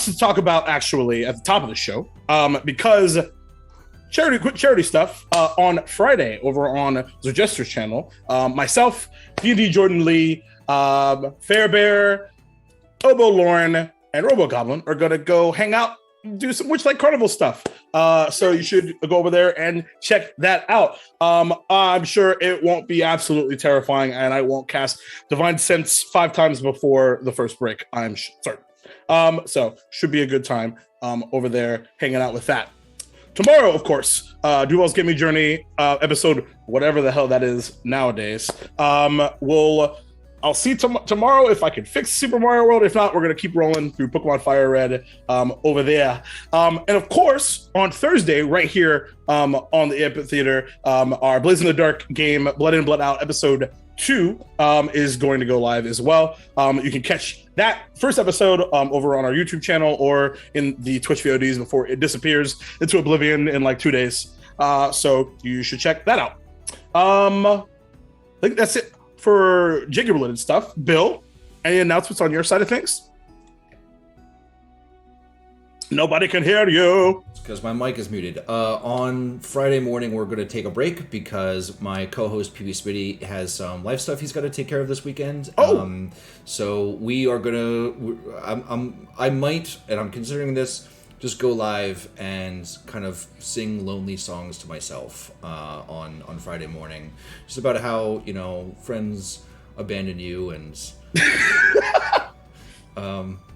To talk about actually at the top of the show, because charity stuff on Friday over on the Jester's channel. Myself, D&D Jordan Lee, Fairbear, Obo Lauren, and Robo Goblin are gonna go hang out, do some Witchlight Carnival stuff. So you should go over there and check that out. I'm sure it won't be absolutely terrifying, and I won't cast Divine Sense 5 times before the first break. I'm certain. So should be a good time over there hanging out with that. Tomorrow, of course, Duval's Gimme Journey episode, whatever the hell that is nowadays. I'll see tomorrow if I can fix Super Mario World. If not, we're going to keep rolling through Pokemon Fire Red over there. And of course, on Thursday, right here on the Amphitheater, our Blaze in the Dark game, Blood In, Blood Out, episode 2 is going to go live as well. You can catch that first episode over on our YouTube channel or in the Twitch VODs before it disappears into oblivion in like 2 days. So you should check that out. I think that's it for Jacob related stuff. Bill, any announcements on your side of things? Nobody can hear you. It's because my mic is muted. On Friday morning, we're going to take a break because my co-host PB Smitty has some life stuff he's got to take care of this weekend. Oh. So we are going to. I might, and I'm considering this, just go live and kind of sing lonely songs to myself on Friday morning, just about how friends abandon you and.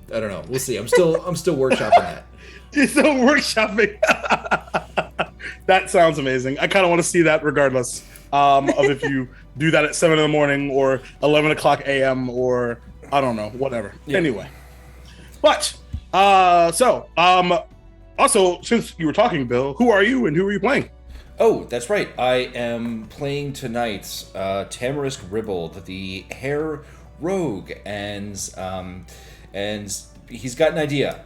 I don't know. We'll see. I'm still workshopping that. You're still workshopping. That sounds amazing. I kind of want to see that regardless of if you do that at 7 a.m. or 11 o'clock a.m. or I don't know, whatever. Yeah. Anyway. But, also, since you were talking, Bill, who are you and who are you playing? Oh, that's right. I am playing tonight Tamarisk Ribald, the Hare Rogue, and he's got an idea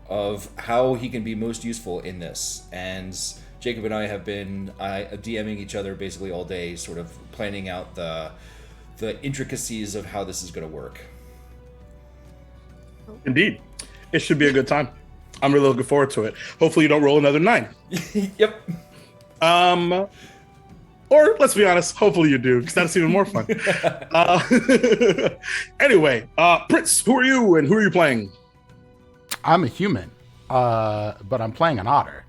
of how he can be most useful in this. And Jacob and I have been DMing each other basically all day, sort of planning out the intricacies of how this is going to work. Indeed. It should be a good time. I'm really looking forward to it. Hopefully you don't roll another 9. Yep. Or let's be honest, hopefully you do, because that's even more fun. Anyway, Prince, who are you and who are you playing? I'm a human, but I'm playing an otter.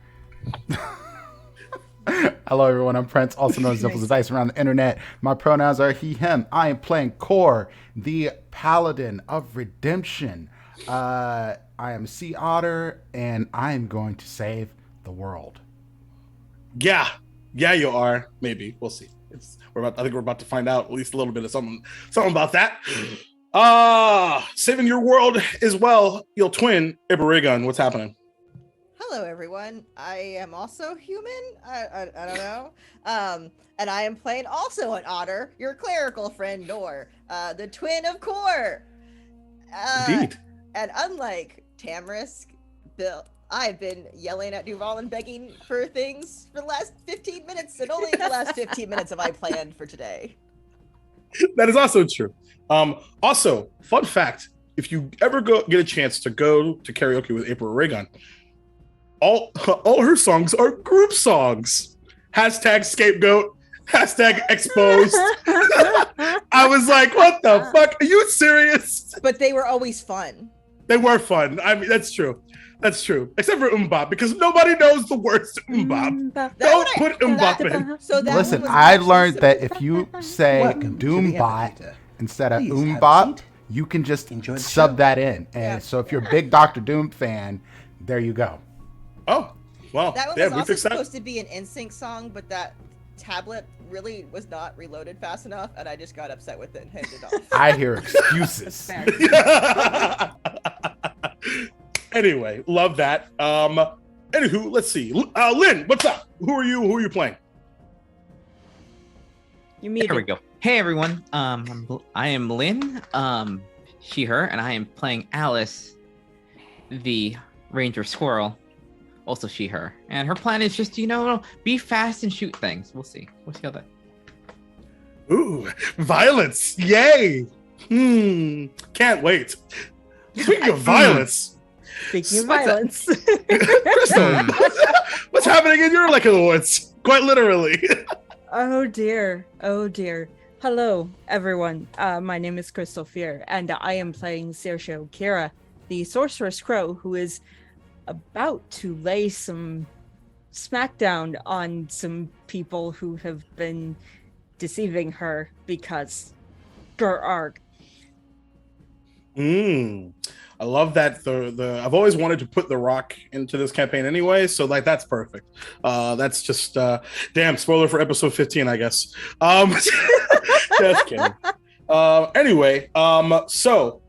Hello, everyone. I'm Prince, also known as Zipples of Dice around the internet. My pronouns are he, him. I am playing Core, the Paladin of Redemption. I am Sea Otter, and I am going to save the world. Yeah, you are. Maybe we'll see. I think we're about to find out at least a little bit of something about that. Saving your world as well. Your twin, Iberigon. What's happening? Hello, everyone. I am also human. I don't know. And I am playing also an otter, your clerical friend Nor, the twin of Core. Indeed. And unlike Tamarisk, Bill, I've been yelling at Duval and begging for things for the last 15 minutes, and only the last 15 minutes have I planned for today. That is also true. Also, fun fact, if you ever get a chance to go to karaoke with April Reagan, all her songs are group songs. Hashtag scapegoat. Hashtag exposed. I was like, what the fuck? Are you serious? But they were always fun. They were fun. I mean, that's true. That's true. Except for Umbop, because nobody knows the words to Umbop. Don't put Umbop in. So that Listen, one was I actually learned that simple. if you say Welcome to the Doombot elevator. instead of Please have a Umbop, seat. you can just Enjoy the sub show. that in. And Yeah. so if you're a big Doctor Doom fan, there you go. Oh, well, That one yeah, was we also fixed that. supposed to be an NSYNC song, but that tablet really was not reloaded fast enough, and I just got upset with it and handed it off. I hear excuses. Anyway, love that. Anywho, let's see. Lynn, what's up? Who are you playing? You muted. There we go. Hey everyone. I am Lynn, she, her, and I am playing Alice, the Ranger Squirrel, also she, her. And her plan is just, be fast and shoot things. We'll see. We'll see how that. Ooh, violence! Yay! Can't wait. Speaking of violence, Speaking of What's that? violence, Crystal, what's happening in your neck of the woods? Quite literally. oh dear, oh dear. Hello, everyone. My name is Crystal Fear, and I am playing Saoirse Kira, the Sorceress Crow, who is about to lay some smackdown on some people who have been deceiving her because grr. I love that. The I've always wanted to put The Rock into this campaign anyway, so like that's perfect. That's just damn spoiler for episode 15, I guess. Just kidding. Anyway, so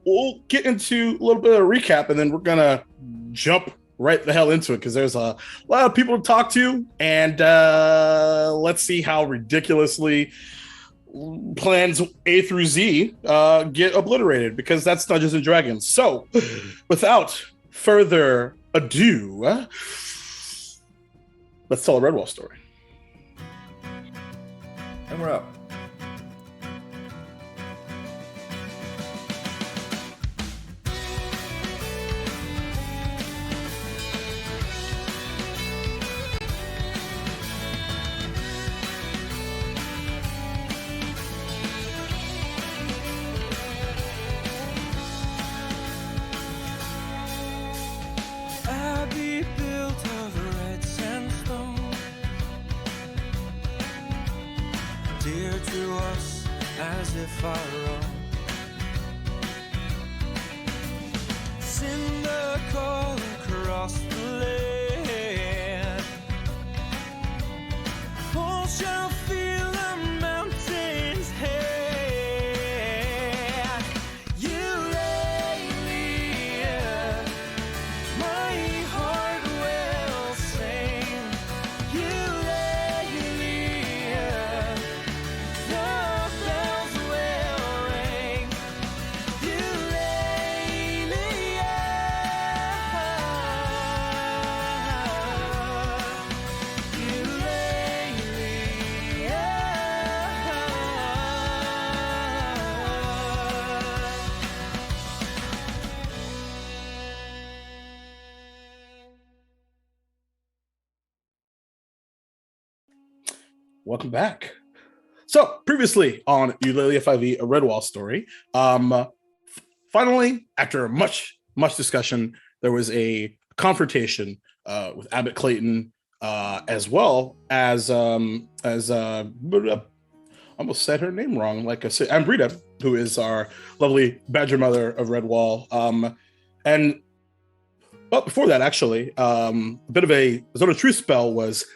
we'll get into a little bit of a recap, and then we're gonna jump right the hell into it because there's a lot of people to talk to, and let's see how ridiculously plans A through Z get obliterated, because that's Dungeons and Dragons. So without further ado, let's tell a Redwall story. And we're up. Abbey built of red sandstone, dear to us as if our own. Cinder call across the land, all shall feel the mountains hand. Eulalia, my heart will sing. Eulalia, the bells will ring. Welcome back. So previously on Eulalia 5e, a Redwall story. Finally, after much discussion, there was a confrontation with Abbott Clayton, as well as almost said her name wrong. Like I said, Ambrita, who is our lovely badger mother of Redwall. But before that, actually, a bit of a sort of truth spell was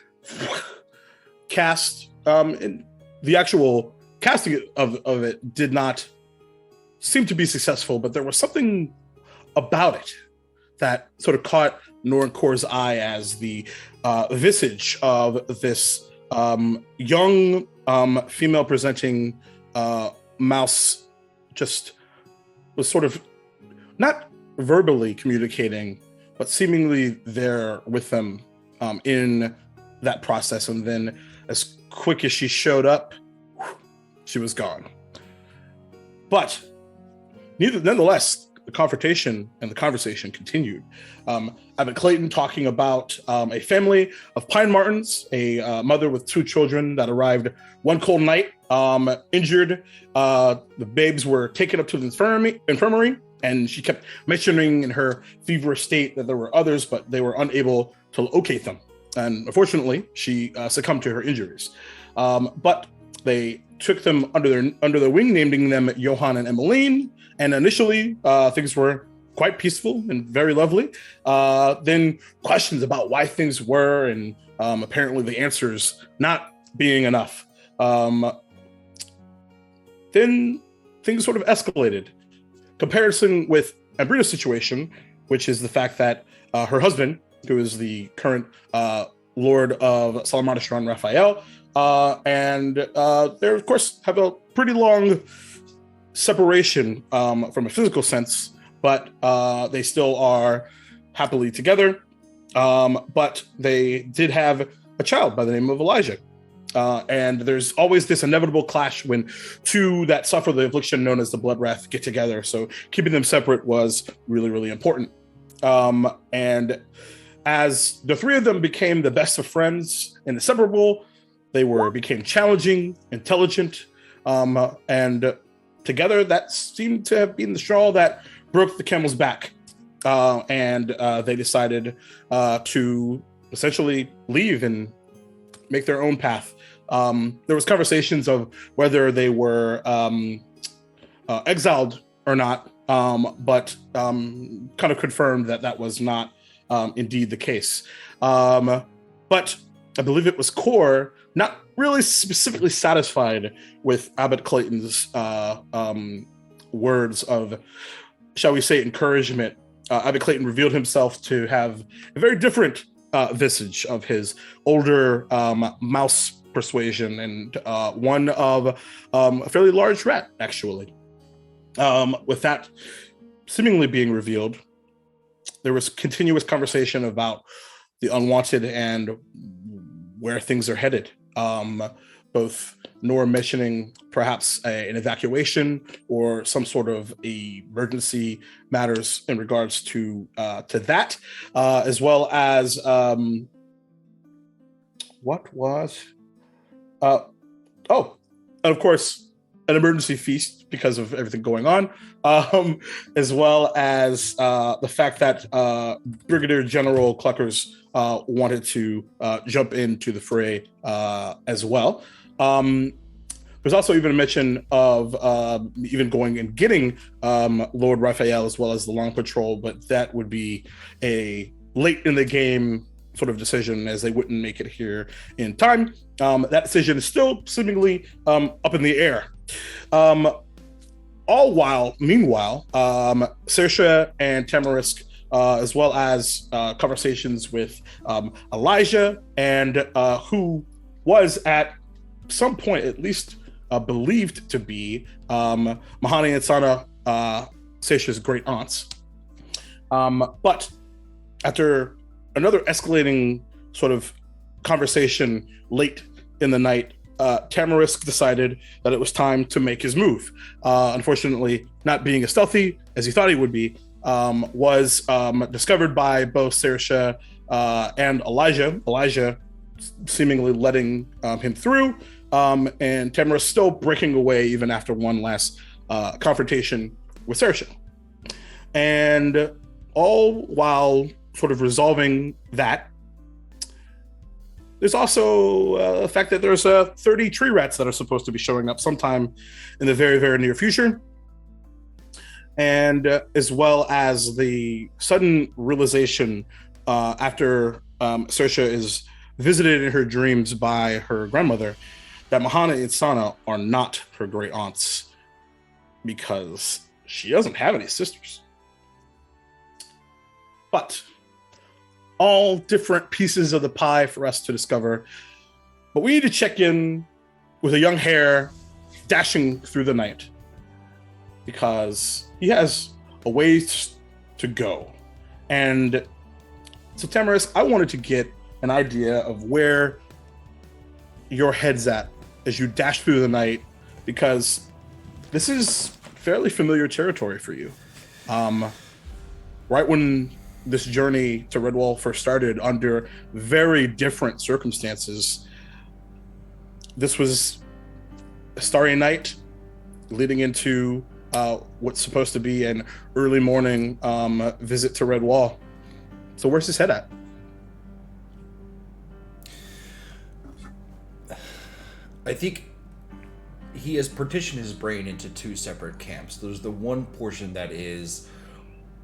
cast. And the actual casting of it did not seem to be successful, but there was something about it that sort of caught Norncor's eye as the visage of this young female presenting mouse just was sort of not verbally communicating, but seemingly there with them in that process. And then as quick as she showed up, she was gone. But Nonetheless, the confrontation and the conversation continued. Abbot Clayton talking about a family of Pine Martins, a mother with 2 children that arrived one cold night, injured. The babes were taken up to the infirmary, and she kept mentioning in her feverish state that there were others, but they were unable to locate them. And unfortunately, she succumbed to her injuries. But they took them under their wing, naming them Johann and Emmeline. And initially, things were quite peaceful and very lovely. Then questions about why things were, and apparently the answers not being enough. Then things sort of escalated. Comparison with Ambrita's situation, which is the fact that her husband, who is the current Lord of Salamanashran, Raphael, and they, of course, have a pretty long separation from a physical sense, but they still are happily together. But they did have a child by the name of Elijah. And there's always this inevitable clash when 2 that suffer the affliction known as the blood wrath get together. So keeping them separate was really, really important. And as the 3 of them became the best of friends and inseparable, they became challenging, intelligent, and together that seemed to have been the straw that broke the camel's back. And they decided to essentially leave and make their own path. There was conversations of whether they were exiled or not, but kind of confirmed that was not indeed the case. But I believe it was Core, not really specifically satisfied with Abbot Clayton's words of, shall we say, encouragement. Abbot Clayton revealed himself to have a very different visage of his older mouse persuasion, and one of a fairly large rat, actually. With that seemingly being revealed, there was continuous conversation about the unwanted and where things are headed. Both Nora mentioning perhaps an evacuation or some sort of emergency matters in regards to that, as well as what was and of course an emergency feast because of everything going on, as well as the fact that Brigadier General Cluckers wanted to jump into the fray as well. There's also even a mention of even going and getting Lord Raphael as well as the Long Patrol, but that would be a late in the game sort of decision, as they wouldn't make it here in time. That decision is still seemingly up in the air. Meanwhile, Saoirse and Tamarisk, as well as conversations with Elijah, and who was at some point at least believed to be Mahani and Sana, Saoirse's great aunts. But after another escalating sort of conversation late in the night, Tamarisk decided that it was time to make his move. Unfortunately, not being as stealthy as he thought he would be, was discovered by both Saoirse and Elijah. Elijah seemingly letting him through, and Tamarisk still breaking away even after one last confrontation with Saoirse. And all while sort of resolving that, there's also the fact that there's 30 tree rats that are supposed to be showing up sometime in the very, very near future. And as well as the sudden realization after Saoirse is visited in her dreams by her grandmother that Mahana and Sana are not her great aunts, because she doesn't have any sisters. But all different pieces of the pie for us to discover. But we need to check in with a young hare dashing through the night, because he has a ways to go. And so, Tamarisk, I wanted to get an idea of where your head's at as you dash through the night, because this is fairly familiar territory for you. Right when this journey to Redwall first started, under very different circumstances, this was a starry night leading into what's supposed to be an early morning visit to Redwall. So where's his head at? I think he has partitioned his brain into two separate camps. There's the one portion that is,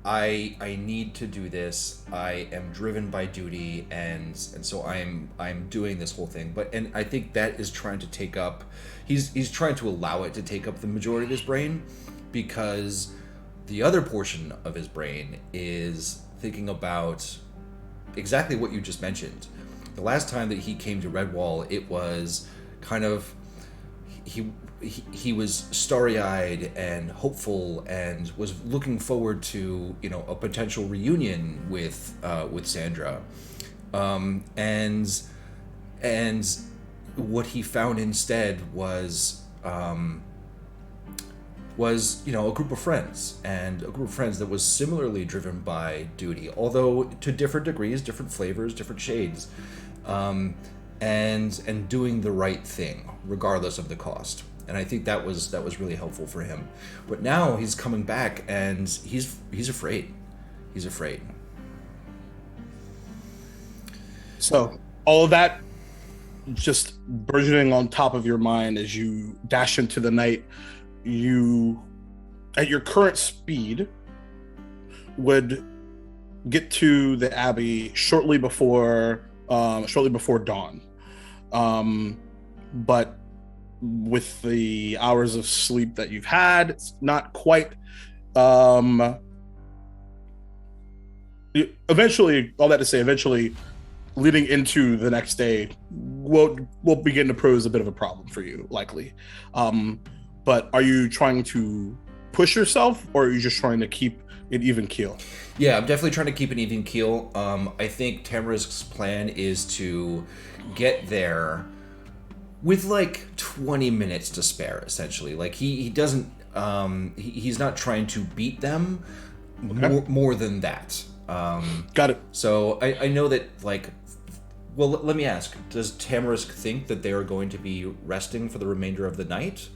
I need to do this. I am driven by duty, and so I'm doing this whole thing. And I think that is trying to take up. He's trying to allow it to take up the majority of his brain, because the other portion of his brain is thinking about exactly what you just mentioned. The last time that he came to Redwall, it was kind of he was starry-eyed and hopeful and was looking forward to, you know, a potential reunion with Sandra, and what he found instead was you know, a group of friends that was similarly driven by duty, although to different degrees, different flavors, different shades, and doing the right thing regardless of the cost. And I think that was really helpful for him. But now he's coming back and he's afraid. He's afraid. So all of that just burgeoning on top of your mind as you dash into the night, you, at your current speed, would get to the Abbey shortly before dawn. But with the hours of sleep that you've had, it's not quite. Eventually, all that to say, eventually, leading into the next day, will begin to pose a bit of a problem for you, likely. But are you trying to push yourself, or are you just trying to keep an even keel? Yeah, I'm definitely trying to keep an even keel. I think Tamarisk's plan is to get there with like 20 minutes to spare, essentially. Like he doesn't, he's not trying to beat them. Okay. More than that. Got it. So I know that, like, well, let me ask, does Tamarisk think that they are going to be resting for the remainder of the night?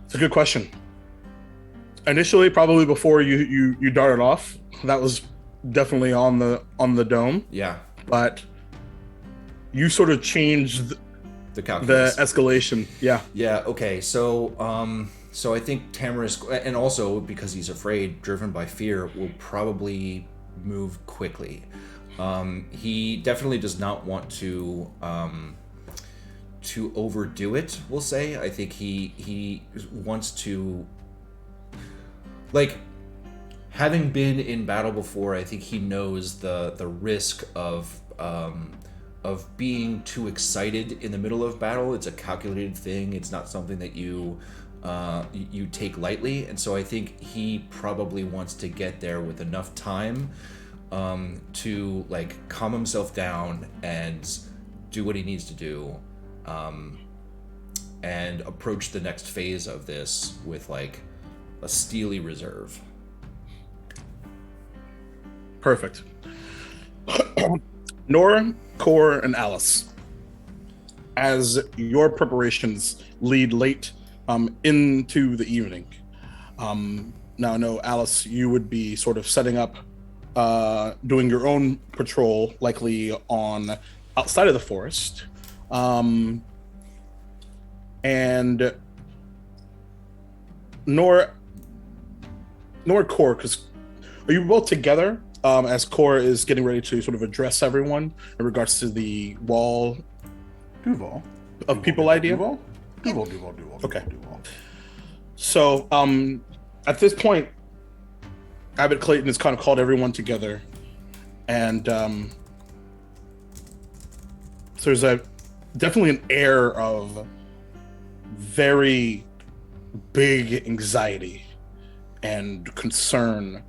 It's a good question. Initially, probably before you darted off, that was definitely on the dome. Yeah. But you sort of changed the calculus. The escalation. Yeah. Yeah. Okay. So so I think Tamarisk, and also because he's afraid, driven by fear, will probably move quickly. He definitely does not want to overdo it, we'll say. I think he wants to, like, having been in battle before, I think he knows the risk of being too excited in the middle of battle. It's a calculated thing. It's not something that you take lightly, and so I think he probably wants to get there with enough time to, like, calm himself down and do what he needs to do, and approach the next phase of this with, like, a steely reserve. Perfect. Nora, Core, and Alice, as your preparations lead late into the evening. Now, no, Alice, you would be sort of setting up, doing your own patrol, likely on outside of the forest. And Nora, Core, because are you both together as Core is getting ready to sort of address everyone in regards to the wall Duval of people idea? Duval. Okay. So at this point, Abbot Clayton has kind of called everyone together, and so there's definitely an air of very big anxiety and concern,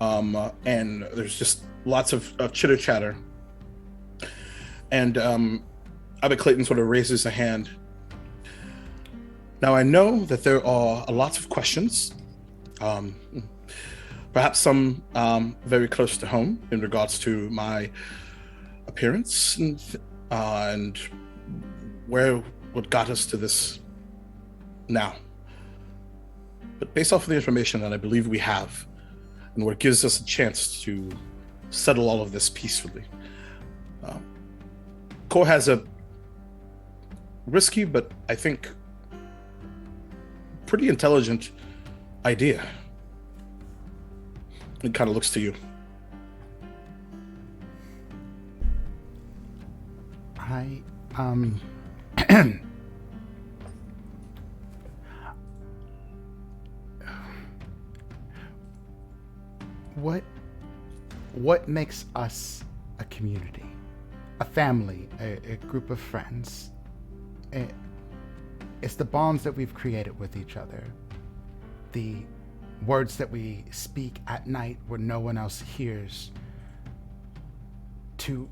and there's just lots of chitter chatter. And Abbot Clayton sort of raises a hand. Now, I know that there are lots of questions, um, perhaps some very close to home in regards to my appearance and where what got us to this now. But based off of the information that I believe we have, and what gives us a chance to settle all of this peacefully, Core has a risky, but I think pretty intelligent idea. It kind of looks to you. What makes us a community, a family, a group of friends? It's the bonds that we've created with each other, the words that we speak at night where no one else hears, to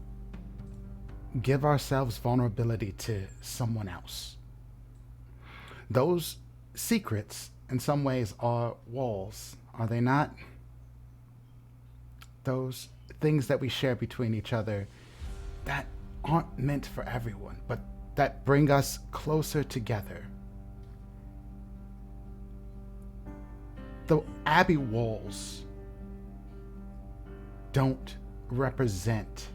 give ourselves vulnerability to someone else. Those secrets, in some ways, are walls, are they not? Those things that we share between each other that aren't meant for everyone, but that bring us closer together. The Abbey walls don't represent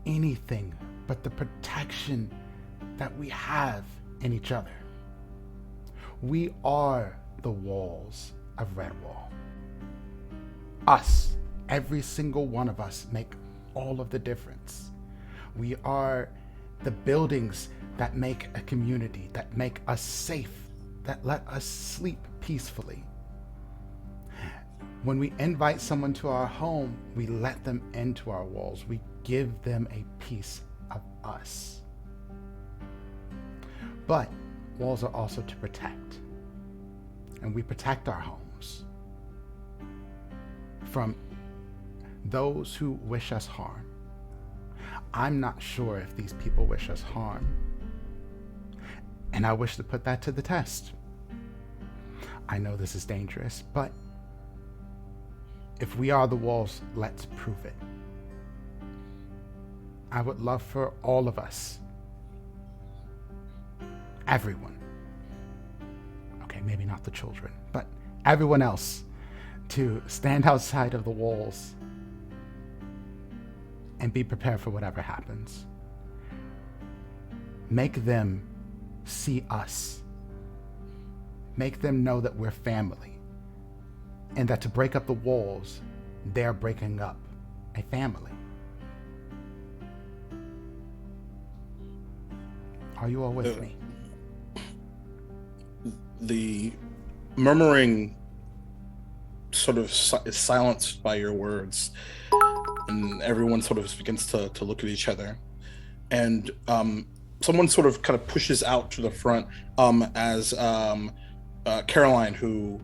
anything but the protection that we have in each other. We are the walls of Redwall. Us, every single one of us, make all of the difference. We are the buildings that make a community, that make us safe, that let us sleep peacefully. When we invite someone to our home, we let them into our walls. We give them a piece of us. But walls are also to protect. And we protect our homes from those who wish us harm. I'm not sure if these people wish us harm. And I wish to put that to the test. I know this is dangerous, but if we are the walls, let's prove it. I would love for all of us, everyone, okay, maybe not the children, but everyone else, to stand outside of the walls and be prepared for whatever happens. Make them see us. Make them know that we're family, and that to break up the walls, they're breaking up a family. Are you all with me? The murmuring sort of is silenced by your words, and everyone sort of begins to look at each other. And someone sort of kind of pushes out to the front as Caroline, who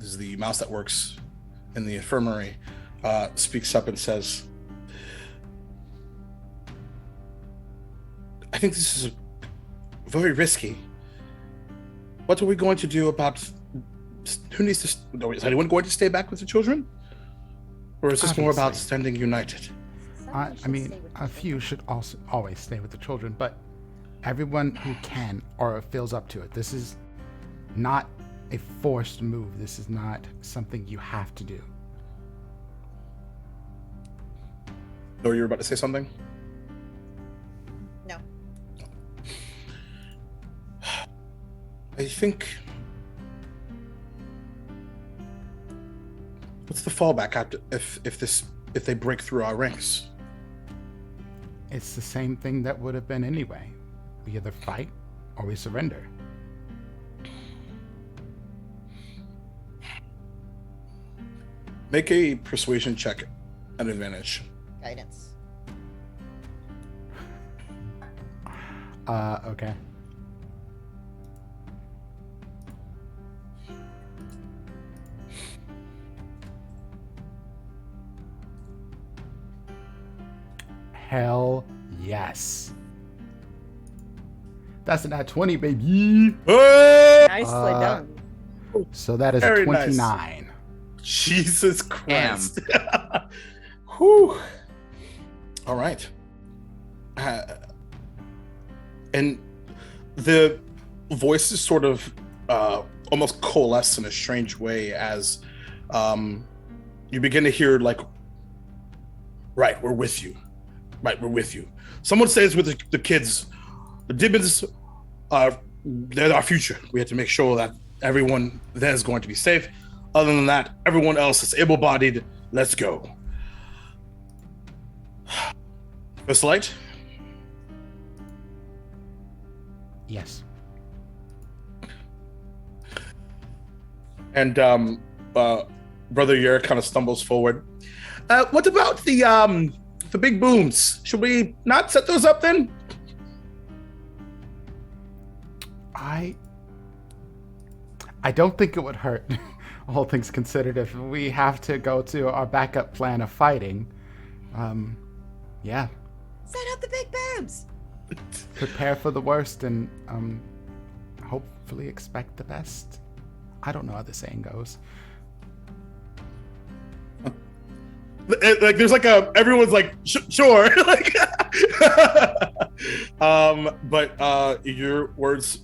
is the mouse that works in the infirmary, speaks up and says, I think this is very risky. What are we going to do about who needs to? Is anyone going to stay back with the children, or is this more about standing united? I mean, a few should also always stay with the children, but everyone who can or feels up to it. This is not a forced move. This is not something you have to do. Or you're about to say something? No. I think. What's the fallback after if they break through our ranks? It's the same thing that would have been anyway. We either fight or we surrender. Make a persuasion check at advantage. Guidance. Okay. Hell yes. That's an at 20, baby. Oh, Nicely done. So that is Very a nice. 29. Jesus Christ. Whew. All right. And the voices sort of almost coalesce in a strange way as you begin to hear like, right, we're with you. Right, we're with you. Someone stays with the kids. The Dibbins they're our future. We have to make sure that everyone there is going to be safe. Other than that, everyone else is able-bodied. Let's go. First light? Yes. And Brother Yer kind of stumbles forward. What about the big booms? Should we not set those up then? I don't think it would hurt, all things considered, if we have to go to our backup plan of fighting. Yeah. Set up the big boobs. Prepare for the worst and hopefully expect the best. I don't know how the saying goes. Like there's like everyone's like sure like but your words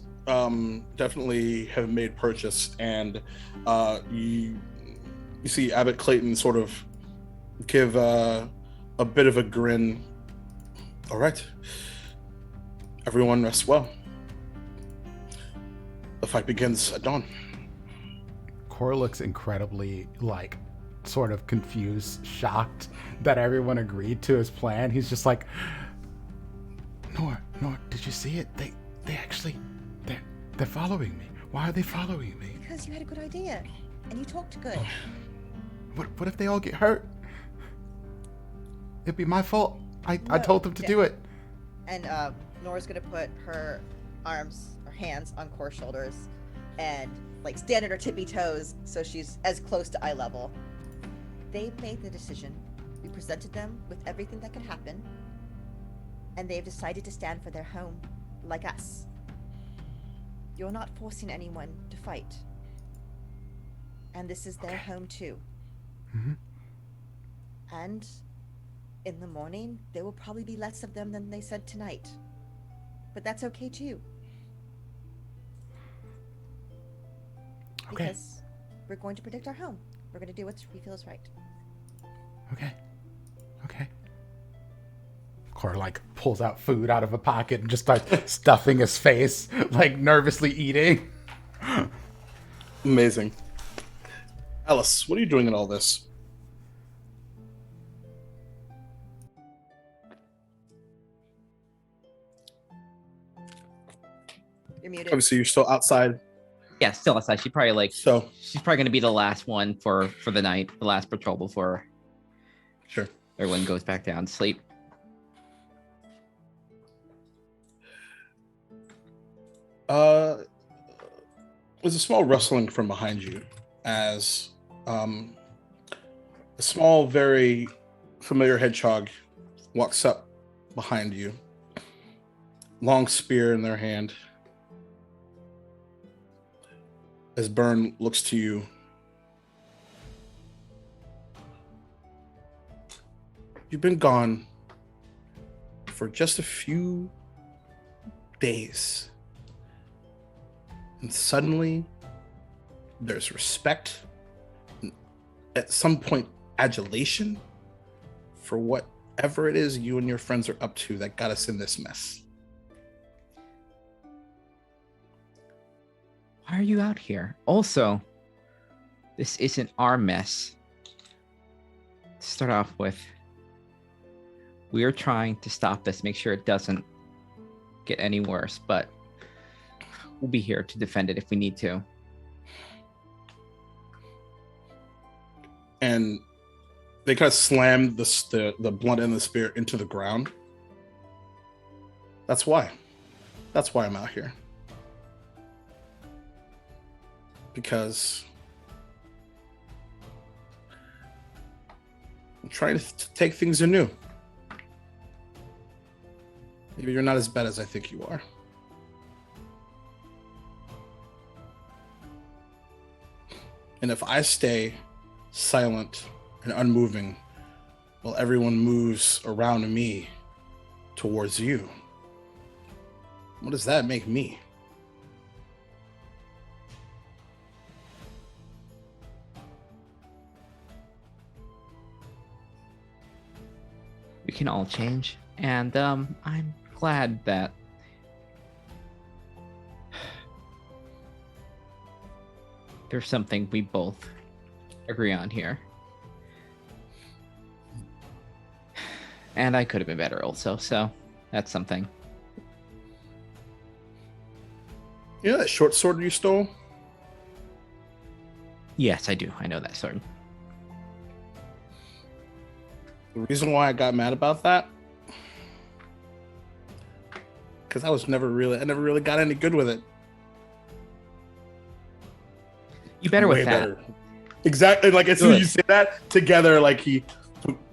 definitely have made purchase, and you see Abbot Clayton sort of give a bit of a grin. All right, everyone rest well. The fight begins at dawn. Cor looks incredibly like sort of confused, shocked that everyone agreed to his plan. He's just like, Nor, did you see it? They actually, they're following me. Why are they following me? Because you had a good idea, and you talked good. What if they all get hurt? It'd be my fault. I told them to do it. And Nora's gonna put her hands on Cor's shoulders, and like stand on her tippy toes so she's as close to eye level. They've made the decision. We presented them with everything that could happen, and they've decided to stand for their home, like us. You're not forcing anyone to fight. And this is their home too. Mm-hmm. And in the morning, there will probably be less of them than they said tonight. But that's okay too. Okay. Because we're going to protect our home. We're going to do what we feel is right. Okay. Cor like pulls out food out of a pocket and just starts stuffing his face, like nervously eating. Amazing. Alice, what are you doing in all this? You're muted. Obviously, you're still outside. Yeah, still outside. She's probably So gonna be the last one for the night, the last patrol before sure. everyone goes back down to sleep. There's a small rustling from behind you as a small, very familiar hedgehog walks up behind you, long spear in their hand. As Byrne looks to you, you've been gone for just a few days. And suddenly, there's respect, and at some point, adulation for whatever it is you and your friends are up to that got us in this mess. Why are you out here? Also, this isn't our mess. To start off with, we are trying to stop this, make sure it doesn't get any worse, but we'll be here to defend it if we need to. And they kind of slam the blunt end of the spear into the ground. That's why. That's why I'm out here. Because I'm trying to take things anew. Maybe you're not as bad as I think you are. And if I stay silent and unmoving while everyone moves around me towards you, what does that make me? We can all change, and I'm glad that there's something we both agree on here. And I could have been better also, so that's something. You know that short sword you stole? Yes, I do. I know that sword. The reason why I got mad about that, because I never really got any good with it. You better with Way that. better. Exactly. Like as soon as Good. you say that together, like he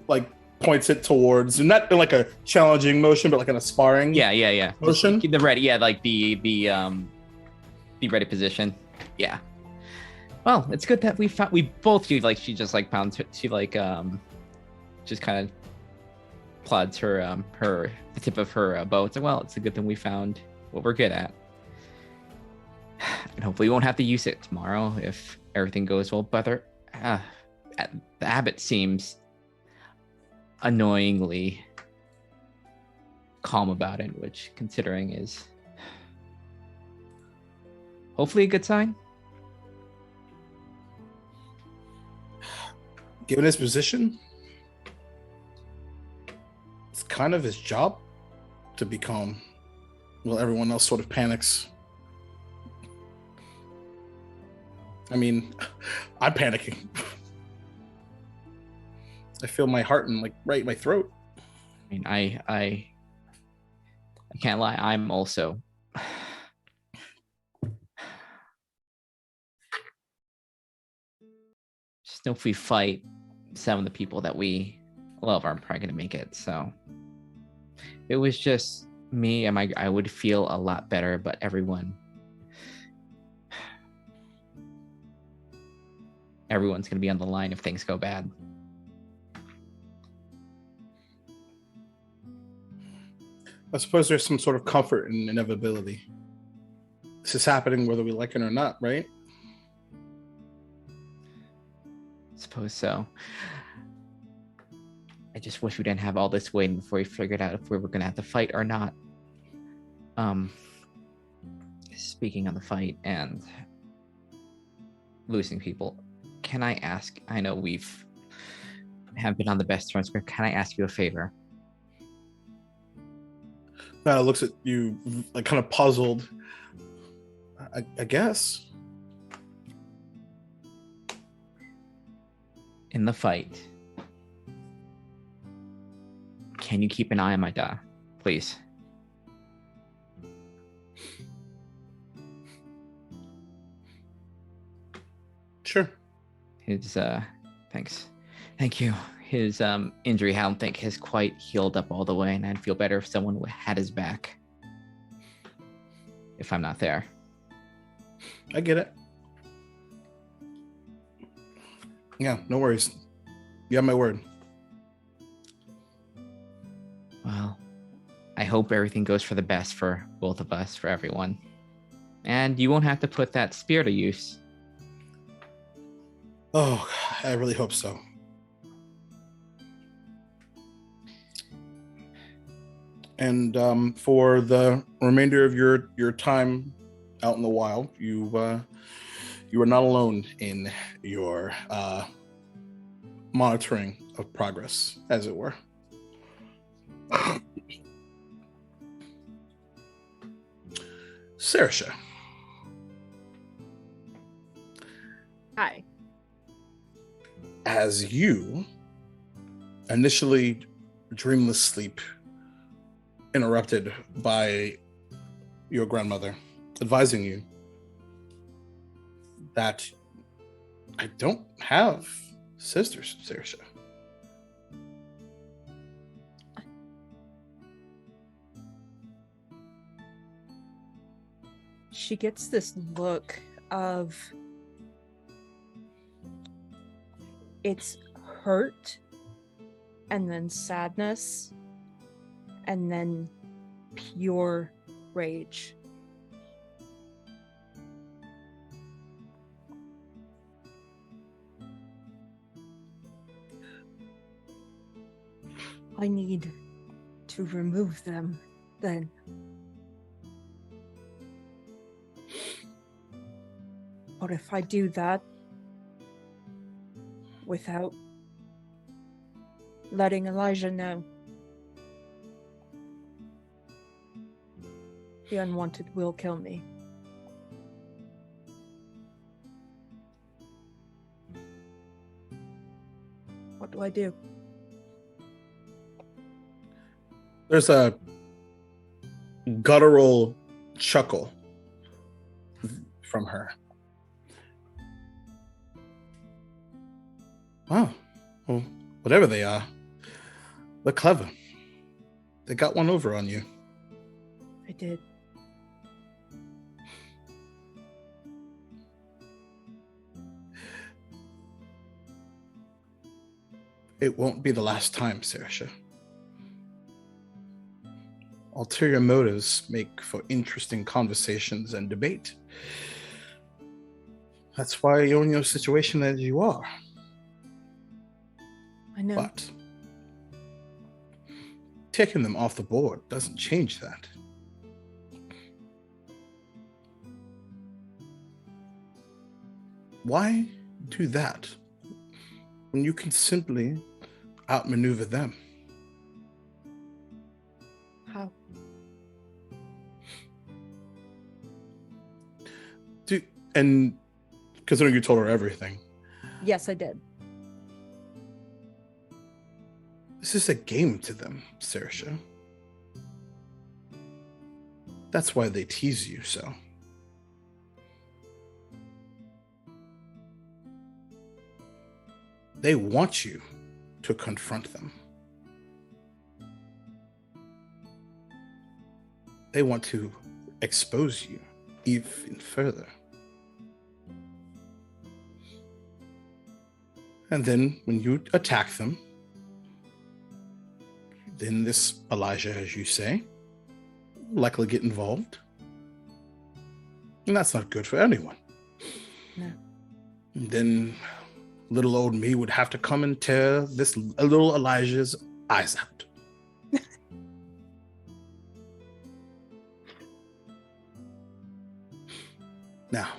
like points it towards, not in like a challenging motion, but like an aspiring. Yeah. Motion? The ready, yeah, like the ready position. Yeah. Well, it's good that we both do. Like she just like pounds. She like just kind of plods her the tip of her bow. It's like, well, it's a good thing we found what we're good at, and hopefully we won't have to use it tomorrow if everything goes well. But the abbot seems annoyingly calm about it, which, considering, is hopefully a good sign. Given his position, it's kind of his job to be calm while everyone else sort of panics. I mean, I'm panicking. I feel my heart in like right in my throat. I mean, I can't lie. I'm also just know if we fight, some of the people that we love aren't probably gonna make it. So if it was just me, I would feel a lot better. But everyone's gonna be on the line if things go bad. I suppose there's some sort of comfort in inevitability. This is happening whether we like it or not, right? Suppose so. I just wish we didn't have all this waiting before we figured out if we were gonna have to fight or not. Speaking of the fight and losing people, can I ask? I know have been on the best terms, but can I ask you a favor? Now looks at you like kind of puzzled. I guess. In the fight, can you keep an eye on my dad, please? Sure. His thanks. Thank you. His injury, I don't think, has quite healed up all the way, and I'd feel better if someone had his back if I'm not there. I get it. Yeah, no worries. You have my word. Well, I hope everything goes for the best for both of us, for everyone. And you won't have to put that spear to use. Oh, I really hope so. And for the remainder of your time out in the wild, you are not alone in your monitoring of progress, as it were. Saoirse. Hi. As you initially dreamless sleep interrupted by your grandmother advising you that I don't have sisters, Saoirse. She gets this look of It's hurt, and then sadness, and then pure rage. I need to remove them then. But if I do that without letting Elijah know, the unwanted will kill me. What do I do? There's a guttural chuckle from her. Wow. Well, whatever they are, they're clever. They got one over on you. I did. It won't be the last time, Saoirse. Ulterior motives make for interesting conversations and debate. That's why you're in your situation as you are. I know. But taking them off the board doesn't change that. Why do that when you can simply outmaneuver them? How? And considering you told her everything, Yes, I did. this is a game to them, Saoirse. That's why they tease you so. They want you to confront them. They want to expose you even further. And then when you attack them, then this Elijah, as you say, will likely get involved. And that's not good for anyone. No. And then little old me would have to come and tear this little Elijah's eyes out. Now,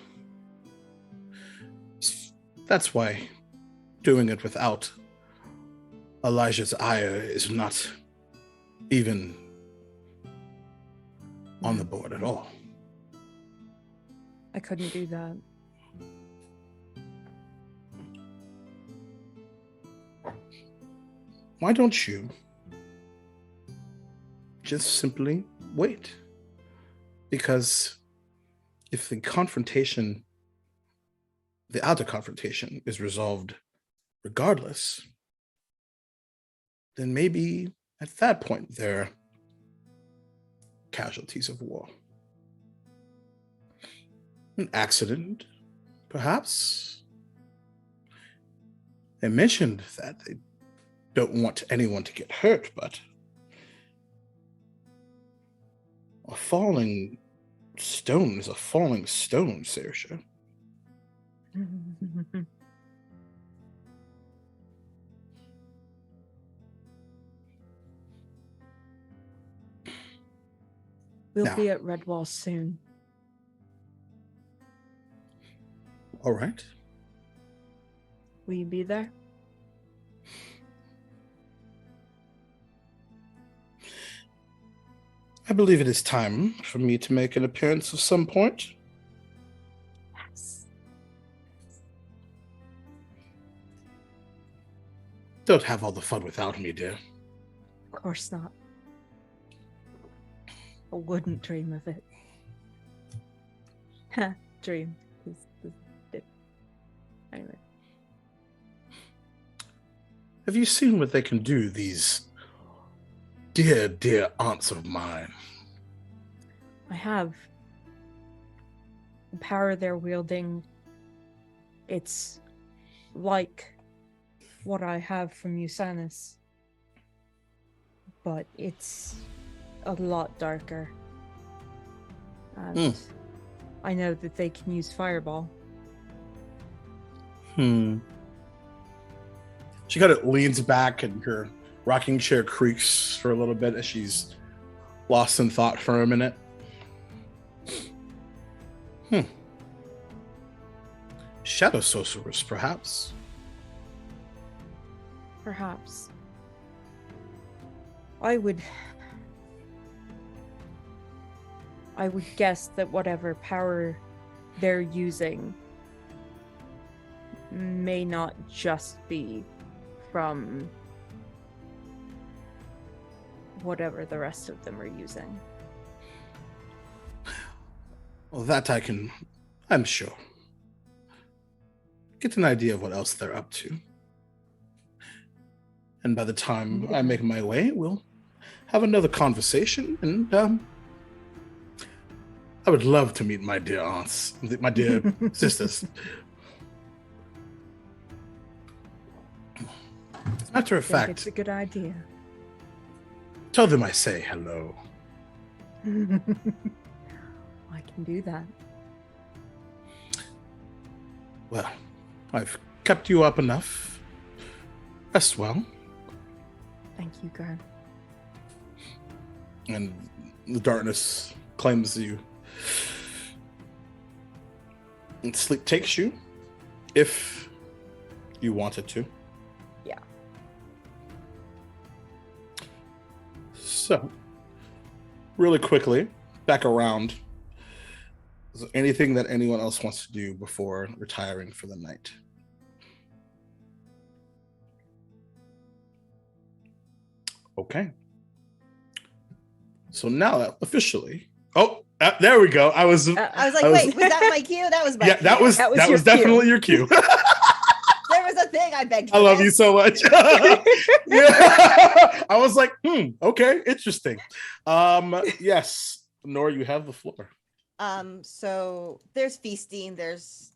that's why doing it without Elijah's ire is not even on the board at all. I couldn't do that. Why don't you just simply wait? Because if the outer confrontation is resolved regardless, then maybe at that point they're casualties of war. An accident, perhaps. They mentioned that they don't want anyone to get hurt, but a falling stone is a falling stone, Saoirse. We'll Now. be at Redwall soon. All right. Will you be there? I believe it is time for me to make an appearance of some point. Yes. Don't have all the fun without me, dear. Of course not. I wouldn't dream of it. Dream. Anyway. Have you seen what they can do, these dear, dear aunts of mine? I have. The power they're wielding, it's like what I have from Usanus. But it's a lot darker. And I know that they can use fireball. She kind of leans back and her rocking chair creaks for a little bit as she's lost in thought for a minute. Shadow sorcerers, perhaps. Perhaps. I would guess that whatever power they're using may not just be from whatever the rest of them are using. Well, that I'm sure. Get an idea of what else they're up to. And by the time I make my way, we'll have another conversation, and I would love to meet my dear aunts, my dear sisters. As a matter of fact, it's a good idea. Tell them I say hello. I can do that. Well, I've kept you up enough. Rest well. Thank you, Gern. And the darkness claims you. And sleep takes you, if you want it to. Yeah. So, really quickly, back around. Is there anything that anyone else wants to do before retiring for the night? Okay. So now that officially. Oh, there we go. I was I was like, wait, was that my cue? That was my yeah, cue. that was your definitely your cue. There was a thing I begged for. I love you this. so much. Yeah. I was like, okay, interesting. Yes, Nora, you have the floor. So there's feasting, there's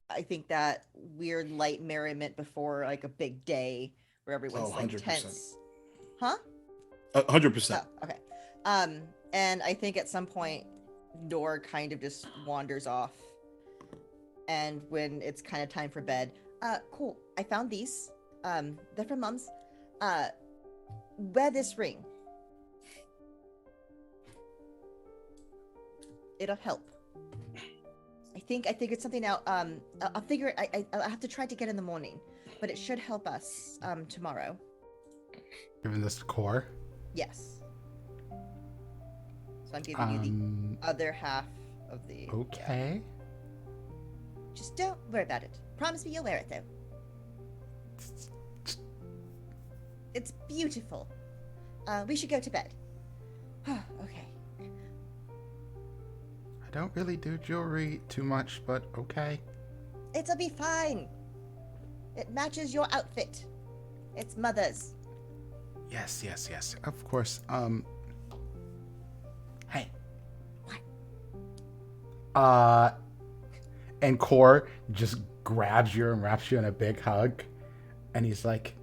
I think that weird light merriment before like a big day where everyone's like 100%. tense. Huh? 100%. Oh, okay. And I think at some point Nor kind of just wanders off. And when it's kind of time for bed, cool. I found these. They're from Mom's. Wear this ring. It'll help. I think it's something out. I'll figure it. I'll have to try to get in the morning, but it should help us tomorrow. Giving this to Core. Yes. So I'm giving you the other half of the. Okay. Just don't worry about it. Promise me you'll wear it though. It's beautiful. We should go to bed. Okay. I don't really do jewelry too much, but okay. It'll be fine. It matches your outfit. It's Mother's. Yes. Of course. Hey. What? And Core just grabs you and wraps you in a big hug. And he's like,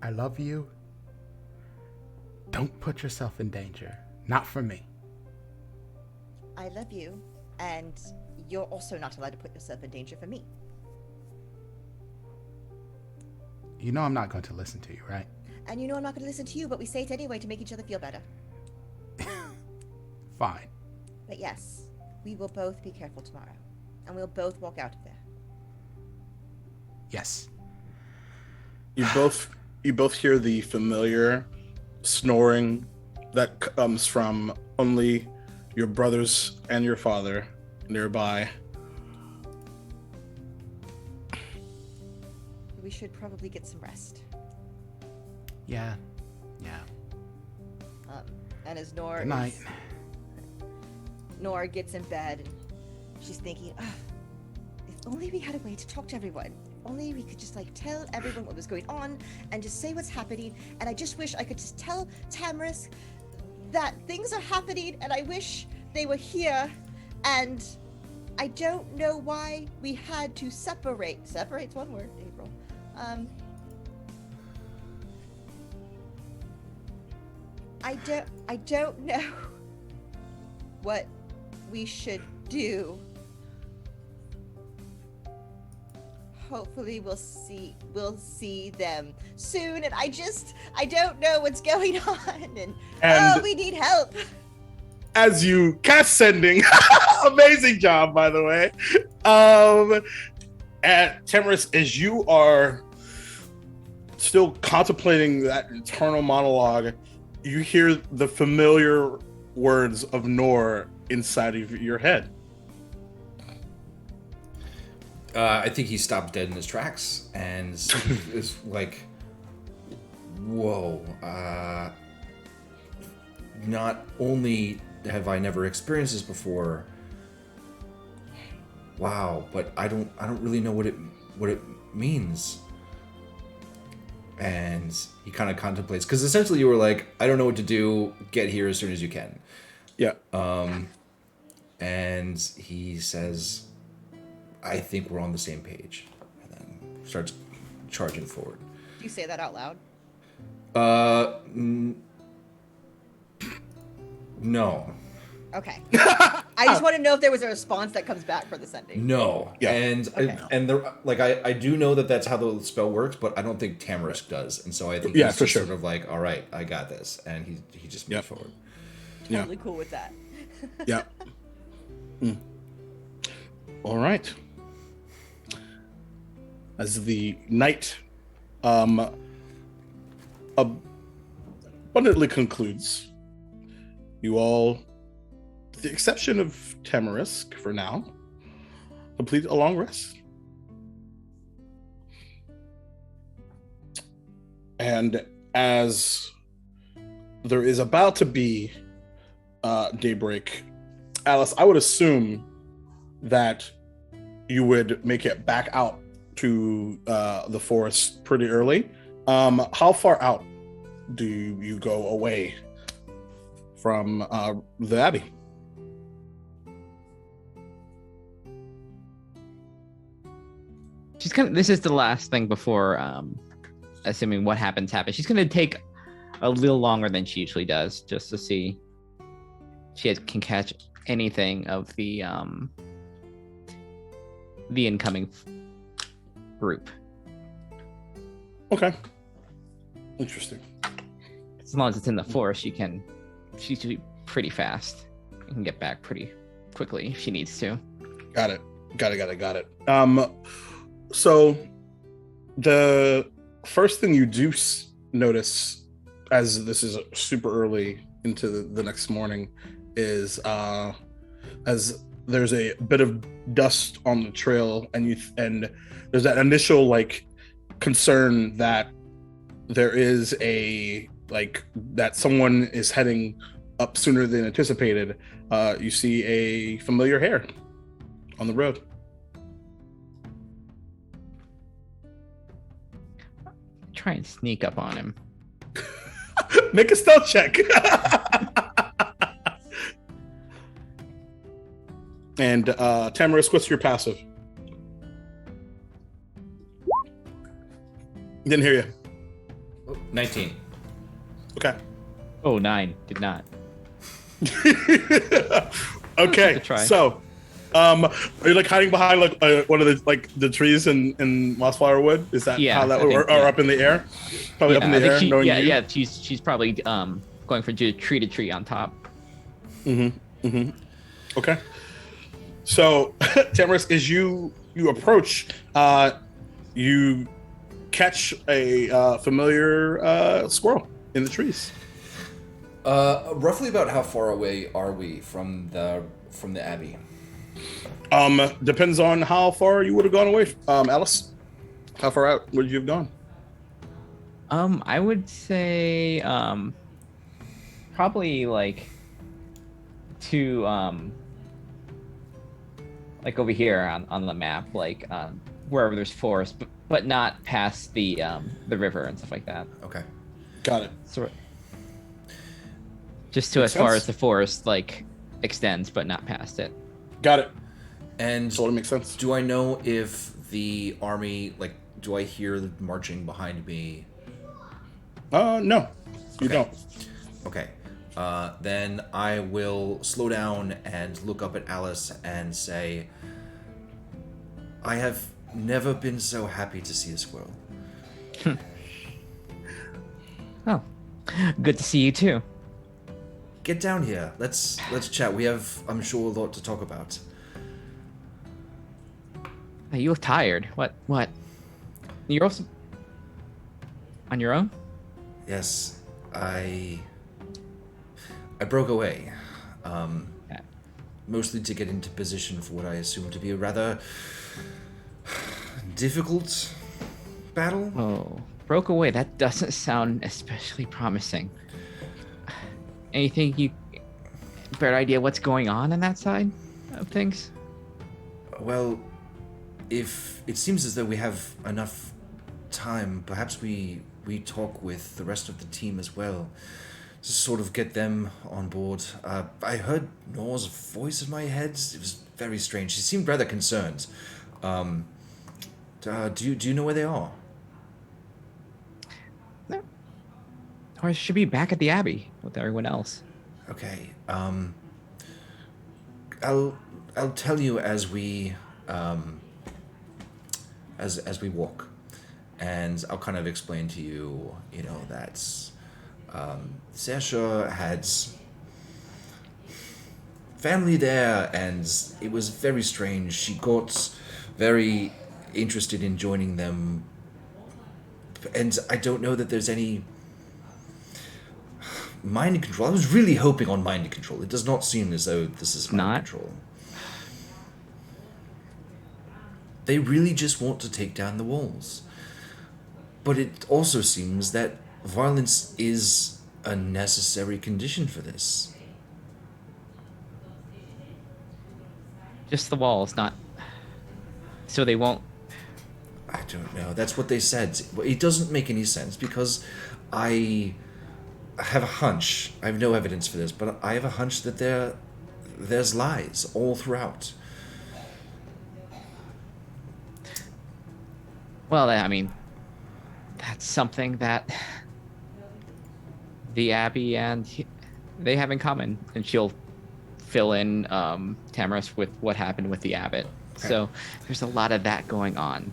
I love you. Don't put yourself in danger. Not for me. I love you, and you're also not allowed to put yourself in danger for me. You know I'm not going to listen to you, right? And you know I'm not going to listen to you, but we say it anyway to make each other feel better. Fine. But yes, we will both be careful tomorrow, and we'll both walk out of there. Yes. You both hear the familiar snoring that comes from only your brothers and your father nearby. We should probably get some rest. Yeah. And as Nora Good night. Nora gets in bed, and she's thinking, if only we had a way to talk to everyone. If only we could just tell everyone what was going on and just say what's happening. And I just wish I could just tell Tamarisk that things are happening, and I wish they were here. And I don't know why we had to separate. Separate's one word, April. I don't know what we should do. Hopefully we'll see them soon, and I don't know what's going on, and we need help. As you cast sending, amazing job, by the way. At Tamarisk, as you are still contemplating that internal monologue, you hear the familiar words of Nor inside of your head. I think he stopped dead in his tracks and is like, whoa. Not only have I never experienced this before, wow, but I don't really know what it means. And he kind of contemplates, because essentially you were like, I don't know what to do, get here as soon as you can. Yeah. And he says, I think we're on the same page, and then starts charging forward. Do you say that out loud? No. Okay. I just want to know if there was a response that comes back for the sending. No. Yeah. And Okay. and there, like I do know that that's how the spell works, but I don't think Tamarisk does, and so I think Yeah, he's for just sure. sort of like, all right, I got this, and he just moves forward. Yeah. Totally cool with that. Yeah. All right. As the night abundantly concludes, you all, with the exception of Tamarisk for now, complete a long rest. And as there is about to be daybreak, Alice, I would assume that you would make it back out to the forest pretty early. How far out do you go away from the Abbey? This is the last thing before, assuming what happens. She's gonna take a little longer than she usually does, just to see she can catch anything of the incoming group. Okay. Interesting. As long as it's in the forest, she's usually pretty fast. You can get back pretty quickly if she needs to. Got it. So the first thing you do notice, as this is super early into the next morning, is as there's a bit of dust on the trail, and there's that initial concern that there is that someone is heading up sooner than anticipated. You see a familiar hair on the road. Try and sneak up on him. Make a stealth check. And Tamarisk, what's your passive? Didn't hear you. 19. Okay. Oh, 9. Did not. Okay. Try. So, are you hiding behind one of the trees in Mossflower Wood? Is that how that would work? Or up in the air? Probably up in the air. She's probably going from tree to tree on top. Okay. So, Tamarisk, as you approach, you catch a familiar squirrel in the trees. Roughly about how far away are we from the Abbey? Depends on how far you would have gone away. Alice, how far out would you have gone? I would say probably to over here on the map, wherever there's forest, but not past the river and stuff like that. Okay. Got it. So just to Makes as far sense. as the forest extends, but not past it. Got it. And Totally makes sense. do I know if the army do I hear the marching behind me? No, you Okay. don't. Okay. Then I will slow down and look up at Alice and say, I have never been so happy to see a squirrel. Oh, good to see you too. Get down here. Let's chat. We have, I'm sure, a lot to talk about. Hey, you look tired. What? You're also on your own? Yes, I broke away. Yeah. Mostly to get into position for what I assume to be a rather difficult battle. Oh, broke away. That doesn't sound especially promising. Anything you better idea what's going on that side of things? Well, if it seems as though we have enough time, perhaps we talk with the rest of the team as well, to sort of get them on board. I heard Nor's voice in my head. It was very strange. She seemed rather concerned. Do you know where they are? No. Or should be back at the Abbey with everyone else. Okay. I'll tell you as we as we walk, and I'll kind of explain to you, that Sasha had family there, and it was very strange. She got very interested in joining them, and I don't know that there's any mind control. I was really hoping on mind control. It does not seem as though this is mind Not? control. They really just want to take down the walls. But it also seems that violence is a necessary condition for this. Just the walls, not so they won't. I don't know. That's what they said. It doesn't make any sense because I have a hunch. I have no evidence for this, but I have a hunch that there's lies all throughout. Well, I mean, that's something that the Abbey and they have in common, and she'll fill in Tamaris with what happened with the Abbot. Okay. So there's a lot of that going on,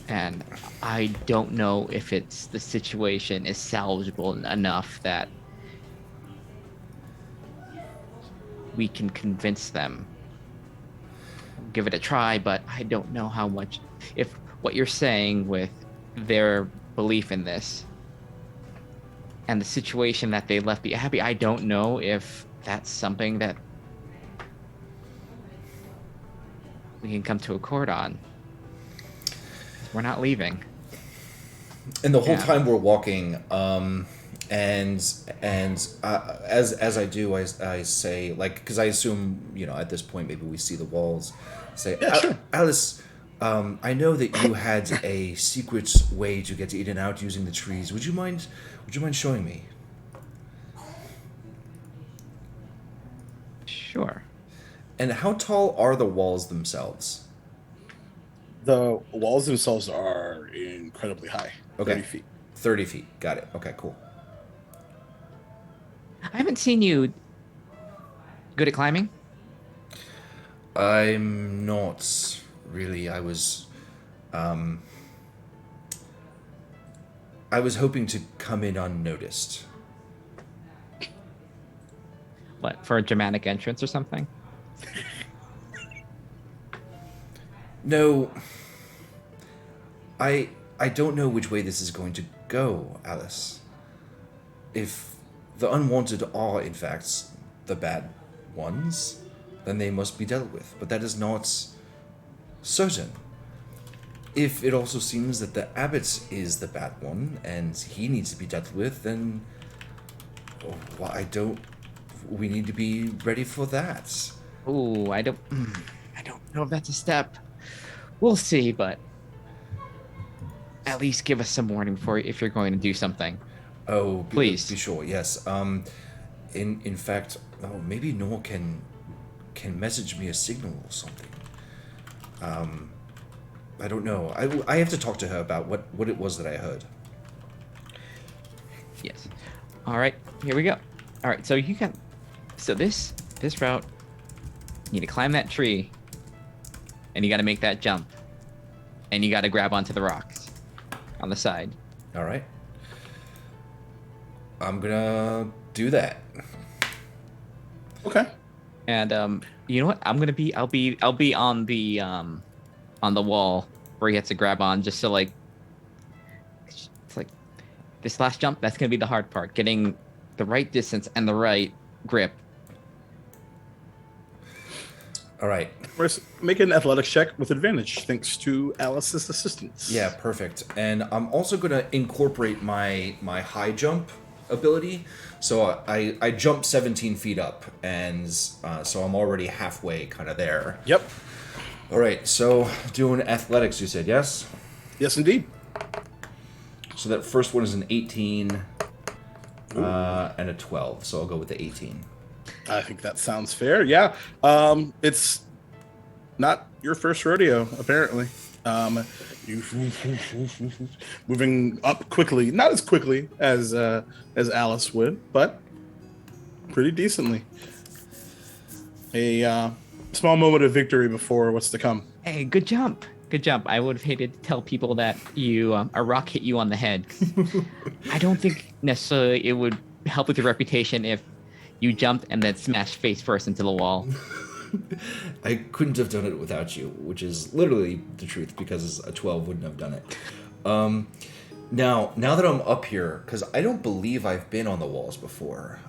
and I don't know if it's the situation is salvageable enough that we can convince them. Give it a try, but I don't know how much. If what you're saying with their belief in this and the situation that they left the Abbey, I don't know if that's something that we can come to accord on. We're not leaving. And the whole Yeah. time we're walking, and as I do, I say, like, because I assume, at this point maybe we see the walls. Say, Yeah, sure. Alice, I know that you had a secret way to get in and out using the trees. Would you mind showing me? Sure. And how tall are the walls themselves? The walls themselves are incredibly high. Okay. 30 feet. 30 feet. Got it. Okay, cool. I haven't seen you good at climbing. I'm not really. I was hoping to come in unnoticed. What, for a dramatic entrance or something? No. I don't know which way this is going to go, Alice. If the unwanted are, in fact, the bad ones, then they must be dealt with. But that is not certain. If it also seems that the abbot is the bad one, and he needs to be dealt with, then we need to be ready for that. Ooh, I don't know if that's a step. We'll see, but at least give us some warning before if you're going to do something. Oh, Please. be sure. Yes. In fact, maybe Nor can message me a signal or something. I don't know. I have to talk to her about what it was that I heard. Yes. All right, here we go. All right, so this route, you need to climb that tree, and you got to make that jump, and you got to grab onto the rocks on the side. All right. I'm gonna do that. Okay. And you know what? I'll be on the wall where he has to grab on, just so like it's like this last jump. That's gonna be the hard part, getting the right distance and the right grip. All right. First, make an athletics check with advantage, thanks to Alice's assistance. Yeah, perfect. And I'm also gonna incorporate my high jump ability. So I jump 17 feet up, and so I'm already halfway kind of there. Yep. All right, so doing athletics, you said, yes? Yes, indeed. So that first one is an 18 and a 12, so I'll go with the 18. I think that sounds fair. Yeah. It's not your first rodeo, apparently. You moving up quickly, not as quickly as Alice would, but pretty decently. A small moment of victory before what's to come. Hey, good jump. Good jump. I would have hated to tell people that a rock hit you on the head. I don't think necessarily it would help with your reputation if you jumped and then smashed face first into the wall. I couldn't have done it without you, which is literally the truth, because a 12 wouldn't have done it. Now that I'm up here, because I don't believe I've been on the walls before,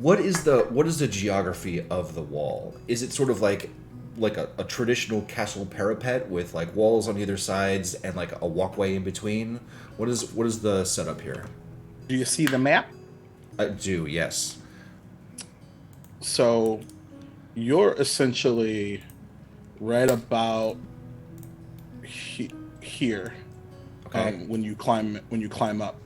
what is the geography of the wall? Is it sort of like a traditional castle parapet with like walls on either sides and like a walkway in between? What is the setup here? Do you see the map? I do, yes. So you're essentially right about here. Okay. When you climb up.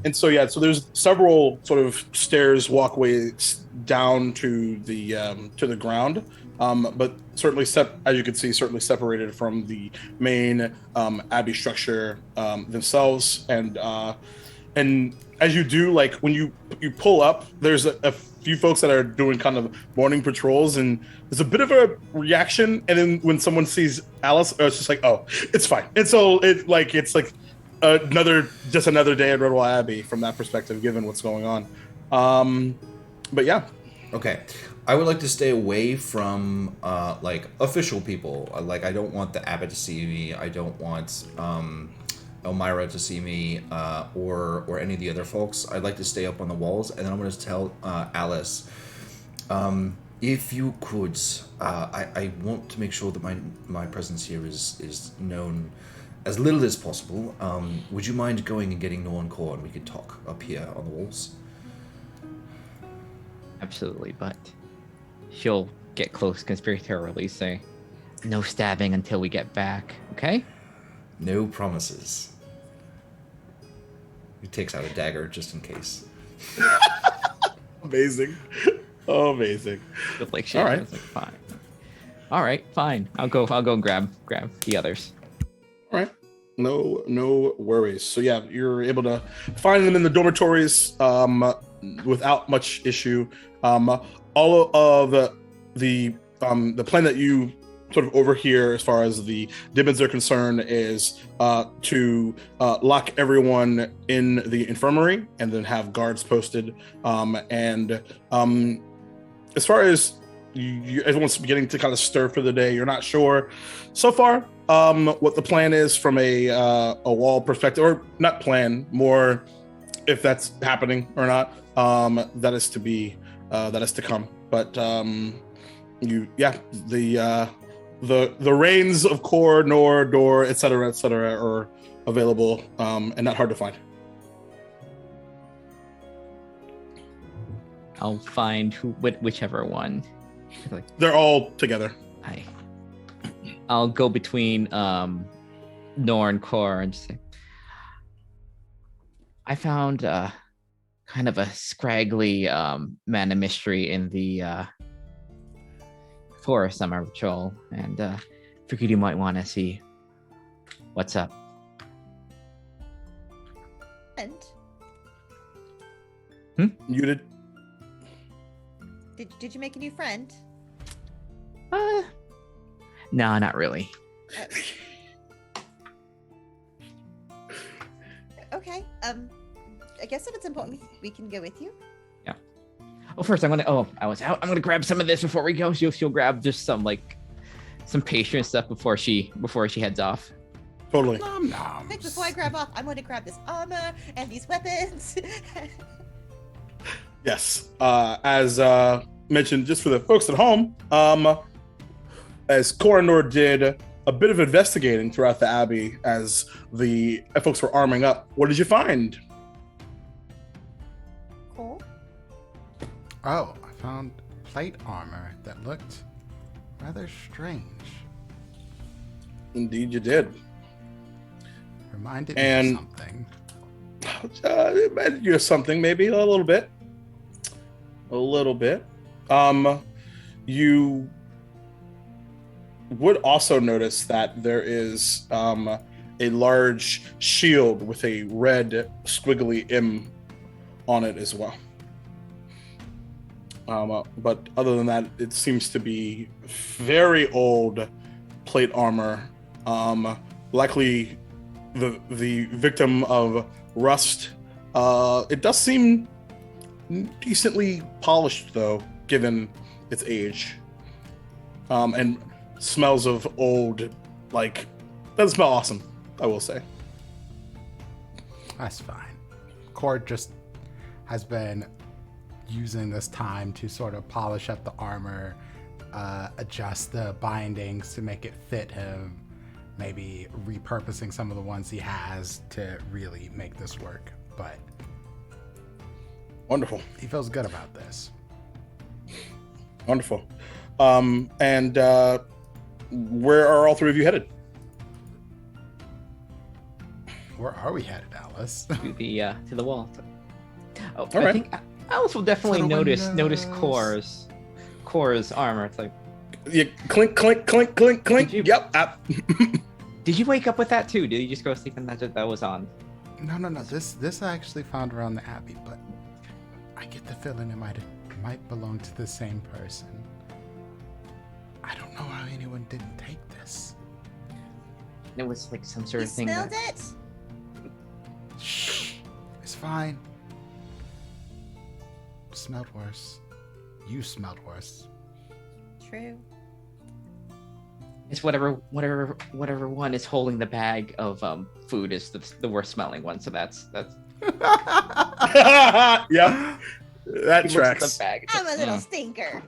And so yeah, so there's several sort of stairs, walkways down to the ground, but certainly as you can see, certainly separated from the main abbey structure themselves. And as you do, like when you pull up, there's a few folks that are doing kind of morning patrols, and there's a bit of a reaction. And then when someone sees Alice, it's just like, oh, it's fine. And so it's like another day at Redwall Abbey from that perspective, given what's going on. But yeah. Okay. I would like to stay away from like official people. Like I don't want the abbot to see me. I don't want Elmira to see me, or any of the other folks. I'd like to stay up on the walls, and then I'm going to tell Alice, if you could, I want to make sure that my presence here is known as little as possible. Would you mind going and getting Norn Core, and we could talk up here on the walls? Absolutely, but she'll get close conspiratorially, say, no stabbing until we get back, okay? No promises. He takes out a dagger just in case. Amazing. Oh, amazing. With like shit. All right. It's like, fine. All right, fine. I'll go and grab the others. All right. No worries. So yeah, you're able to find them in the dormitories without much issue. All of the plan that you sort of overhear as far as the Dibbins are concerned is to lock everyone in the infirmary and then have guards posted. And as far as everyone's beginning to kind of stir for the day, you're not sure so far what the plan is from a wall perspective, or not plan, more if that's happening or not. That is to come. But the reins of core, nor, door, etc., are available and not hard to find. I'll find whichever one. They're all together. I'll go between Nor and Core and just say, I found kind of a scraggly man of mystery in the for a summer patrol, and figured you might want to see what's up. And You did. did you make a new friend? No, not really. Okay. I guess if it's important, we can go with you. Yeah. Oh, first I'm gonna grab some of this before we go. She'll grab just some pastry and stuff before she heads off. Totally. Nom noms. Quick, before I grab off, I'm going to grab this armor and these weapons. Yes. As mentioned, just for the folks at home, as Coronor did a bit of investigating throughout the Abbey as the folks were arming up, what did you find? Cool. Oh, I found plate armor that looked rather strange. Indeed, you did. Reminded me And- of something. It reminded you of something, maybe a little bit. You would also notice that there is a large shield with a red squiggly M on it as well. But other than that, it seems to be very old plate armor, likely the victim of rust. It does seem decently polished, though, given its age, and smells of old. Doesn't smell awesome, I will say. That's fine. Cord just has been using this time to sort of polish up the armor, adjust the bindings to make it fit him, maybe repurposing some of the ones he has to really make this work. But Wonderful. he feels good about this. Wonderful. And where are all three of you headed? Where are we headed, Alice? To the wall. Oh, All I right. think Alice will definitely To the notice windows. Core's armor. It's like, Yeah, clink, clink, clink, clink, clink. Did you- Yep. did you wake up with that too? Did you just go to sleep and that was on? No. This I actually found around the Abbey, but I get the feeling it might belong to the same person. I don't know how anyone didn't take this. It was like some sort You of thing. smelled that- it? Shh. It's fine. Smelled worse. You smelled worse. True. It's whatever one is holding the bag of food is the worst smelling one. So that's Yep. That he looks at tracks. the bag. It's I'm like, a little "Mm." stinker.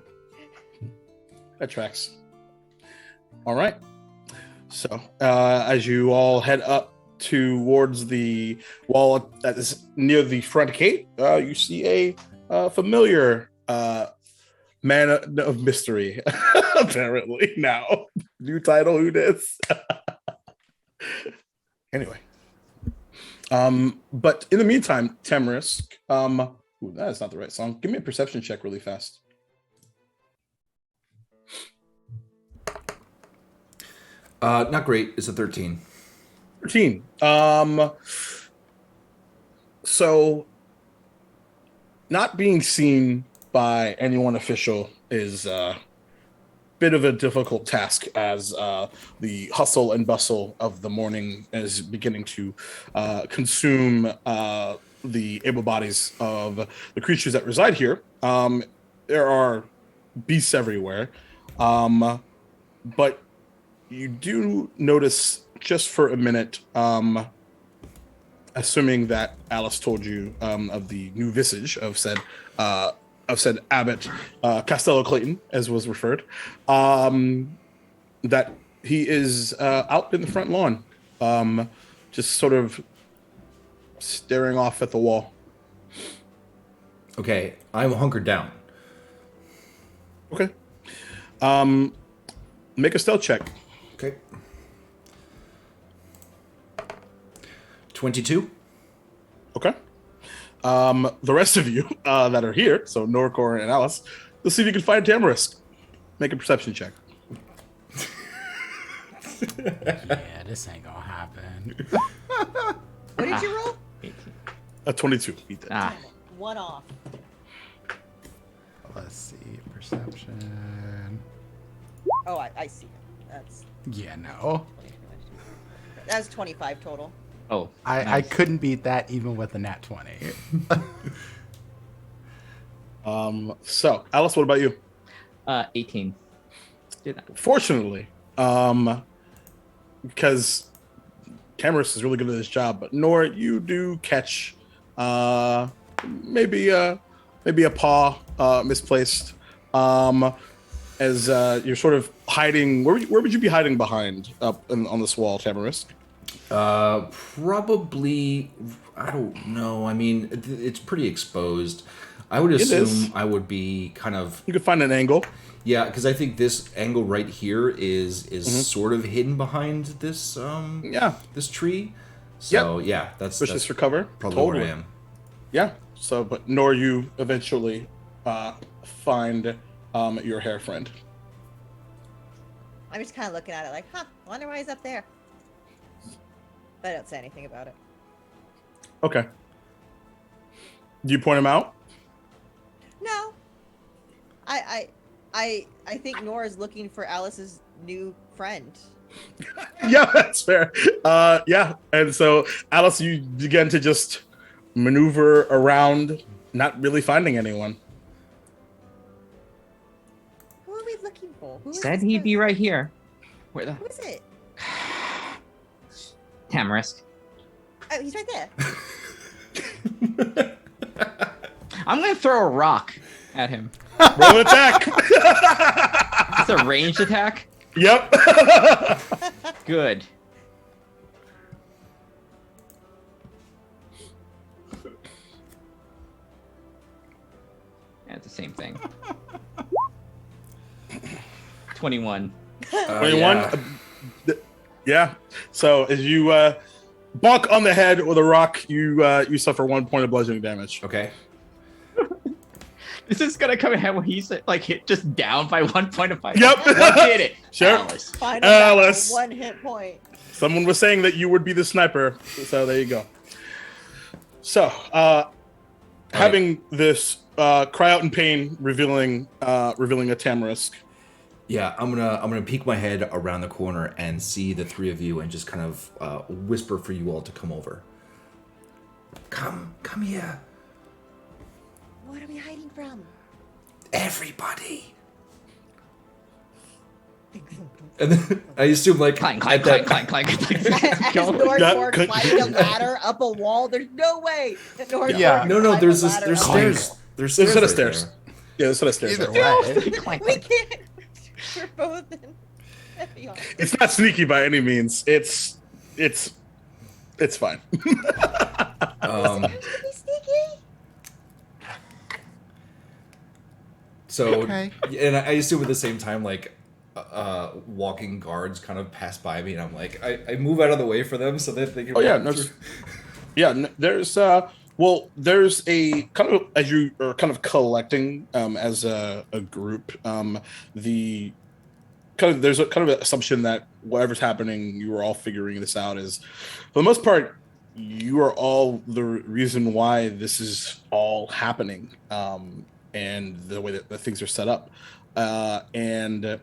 That tracks. All right. So, as you all head up towards the wall that is near the front gate, you see a familiar man of mystery. Apparently, now new title. Who dis? Anyway, but in the meantime, Tamarisk. Ooh, that is not the right song. Give me a perception check really fast. Not great. It's a 13. 13. So not being seen by anyone official is a bit of a difficult task as the hustle and bustle of the morning is beginning to consume the able bodies of the creatures that reside here. There are beasts everywhere, but you do notice just for a minute, assuming that Alice told you of the new visage of said Abbot Costello Clayton, as was referred, that he is out in the front lawn, just sort of staring off at the wall. Okay, I'm hunkered down. Okay. Make a stealth check. Okay. 22. Okay. The rest of you that are here, so Norcor and Alice, let's see if you can find Tamarisk. Make a perception check. Yeah, this ain't gonna happen. What did you roll? 18. A 22. Beat that. Ah, One off. Let's see, perception. Oh, I see. That's Yeah, no. that was 25 total. oh. I nice. couldn't beat that even with a nat 20. So, Alice, what about you? 18. Did that. Fortunately, because Camarus is really good at this job, but Nora, you do catch maybe a paw misplaced as you're sort of hiding. Where would you be hiding behind on this wall, Tamarisk? Probably, I don't know. I mean, it's pretty exposed. I would is. assume I would be kind of, You could find an angle. yeah, because I think this angle right here is sort of hidden behind this this tree. So yeah, that's Especially for cover. probably where I am. Yeah. So, but nor you eventually find your hair friend. I'm just kind of looking at it like, huh, wonder why he's up there. But I don't say anything about it. Okay. Do you point him out? No. I think Nora's looking for Alice's new friend. Yeah, that's fair. Yeah, and so Alice, you begin to just maneuver around, not really finding anyone. Who are we looking for? Who is Said this he'd be person? right here. Where the Who is it? Tamarisk? Oh, he's right there. I'm gonna throw a rock at him. Roll an attack. It's a ranged attack. Yep. Good. Yeah, it's the same thing. 21. 21. Yeah. Yeah. So as you bonk on the head with a rock, you suffer 1 point of bludgeoning damage. Okay. This is gonna come ahead when he's like hit just down by 1 point of fire. Yep. What did it? Sure. Alice. Final Alice. battle, 1 hit point. Someone was saying that you would be the sniper, so there you go. So, having this cry out in pain, revealing a Tamarisk. Yeah, I'm gonna peek my head around the corner and see the three of you, and just kind of whisper for you all to come over. Come here, What are we hiding from? everybody. And then I assume like Clank, at clank, that- clank, clank, clank. As Go. Nordborg Yeah, climbing a ladder up a wall, there's no way that Nordborg Yeah. can No, climb there's a this, ladder there's up a stairs. wall. There's There's a set of right stairs. there. Yeah, there's a set of stairs. Either right there. way. Clank, We clank. can't. We're both in. heavy armor. It's not sneaky by any means. It's fine. Um, Be sneaky. so, Okay. and I assume at the same time, like, walking guards kind of pass by me, and I'm like, I move out of the way for them so that they can. Oh yeah, walk no, through. there's there's a kind of, as you are kind of collecting as a group, the kind of, there's a kind of an assumption that whatever's happening, you are all figuring this out. Is for the most part, you are all the reason why this is all happening, and the way that things are set up, and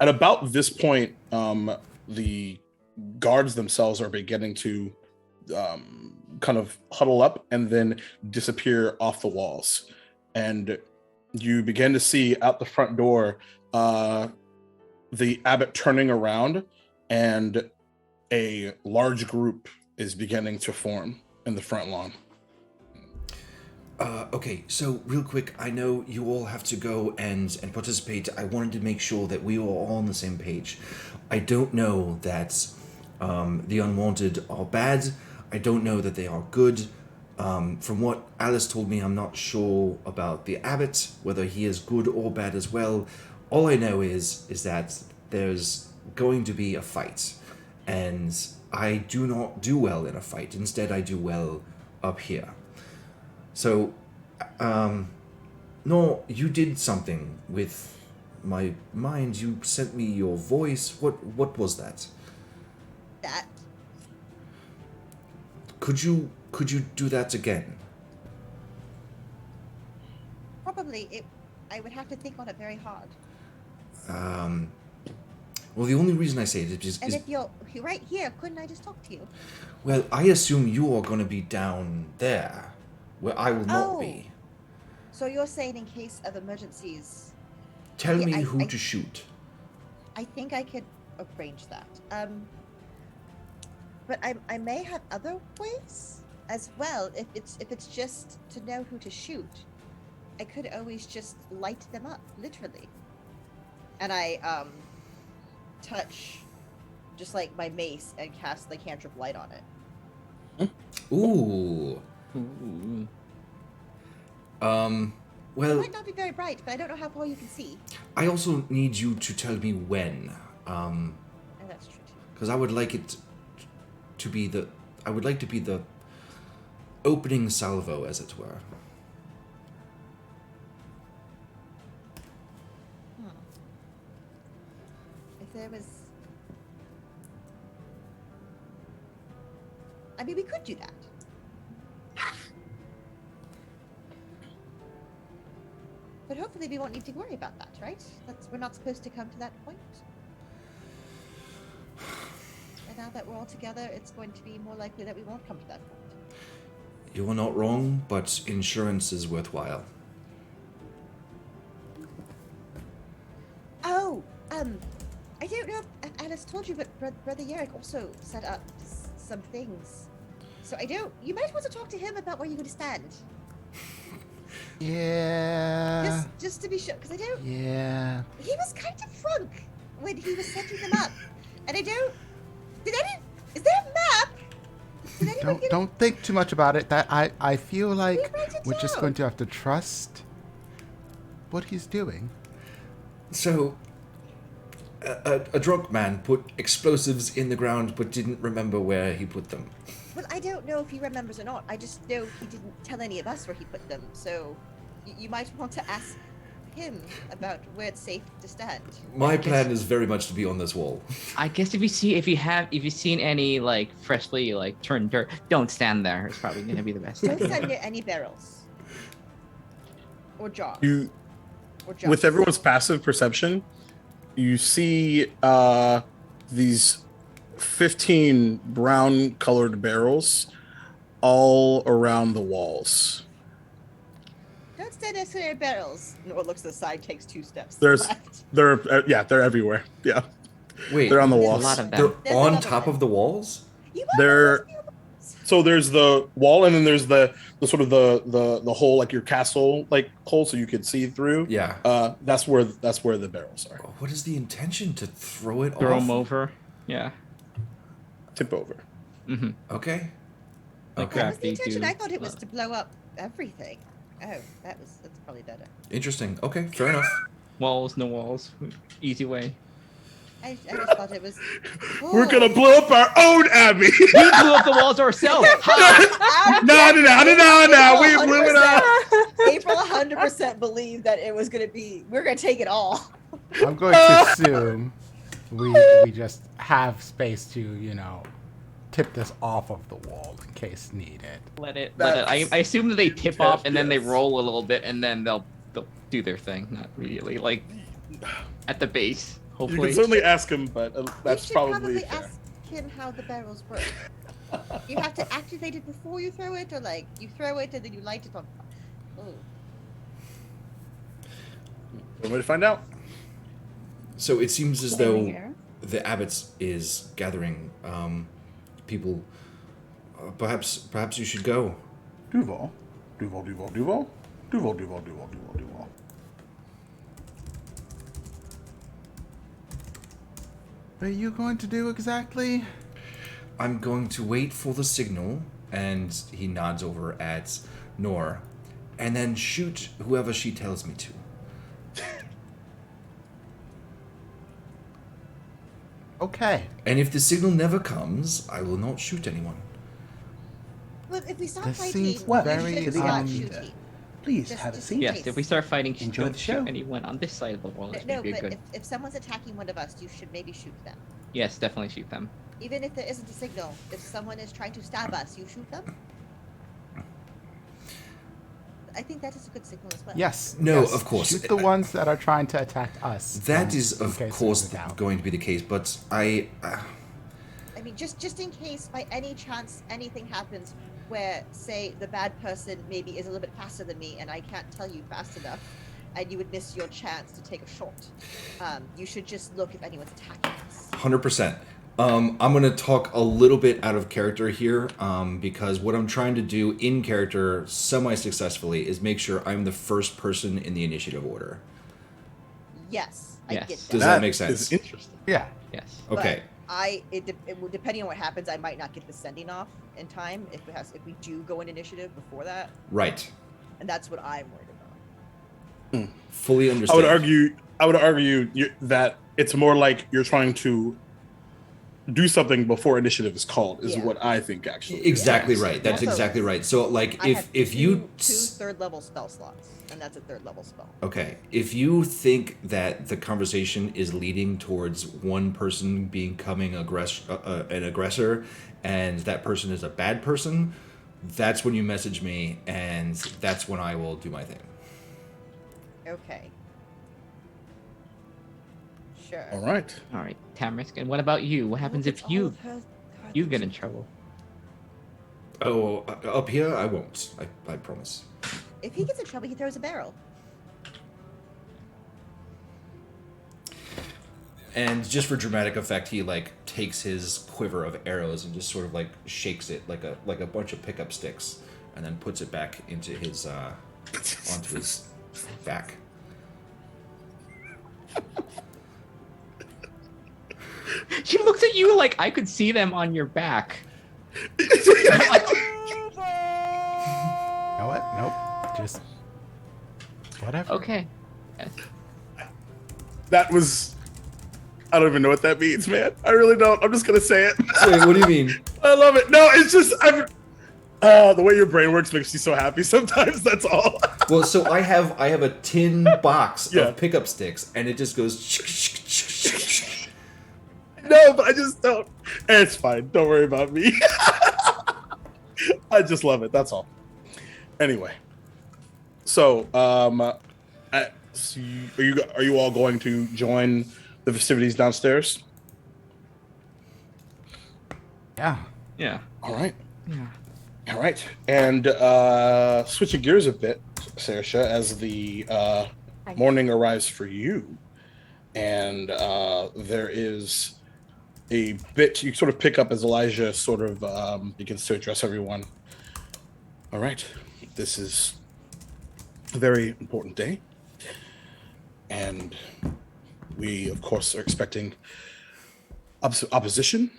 at about this point, the guards themselves are beginning to kind of huddle up and then disappear off the walls, and you begin to see out the front door the abbot turning around, and a large group is beginning to form in the front lawn. Okay, so real quick, I know you all have to go and participate. I wanted to make sure that we were all on the same page. I don't know that the unwanted are bad. I don't know that they are good. From what Alice told me, I'm not sure about the abbot, whether he is good or bad as well. All I know is that there's going to be a fight, and I do not do well in a fight. Instead, I do well up here. So, No, you did something with my mind. You sent me your voice. What was that? That Could you do that again? probably it. I would have to think on it very hard. Well, the only reason I say it is, And if you're right here, couldn't I just talk to you? well, I assume you are going to be down there, where I will not be. So you're saying in case of emergencies? Tell Yeah, me I- who I- to shoot. I think I could arrange that. But I may have other ways as well. If it's just to know who to shoot, I could always just light them up, literally. And I touch just like my mace and cast the cantrip light on it. Ooh. Ooh. It Well, might not be very bright, but I don't know how far you can see. I also need you to tell me when. And that's true too. Because I would like it to be the. I would like to be the opening salvo, as it were. If there was, I mean, we could do that. But hopefully we won't need to worry about that, right? We're not supposed to come to that point. And now that we're all together, it's going to be more likely that we won't come to that point. You are not wrong, but insurance is worthwhile. Oh, I don't know if Alice told you, but Brother Yerrick also set up some things. So you might want to talk to him about where you're going to stand. Yeah. Just to be sure, because Yeah. he was kind of drunk when he was setting them up. And is there a map? Did anyone get Don't think too much about it. That I feel like write it we're just down. going to have to trust what he's doing. So, a drunk man put explosives in the ground but didn't remember where he put them. Well, I don't know if he remembers or not. I just know he didn't tell any of us where he put them. So you might want to ask him about where it's safe to stand. My plan is very much to be on this wall. I guess if you've seen any like freshly like turned dirt, don't stand there. It's probably gonna be the best. Don't idea. stand near any barrels. Or jars. Or jars. With everyone's passive perception, you see these 15 brown colored barrels all around the walls. Don't stand next to their barrels. Nor looks to the side, takes 2 steps. There's left. they're everywhere. Yeah, Wait, they're on the There's a walls. lot of they're them. There's on another top one. of the walls? You They're so there's the wall, and then there's the sort of the hole, like your castle like hole, so you could see through. Yeah. That's where the barrels are. What is the intention? To throw it Throw off? them over. Yeah. Tip over. Mm-hmm. Okay. Like Okay. That was the gravity intention. do- I thought it was to blow up everything. Oh, that's probably better. Interesting. Okay, fair enough. Walls, no walls. Easy way. I just thought it was. We're gonna blow up our own abbey. We blew up the walls ourselves. Ha! No, we blew it up. April 100% believed that it was going to be. We're going to take it all. I'm going to assume we just have space to, tip this off of the wall in case needed. Let it. I assume that they tip off and then they roll a little bit and then they'll do their thing. Not really like at the base. You Hopefully. can certainly ask him, but You that's should probably fair. ask him how the barrels work. You have to activate it before you throw it, or like you throw it and then you light it on. Oh. One way to find out. So it seems as Flaming though arrow? the abbots is gathering people. Perhaps you should go. Duval. What are you going to do exactly? I'm going to wait for the signal, and he nods over at Nor, and then shoot whoever she tells me to. Okay. And if the signal never comes, I will not shoot anyone. Well, if we stop This fighting, seems we very, should start um, shooting. Please Just- have a just seat. Yes, if we start fighting, just Enjoy don't the shoot show. anyone on this side of the wall. This No, would be but good. if someone's attacking one of us, you should maybe shoot them. Yes, definitely shoot them. Even if there isn't a signal, if someone is trying to stab us, you shoot them. I think that is a good signal as well. Yes. No, yes. of course. Shoot the ones that are trying to attack us. That is, in of case course, there's a doubt. going to be the case, but I mean, just in case, by any chance, anything happens where, say, the bad person maybe is a little bit faster than me, and I can't tell you fast enough, and you would miss your chance to take a shot. You should just look if anyone's attacking us. 100%. I'm going to talk a little bit out of character here, because what I'm trying to do in character semi-successfully is make sure I'm the first person in the initiative order. Yes, I Yes. get that. Does that make sense? Is interesting. Yeah. Yes. Okay. Depending on what happens, I might not get the sending off in time if we do go in initiative before that, Right. and that's what I'm worried about. Fully I understand. would argue that it's more like you're trying to do something before initiative is called. Is Yeah. what I think actually. Exactly Yes. right. That's Also, exactly right. So, like, I have if you two third level spell slots, and that's a third level spell. Okay, if you think that the conversation is leading towards one person becoming an aggressor, and that person is a bad person, that's when you message me, and that's when I will do my thing. Okay. Sure. All right. All right, Tamrisk. And what about you? What happens if you get in trouble? Oh, up here I won't. I promise. If he gets in trouble, he throws a barrel. And just for dramatic effect, he like takes his quiver of arrows and just sort of like shakes it like a bunch of pickup sticks, and then puts it back into his onto his back. She looks at you like I could see them on your back. You know what? Nope. Just whatever. Okay. Yes. That was. I don't even know what that means, man. I really don't. I'm just gonna say it. Wait, what do you mean? I love it. No, it's just the way your brain works makes you so happy sometimes. That's all. Well, so I have a tin box Yeah. of pickup sticks, and it just goes. No, but I just don't. It's fine. Don't worry about me. I just love it. That's all. Anyway, so so are you all going to join the festivities downstairs? Yeah. Yeah. All right. Yeah. All right. And switching gears a bit, Saoirse, as the morning arrives for you, and there is a bit you sort of pick up as Elijah sort of begins to address everyone. All right. This is a very important day. And we, of course, are expecting opposition.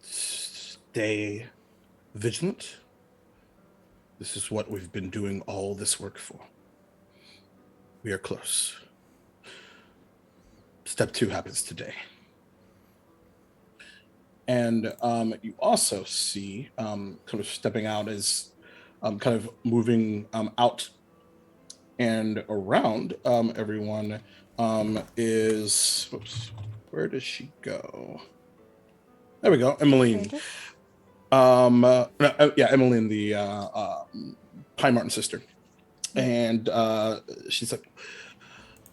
Stay vigilant. This is what we've been doing all this work for. We are close. Step 2 happens today. And you also see kind of stepping out as kind of moving out and around everyone is, oops, where does she go? There we go, Emmeline. Emmeline, the Pine Martin sister. And she's like,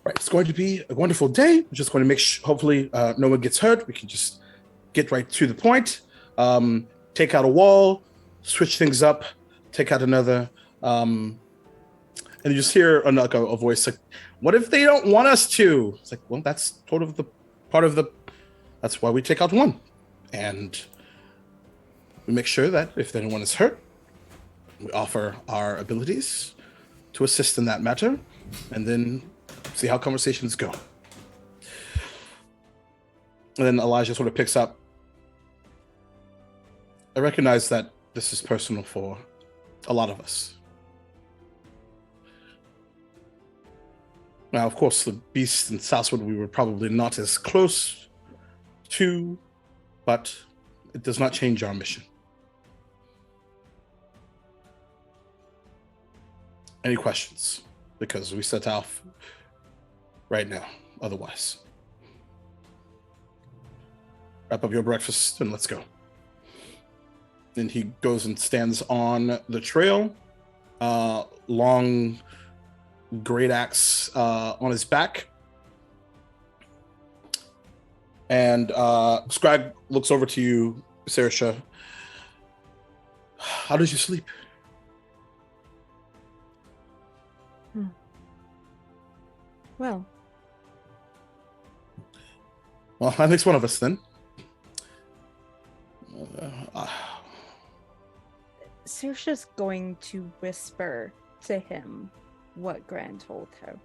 right, it's going to be a wonderful day. We're just going to make hopefully no one gets hurt. We can just get right to the point. Take out a wall, switch things up, take out another. And you just hear a voice like, what if they don't want us to? It's like, well, that's sort of the part of that's why we take out one. And we make sure that if anyone is hurt, we offer our abilities to assist in that matter, and then see how conversations go. And then Elijah sort of picks up. I recognize that this is personal for a lot of us. Now, of course, the beast in Southwood we were probably not as close to, but it does not change our mission. Any questions? Because we set off right now. Otherwise, wrap up your breakfast and let's go. And he goes and stands on the trail, long great axe on his back. And Scrag looks over to you, Saoirse. How did you sleep? Well, That makes one of us then. Saoirse's going to whisper to him what Gran told her.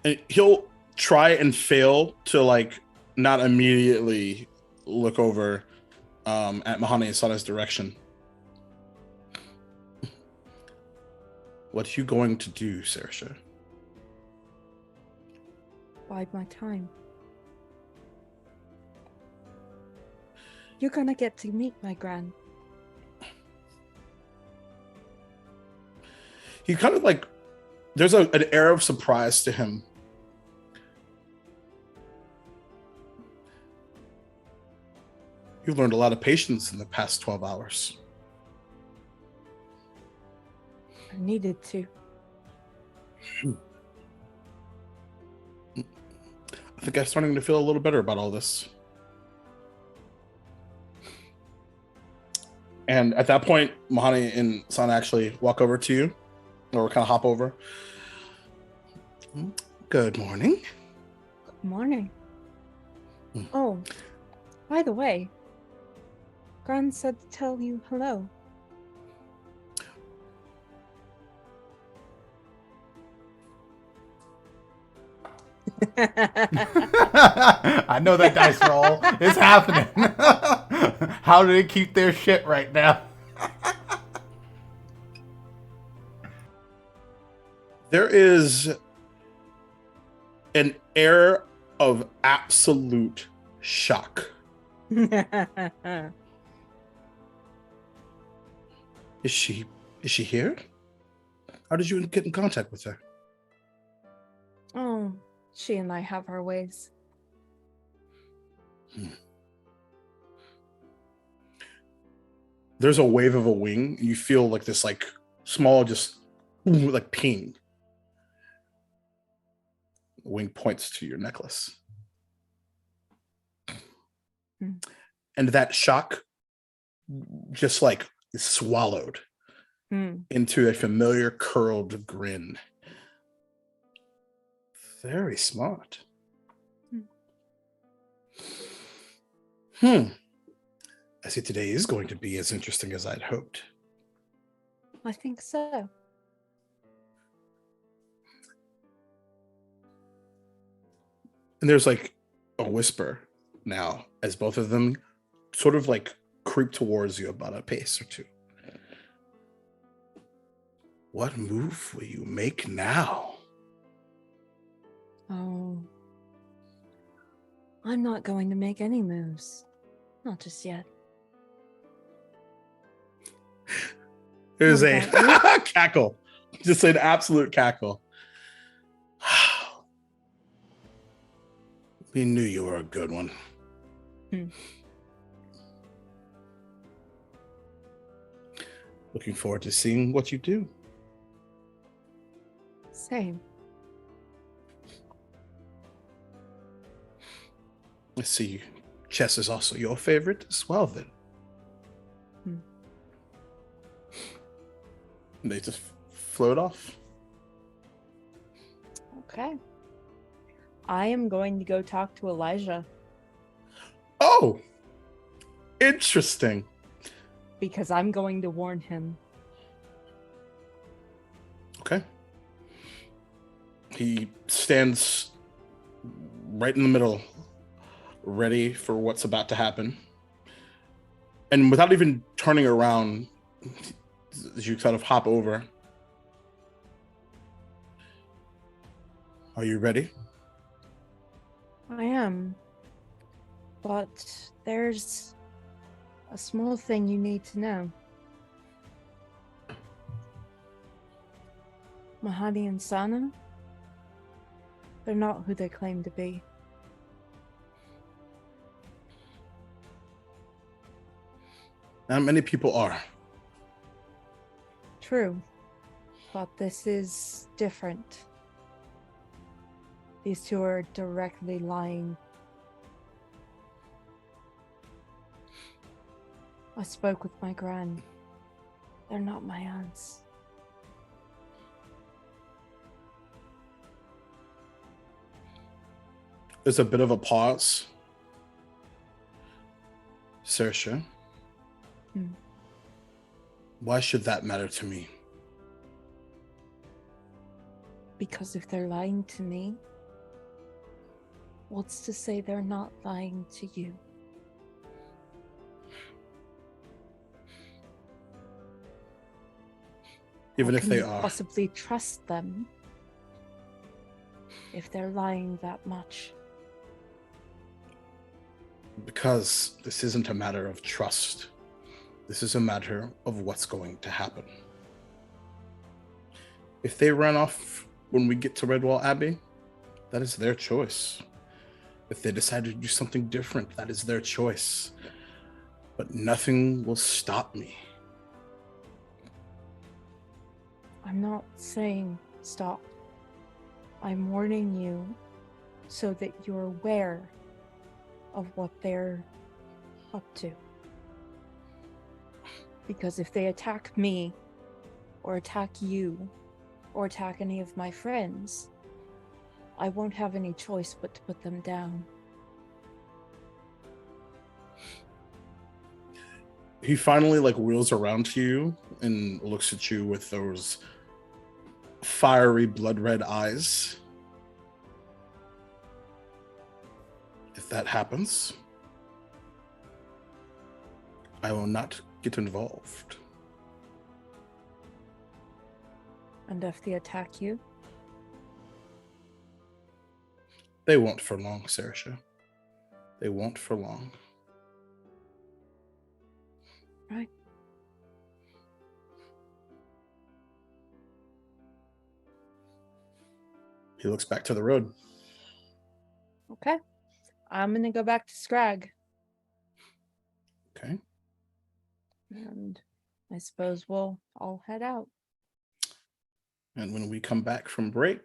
And he'll try and fail to like not immediately look over at Mahani and Sana's direction. What are you going to do, Saoirse? Bide my time. You're gonna get to meet my Gran. He kind of like, there's an air of surprise to him. You've learned a lot of patience in the past 12 hours. I needed to. I think I'm starting to feel a little better about all this. And at that point, Mahani and Sana actually walk over to you, or kind of hop over. Good morning. Good morning. Hmm. Oh, by the way, Gran said to tell you hello. I know that dice roll. It's happening. How do they keep their shit right now? There is an air of absolute shock. Is she here? How did you get in contact with her? Oh, she and I have our ways. There's a wave of a wing. You feel like this like small just like ping. The wing points to your necklace. And that shock just like is swallowed into a familiar curled grin. Very smart. I see today is going to be as interesting as I'd hoped. I think so. And there's like a whisper now as both of them sort of like creep towards you about a pace or two. What move will you make now? Oh, I'm not going to make any moves. Not just yet. There's What a about cackle. Just an absolute cackle. We knew you were a good one. Looking forward to seeing what you do. Same. Let's see. Chess is also your favorite as well, then. And they just float off. Okay. I am going to go talk to Elijah Oh, interesting. because I'm going to warn him. Okay. He stands right in the middle, ready for what's about to happen. And without even turning around, as you kind of hop over. Are you ready? I am. But there's a small thing you need to know. Mahani and Sana, they're not who they claim to be. Not many people are. True, but this is different. These two are directly lying. I spoke with my gran. They're not my aunts. There's a bit of a pause. Saoirse, why should that matter to me? Because if they're lying to me, what's to say they're not lying to you? Even How if can they you are. possibly trust them if they're lying that much? Because this isn't a matter of trust. This is a matter of what's going to happen. If they run off when we get to Redwall Abbey, that is their choice. If they decide to do something different, that is their choice. But nothing will stop me. I'm not saying stop. I'm warning you so that you're aware of what they're up to. Because if they attack me, or attack you, or attack any of my friends, I won't have any choice but to put them down. He finally wheels around to you and looks at you with those fiery blood red eyes. If that happens, I will not get involved. And if they attack you? They won't for long, Saoirse. They won't for long. Right. He looks back to the road. Okay. I'm gonna go back to Scrag. Okay. And I suppose we'll all head out. And when we come back from break,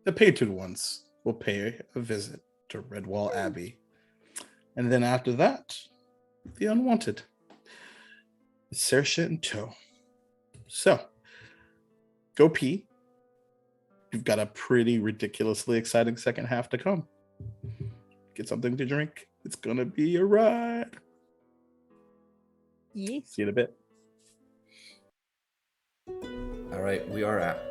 the painted ones will pay a visit to Redwall Abbey. And then after that, the unwanted. Saoirse in tow. So, go pee. You've got a pretty ridiculously exciting second half to come. Get something to drink. It's gonna be a ride. Yes. See you in a bit. All right, we are at.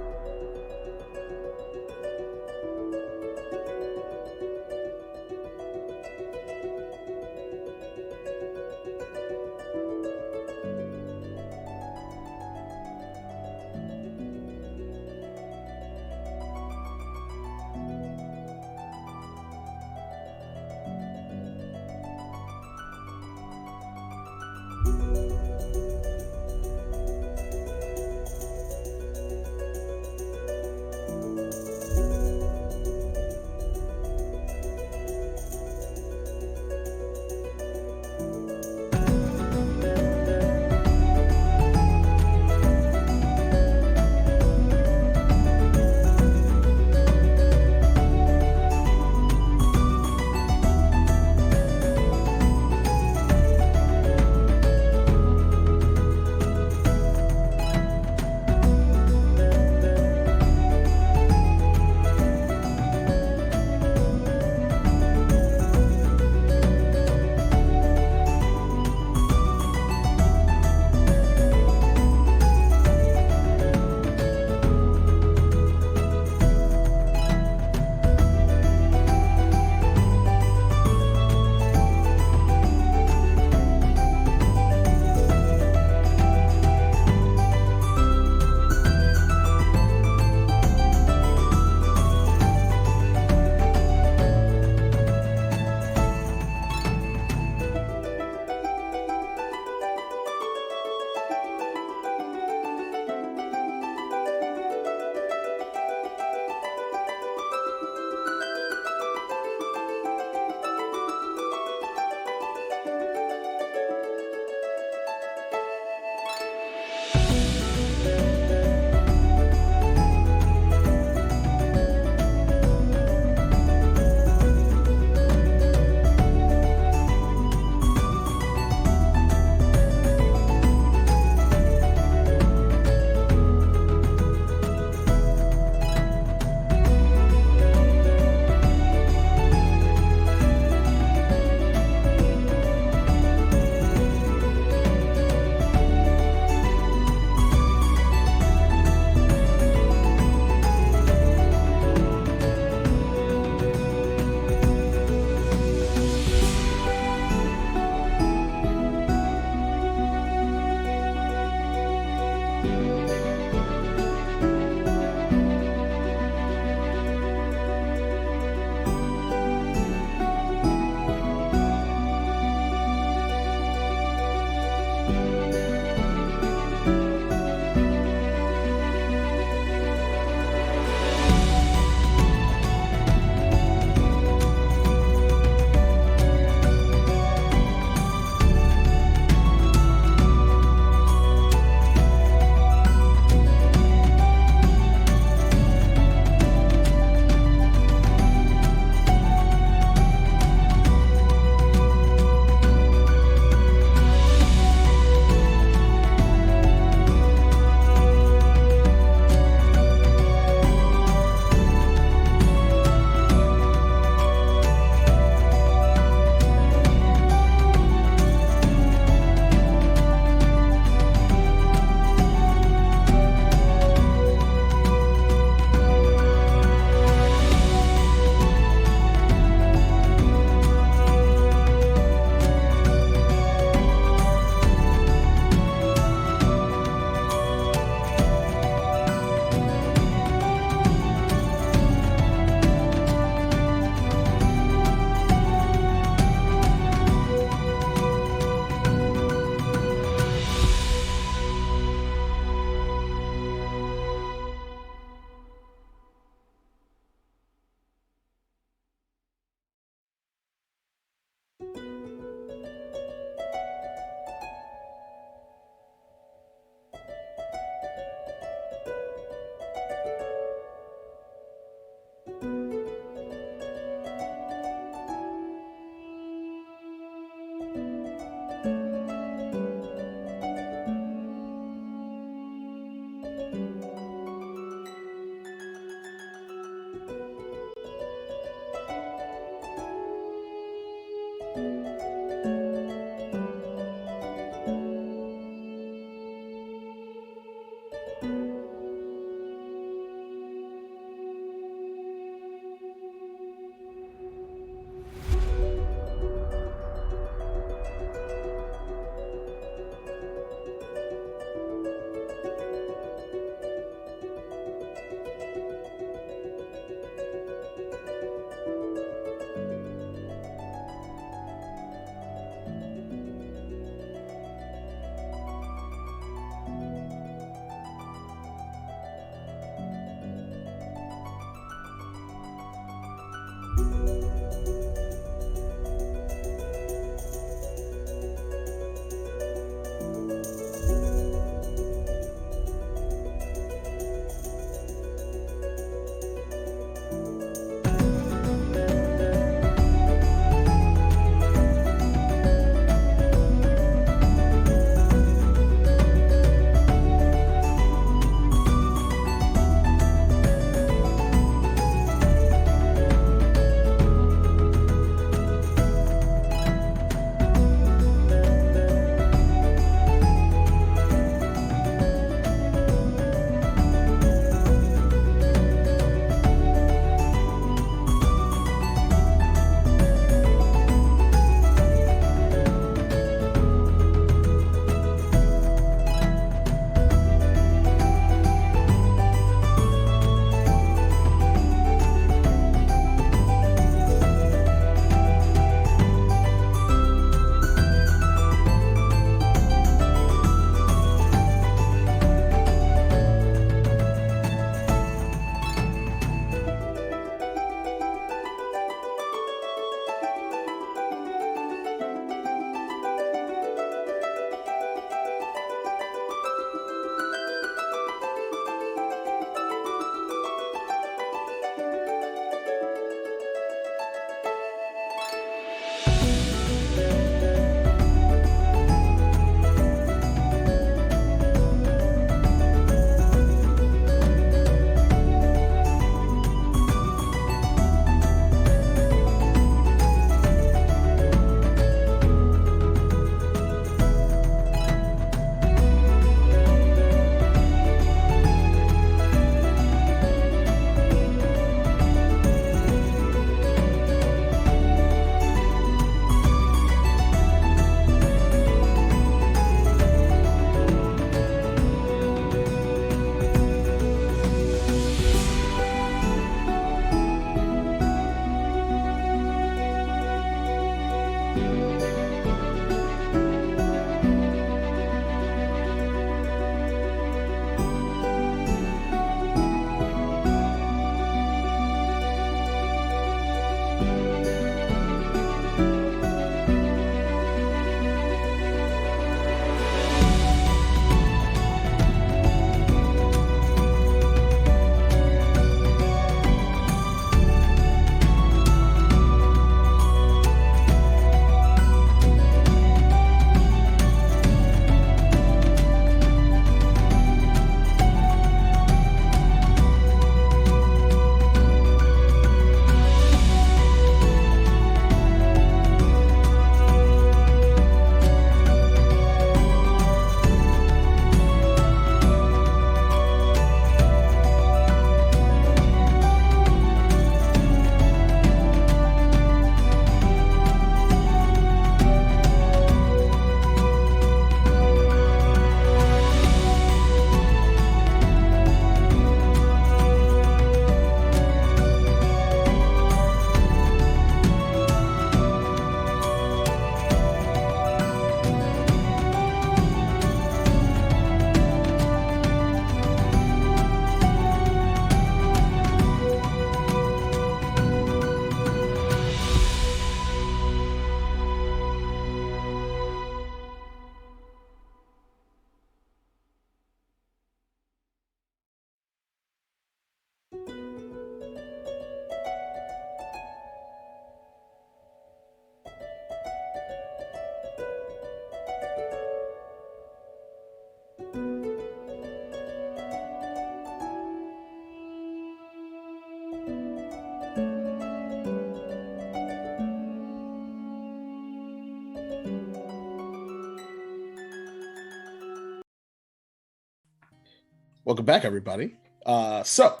Welcome back, everybody. So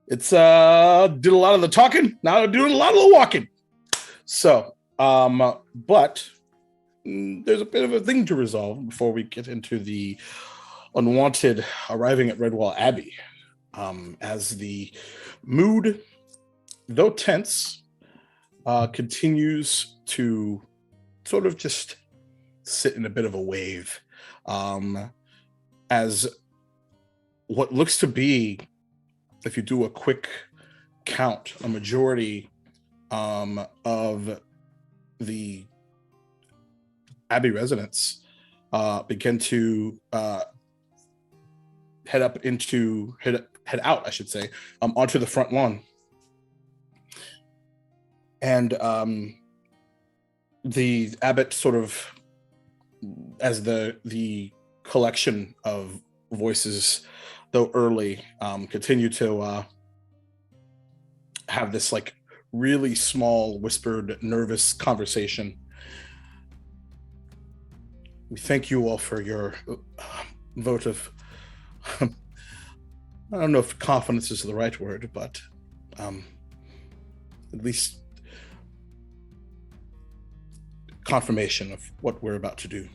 it's did a lot of the talking, now doing a lot of the walking. So, but there's a bit of a thing to resolve before we get into the unwanted arriving at Redwall Abbey. As the mood, though tense, continues to sort of just sit in a bit of a wave. As what looks to be, if you do a quick count, a majority of the Abbey residents begin to head out, I should say, onto the front lawn. And the abbot sort of, as the collection of voices, though early, continue to have this like really small, whispered, nervous conversation. We thank you all for your vote of, I don't know if confidence is the right word, but at least confirmation of what we're about to do.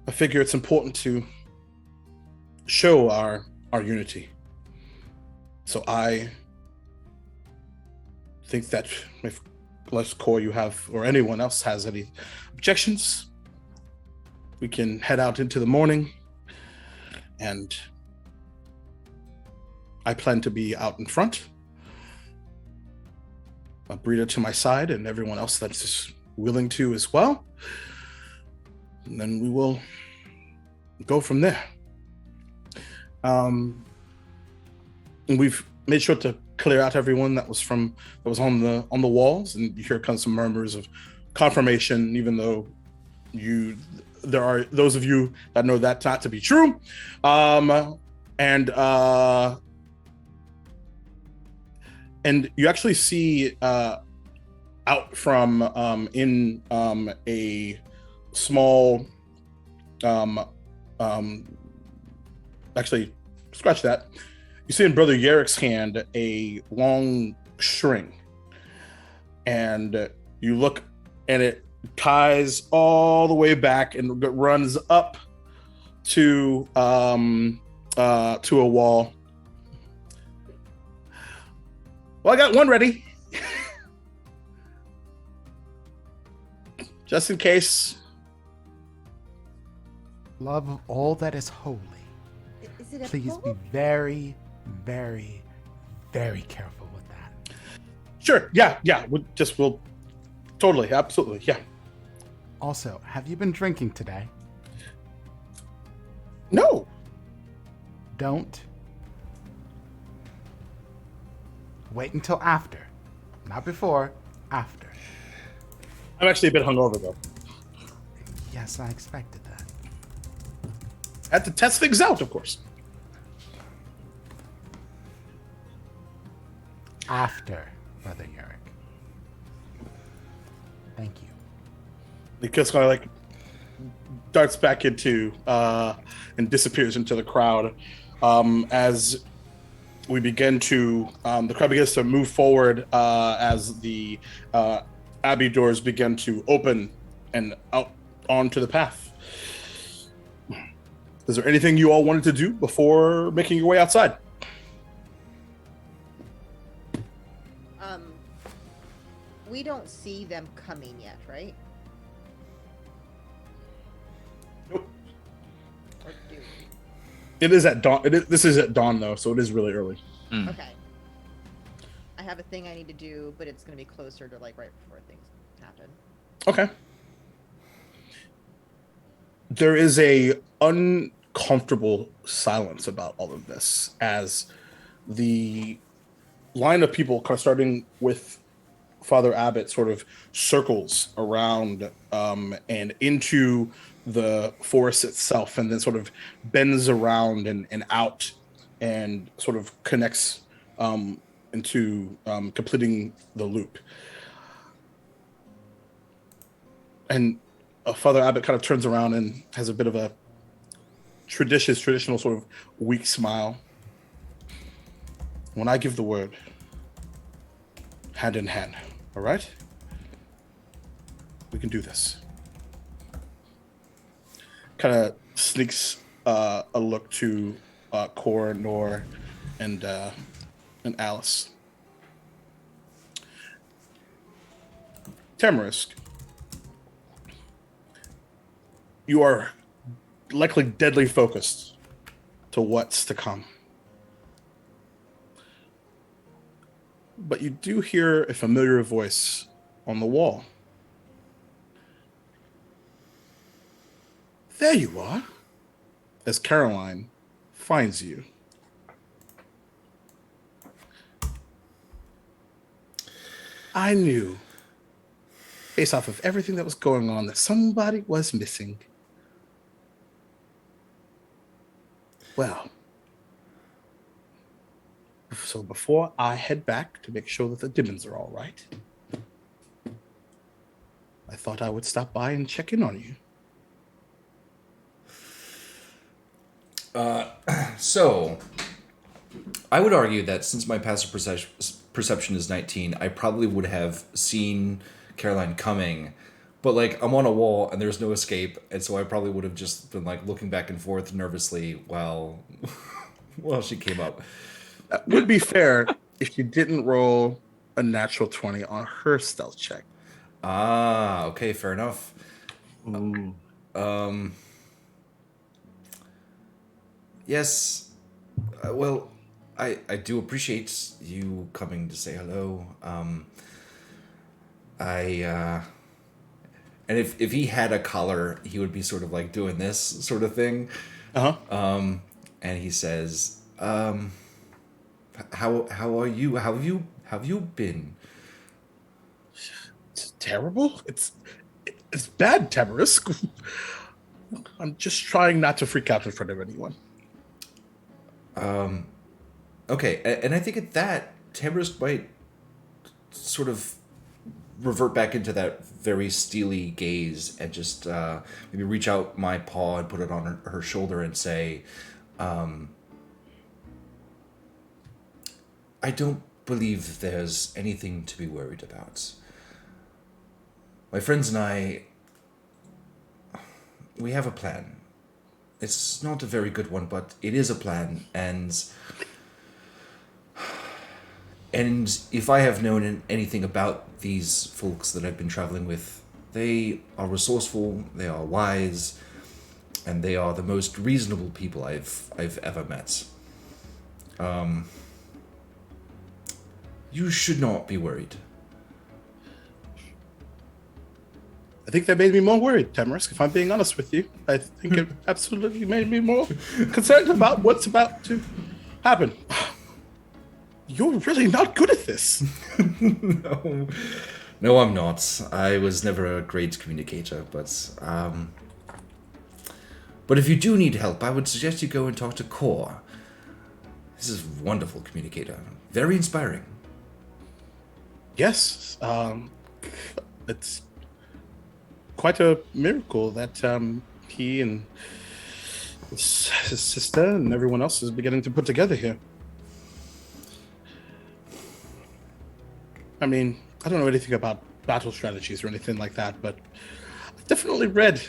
I figure it's important to show our unity. So I think that if unless Core you have, or anyone else has any objections, we can head out into the morning, and I plan to be out in front. Brita to my side, and everyone else that's just willing to as well. And then we will go from there. And we've made sure to clear out everyone that was on the walls, and you hear kind of some murmurs of confirmation, even though there are those of you that know that not to be true. And you actually see out from in a small actually scratch that. You see in Brother Yarek's hand a long string, and you look, and it ties all the way back and runs up to a wall. Well, I got one ready, just in case. Love of all that is holy. Is it a Please be bow? very, very, very careful with that. Sure. Yeah. We'll totally, absolutely. Yeah. Also, have you been drinking today? No. Don't. Wait until after. Not before, after. I'm actually a bit hungover though. Yes, I expected that. Had to test things out, of course. After, Brother Yarek. Thank you. Because kind of like darts back into and disappears into the crowd as we begin to the crowd begins to move forward as the abbey doors begin to open and out onto the path. Is there anything you all wanted to do before making your way outside? We don't see them coming yet, right? Nope. Or do we? It is at dawn. This is at dawn though, so it is really early. Okay. I have a thing I need to do, but it's going to be closer to like right before things happen. Okay. There is a uncomfortable silence about all of this as the line of people, starting with Father Abbott, sort of circles around and into the forest itself, and then sort of bends around and out and sort of connects into completing the loop. And Father Abbott kind of turns around and has a bit of a traditional sort of weak smile. When I give the word, hand in hand, all right? We can do this. Kind of sneaks a look to Core, Nor, and Alice. Tamarisk, you are likely deadly focused to what's to come. but you do hear a familiar voice on the wall. There you are, as Caroline finds you. I knew, based off of everything that was going on, that somebody was missing. Well, so before I head back to make sure that the Dimmons are all right, I thought I would stop by and check in on you. So, I would argue that since my passive perception is 19, I probably would have seen Caroline coming, but like I'm on a wall and there's no escape, and so I probably would have just been like looking back and forth nervously while while she came up. That would be fair if you didn't roll a natural 20 on her stealth check. Ah, okay, fair enough. Yes. Well, I do appreciate you coming to say hello. And if he had a collar, he would be sort of like doing this sort of thing. Uh-huh. And he says, how are you? How have you been? It's terrible. It's bad, Tamarisk. I'm just trying not to freak out in front of anyone. Okay, and I think at that, Tamarisk might sort of revert back into that very steely gaze and just maybe reach out my paw and put it on her shoulder and say, I don't believe there's anything to be worried about. My friends and I, we have a plan. It's not a very good one, but it is a plan, and if I have known anything about these folks that I've been traveling with, they are resourceful, they are wise, and they are the most reasonable people I've ever met. You should not be worried. I think that made me more worried, Tamarisk, if I'm being honest with you. I think it absolutely made me more concerned about what's about to happen. You're really not good at this. No, I'm not. I was never a great communicator, but if you do need help, I would suggest you go and talk to Core. This is a wonderful communicator. Very inspiring. Yes. It's quite a miracle that he and his sister and everyone else is beginning to put together here. I mean, I don't know anything about battle strategies or anything like that, but I've definitely read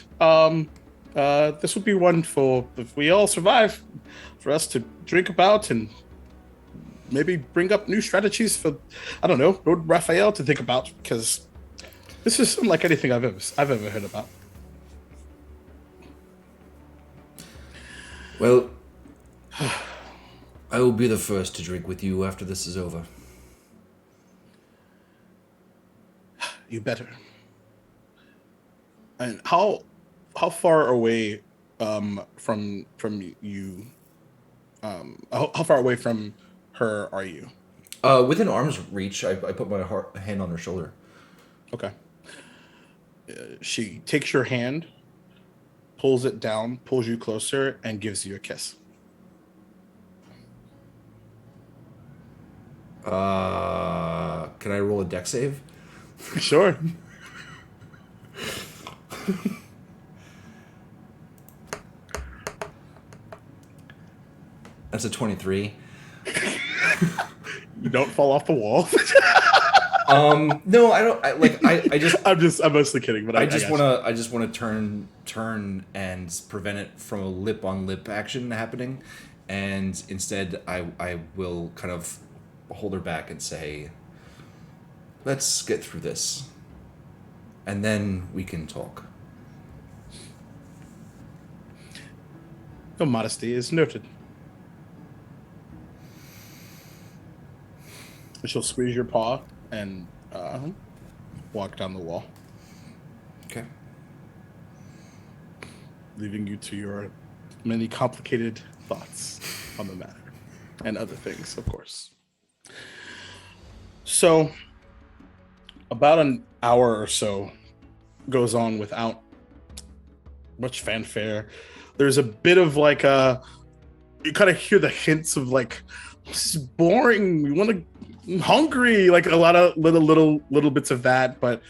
this would be one for, if we all survive, for us to drink about and maybe bring up new strategies for, I don't know, Lord Raphael to think about, because this is unlike anything I've ever heard about. Well, I will be the first to drink with you after this is over. You better. And how far away from you how far away from her are you? Within arm's reach, I put my hand on her shoulder. Okay. She takes your hand, pulls it down, pulls you closer, and gives you a kiss. Can I roll a dex save? Sure. That's a 23. You don't fall off the wall. No, I don't. I'm mostly kidding, but I just want to turn and prevent it from a lip on lip action happening, and instead I will kind of hold her back and say, let's get through this, and then we can talk. Your modesty is noted. She'll squeeze your paw and walk down the wall, Okay. leaving you to your many complicated thoughts on the matter and other things, of course. So, about an hour or so goes on without much fanfare. There's a bit of like you kind of hear the hints of like, this is boring. We want to, I'm hungry. Like a lot of little bits of that, but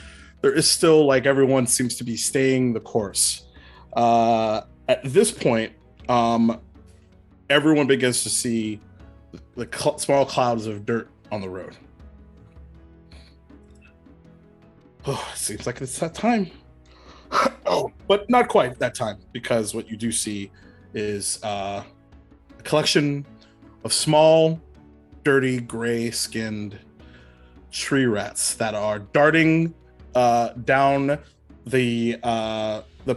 there is still like everyone seems to be staying the course. At this point, everyone begins to see the small clouds of dirt on the road. Oh, it seems like it's that time. Oh, but not quite that time, because what you do see is a collection of small, dirty, gray-skinned tree rats that are darting down the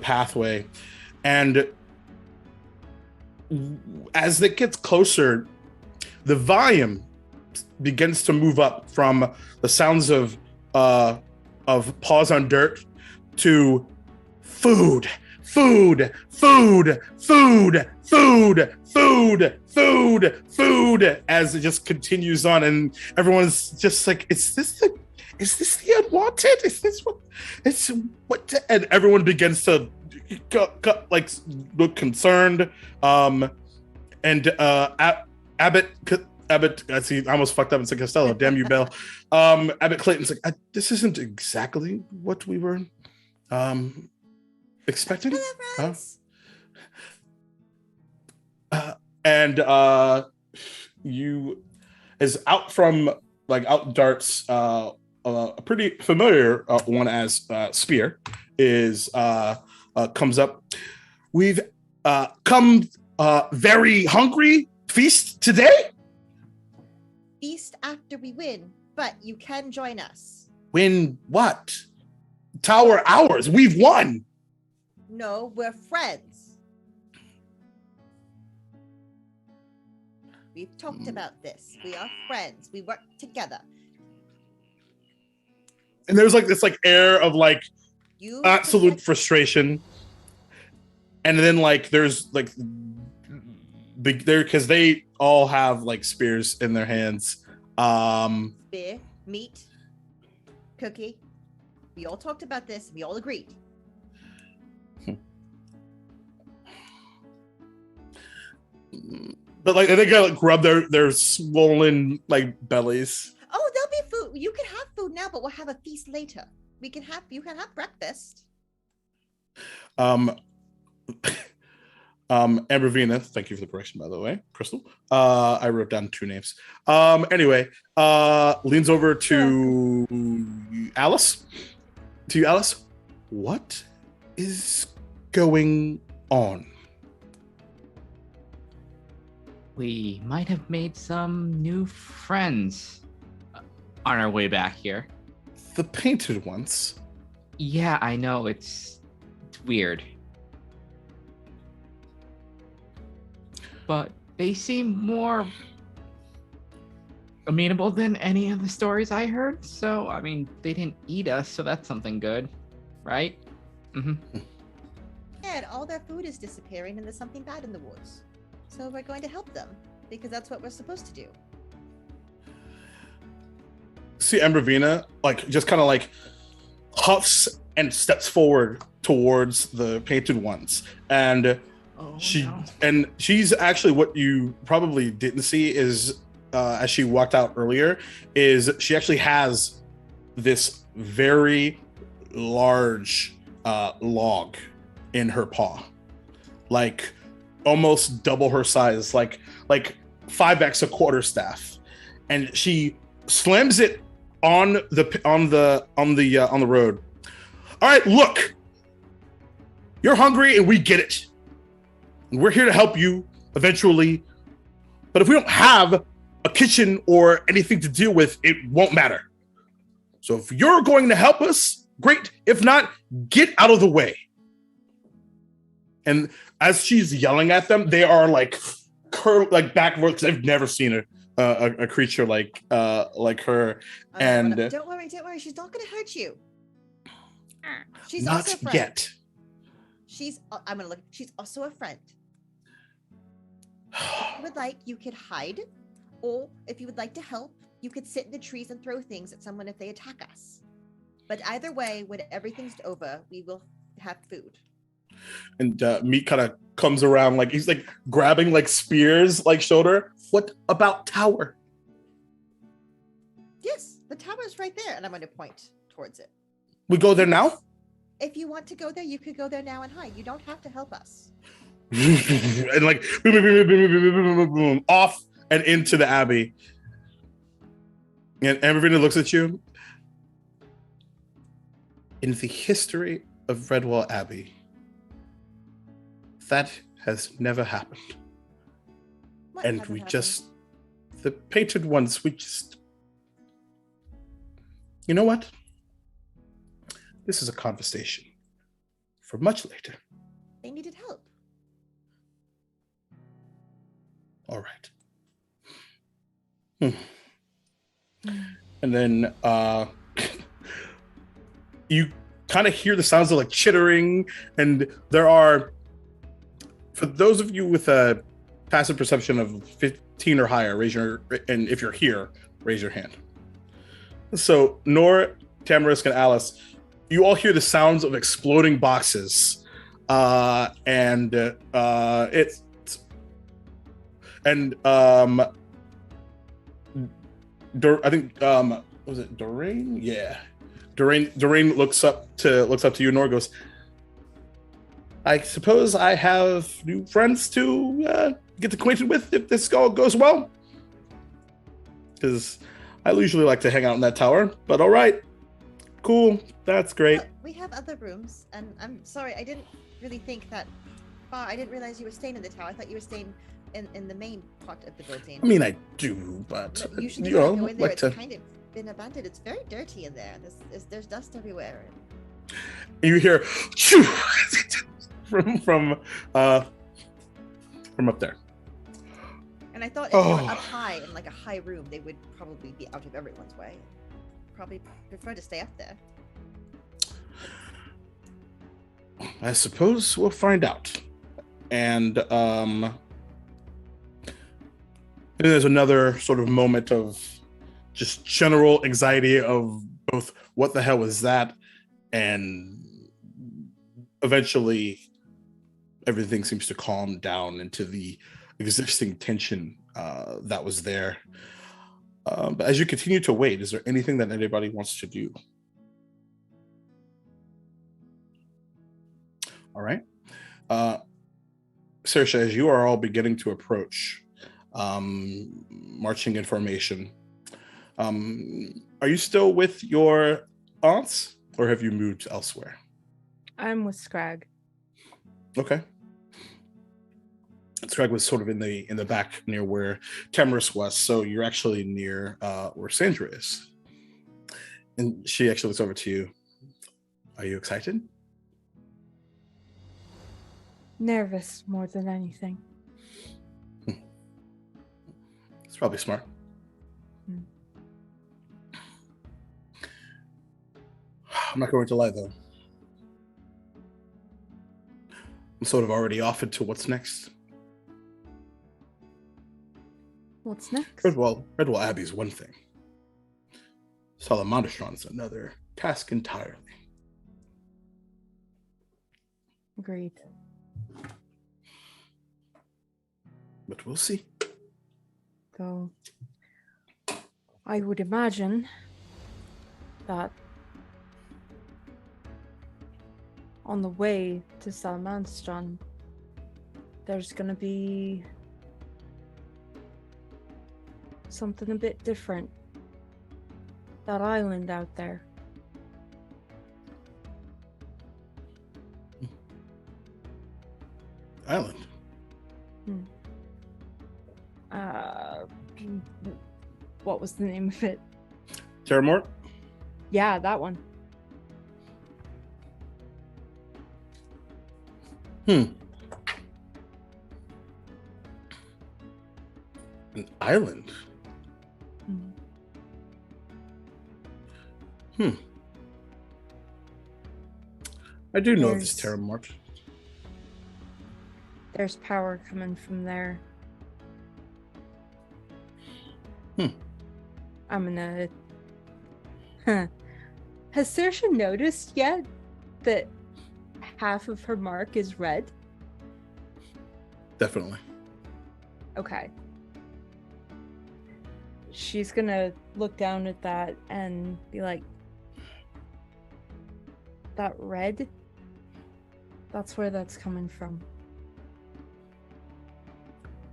pathway, and as it gets closer, the volume begins to move up from the sounds of paws on dirt to food, food, food, food, food, food, food, food, as it just continues on, and everyone's just like, is this the unwanted? Is this what? It's what? And everyone begins to like look concerned. And Abbott, I see, I almost fucked up and said Costello. Damn you, Bill. Abbott Clayton's like, this isn't exactly what we were expecting. Hello, And you is out from like out darts a pretty familiar one as Spear is comes up. We've come very hungry. Feast today? Feast after we win, but you can join us. Win what? Tower hours. We've won. No, we're friends. We've talked about this. We are friends. We work together. And there's like this like air of like You absolute frustration. And then like there's like there because they all have like spears in their hands. Spear, meat, cookie. We all talked about this. We all agreed. But like they gotta like rub their swollen like bellies. Oh, there'll be food. You can have food now, but we'll have a feast later. You can have breakfast. Ambervina, thank you for the correction, by the way. Crystal. I wrote down two names. Anyway, leans over to Alice. To you, Alice. What is going on? We might have made some new friends on our way back here. The painted ones. Yeah, I know, it's weird. But they seem more amenable than any of the stories I heard. So, I mean, they didn't eat us, so that's something good, right? Mm-hmm. Yeah, and all their food is disappearing, and there's something bad in the woods. So we're going to help them, because that's what we're supposed to do. See Ambervina, like, just kind of like huffs and steps forward towards the painted ones. And she's actually, what you probably didn't see is as she walked out earlier, is she actually has this very large log in her paw, like almost double her size, like 5x a quarterstaff, and she slams it on the road. All right, look, you're hungry and we get it. We're here to help you eventually. But if we don't have a kitchen or anything to deal with, it won't matter. So if you're going to help us, great. If not, get out of the way. And as she's yelling at them, they are like backwards, because I've never seen a creature like her, I'm gonna- and don't worry, she's not gonna hurt you. She's not also a friend. yet. I'm gonna look. She's also a friend. If you would like, you could hide, or if you would like to help, you could sit in the trees and throw things at someone if they attack us. But either way, when everything's over, we will have food. And Meat kind of comes around, like he's like grabbing like Spears like shoulder. What about Tower? Yes, the tower's right there, and I'm going to point towards it. We go there now? If you want to go there, you could go there now and hide. You don't have to help us. And like boom, boom, boom, boom, boom, boom, boom, boom, boom, off and into the Abbey. And everybody looks at you. In the history of Redwall Abbey, that has never happened. What And hasn't we happened? just, the painted ones, we just, you know what? This is a conversation for much later. They needed help. All right. And then you kind of hear the sounds of like chittering, and there are, for those of you with a passive perception of 15 or higher, and if you're here, raise your hand. So Nor, Tamarisk, and Alice, you all hear the sounds of exploding boxes, and it's and I think was it Doreen? Yeah, Doreen looks up to you. Nor goes, I suppose I have new friends to get acquainted with if this all goes well. Because I usually like to hang out in that tower. But all right, cool, that's great. Well, we have other rooms, and I'm sorry, I didn't really think that far. I didn't realize you were staying in the tower. I thought you were staying in the main part of the building. I mean, I do, but Usually you when I know, go in there, like it's to. kind of been abandoned. It's very dirty in there. There's dust everywhere. You hear "Shoo!" from up there. And I thought if they Oh. were up high in like a high room, they would probably be out of everyone's way. Probably prefer to stay up there. I suppose we'll find out. And then there's another sort of moment of just general anxiety of both what the hell was that, and eventually everything seems to calm down into the existing tension that was there. But as you continue to wait, is there anything that anybody wants to do? All right. Saoirse, as you are all beginning to approach, marching in formation, are you still with your aunts, or have you moved elsewhere? I'm with Scrag. Okay. Scrag was sort of in the back near where Tamarisk was, so you're actually near where Sandra is. And she actually looks over to you. Are you excited? Nervous more than anything. It's probably smart. Hmm. I'm not going to lie, though. I'm sort of already off into what's next. What's next? Redwall Abbey is one thing. Salamanderstron's another task entirely. Agreed. But we'll see. Though I would imagine that on the way to Salmanstron, there's gonna be something a bit different. That island out there. Island. What was the name of it? Terramort? Yeah, that one. An island? I do know this There's- Terramort. There's power coming from there. I'm gonna. Huh. Has Saoirse noticed yet that half of her mark is red? Definitely. Okay. She's gonna look down at that and be like, that red? That's where that's coming from.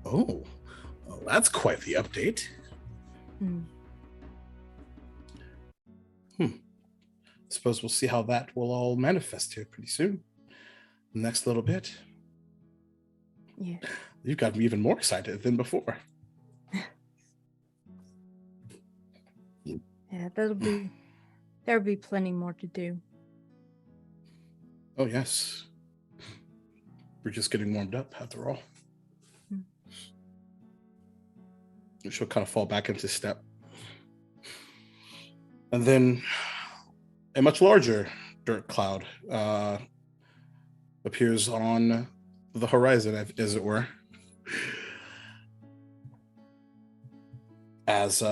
Oh, well, that's quite the update. Suppose we'll see how that will all manifest here pretty soon. Next little bit. Yeah. You've got me even more excited than before. Yeah, there'll be plenty more to do. Oh, yes. We're just getting warmed up, after all. She'll kind of fall back into step. And then a much larger dirt cloud appears on the horizon, as it were, as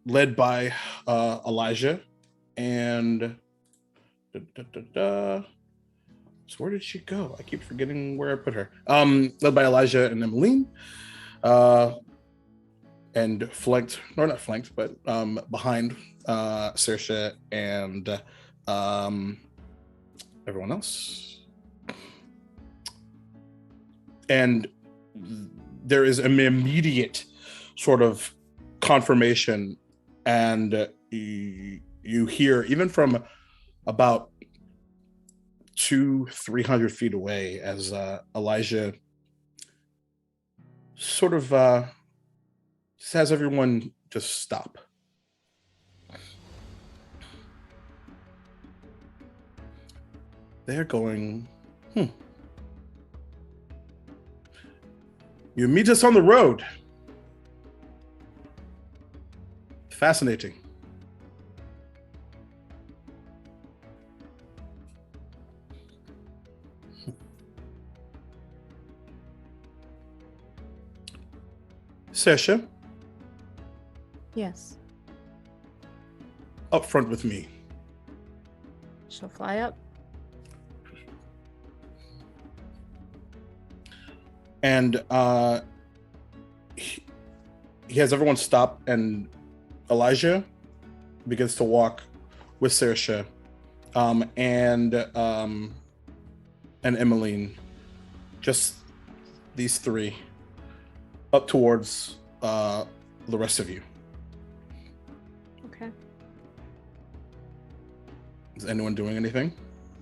led by Elijah and so where did she go? I keep forgetting where I put her. Led by Elijah and Emmeline, and flanked, or not flanked, but behind Saoirse and everyone else. And there is an immediate sort of confirmation, and you hear, even from about 200-300 feet away, as Elijah sort of just has everyone just stop. They're going, You meet us on the road. Fascinating. Sasha, Yes. up front with me. She'll fly up. And he has everyone stop, and Elijah begins to walk with Saoirse and Emmeline, just these three, up towards the rest of you. Okay. Is anyone doing anything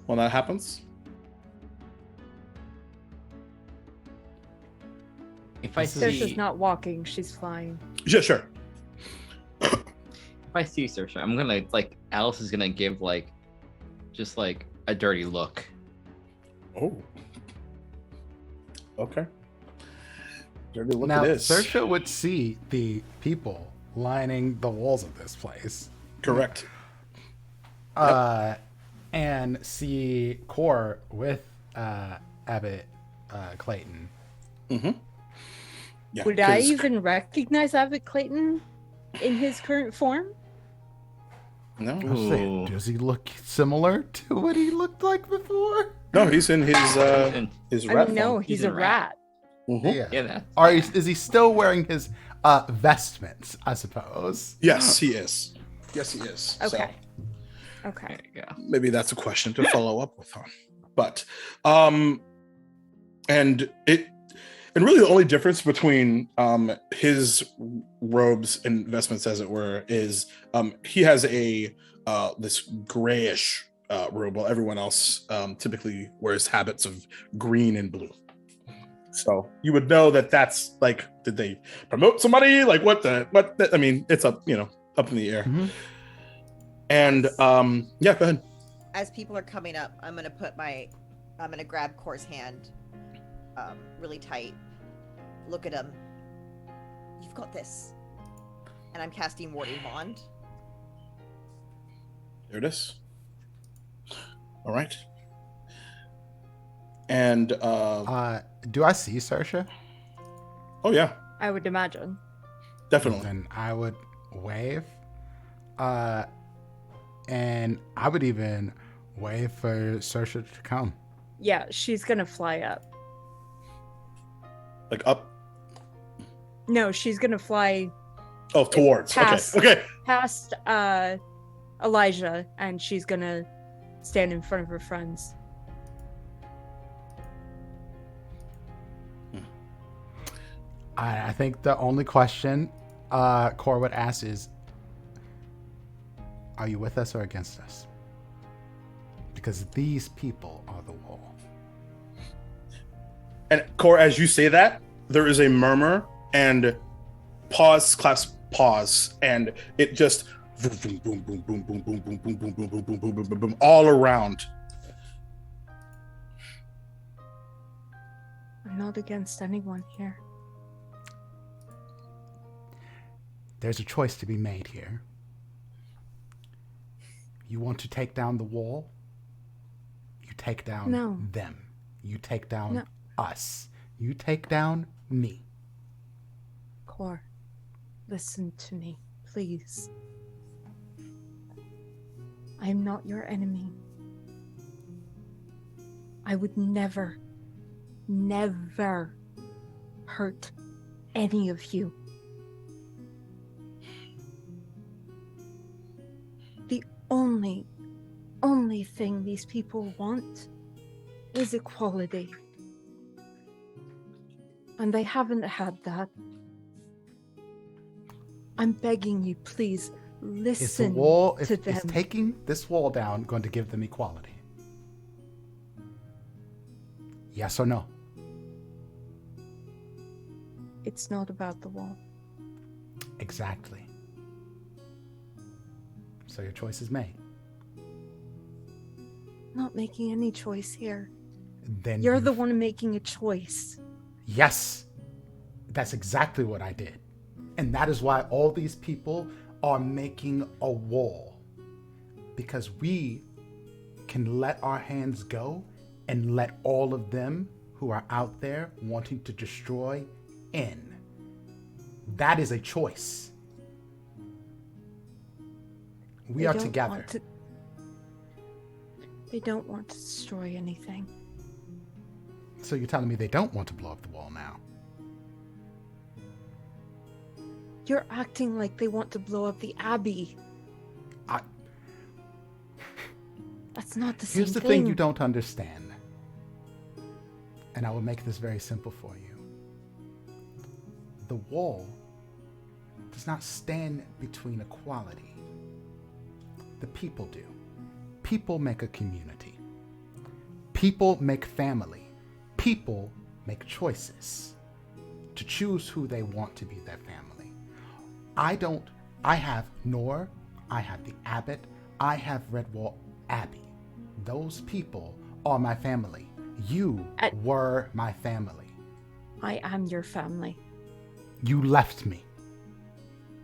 when that happens? If I Saoirse's see, not walking, she's flying. Yeah, sure. if I see Saoirse, I'm gonna Alice is gonna give just a dirty look. Oh. Okay. Dirty look Now, it is. Saoirse would see the people lining the walls of this place. Correct. And see Core with Abbott Clayton. Mm-hmm. Yeah, Would I 'cause- even recognize Abbott Clayton in his current form? No. I was saying, does he look similar to what he looked like before? No, he's in his And- his I rat mean, no, form. he's He's a a rat. Mhm. Yeah, that. Is he still wearing his vestments, I suppose? Yes, he is. Yes, he is. So Okay. Okay. There you go. maybe that's a question to follow up with on. But and really the only difference between his robes and vestments, as it were, is he has a this grayish robe, while everyone else typically wears habits of green and blue. So you would know that that's did they promote somebody? I mean, it's up in the air. Mhm. And yeah, go ahead. As people are coming up, I'm gonna grab Core's hand really tight. Look at him. You've got this. and I'm casting Warding Wand. There it is. All right. And Do I see Saoirse? oh yeah, I would imagine. definitely. Then I would wave. And I would even wave for Saoirse to come. Yeah, she's gonna fly up. Like up. No, she's gonna fly Oh, towards. Past. Okay. past Elijah, and she's gonna stand in front of her friends. I think the only question Cor would ask is, are you with us or against us? Because these people are the wall. And Core, as you say that, there is a murmur and pause, clasp, pause, and it just boom, boom, boom, boom, boom, boom, boom, boom, boom, boom, boom, boom, boom, boom, boom, boom, all around. I'm not against anyone here. There's a choice to be made here. You want to take down the wall? You take down them. You take down us. You take down me. Cor, listen to me, please. I am not your enemy. I would never hurt any of you. The only thing these people want is equality. And they haven't had that. I'm begging you, please, listen to them. Is taking this wall down going to give them equality? Yes or no? It's not about the wall. Exactly. So your choice is made. Not making any choice here. Then You're the one making a choice. Yes. That's exactly what I did. And that is why all these people are making a wall. Because we can let our hands go and let all of them who are out there wanting to destroy in. That is a choice. We are together. They don't want to destroy anything. So you're telling me they don't want to blow up the wall now? You're acting like they want to blow up the Abbey. That's not the same thing. Here's the thing you don't understand. And I will make this very simple for you. The wall does not stand between equality. The people do. People make a community. People make family. People make choices to choose who they want to be their family. I have Nor, I have the Abbot, I have Redwall Abbey. Those people are my family. You were my family. I am your family. You left me.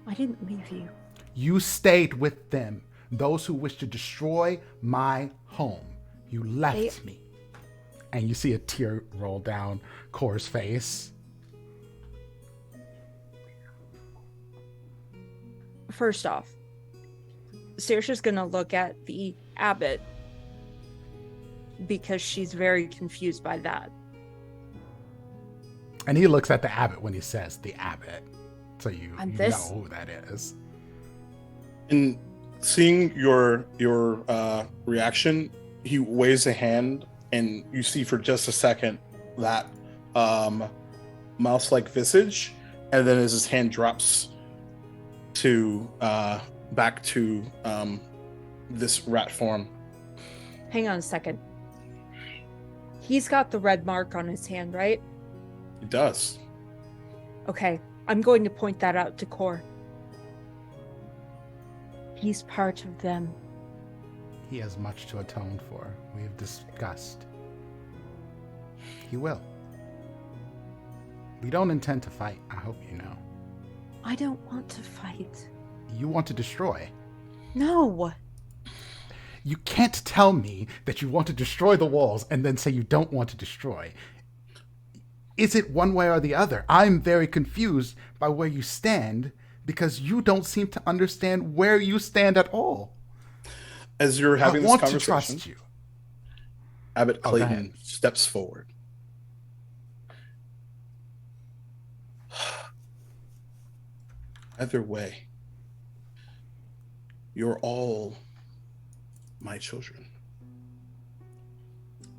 I didn't leave you. You stayed with them. Those who wish to destroy my home. You left me. And you see a tear roll down Cor's face. First off, Saoirse's gonna look at the Abbot because she's very confused by that. And he looks at the Abbot when he says the Abbot. So you know who that is. In seeing your reaction, he waves a hand, and you see for just a second that mouse-like visage, and then as his hand drops to back to this rat form. Hang on a second. He's got the red mark on his hand, right? It does. Okay, I'm going to point that out to Cor. He's part of them. He has much to atone for. We have discussed. He will. We don't intend to fight, I hope you know. I don't want to fight. You want to destroy. No. You can't tell me that you want to destroy the walls and then say you don't want to destroy. Is it one way or the other? I'm very confused by where you stand because you don't seem to understand where you stand at all. As you're having I this want to conversation, trust you. Abbott go Clayton ahead. steps forward. Either way, you're all my children.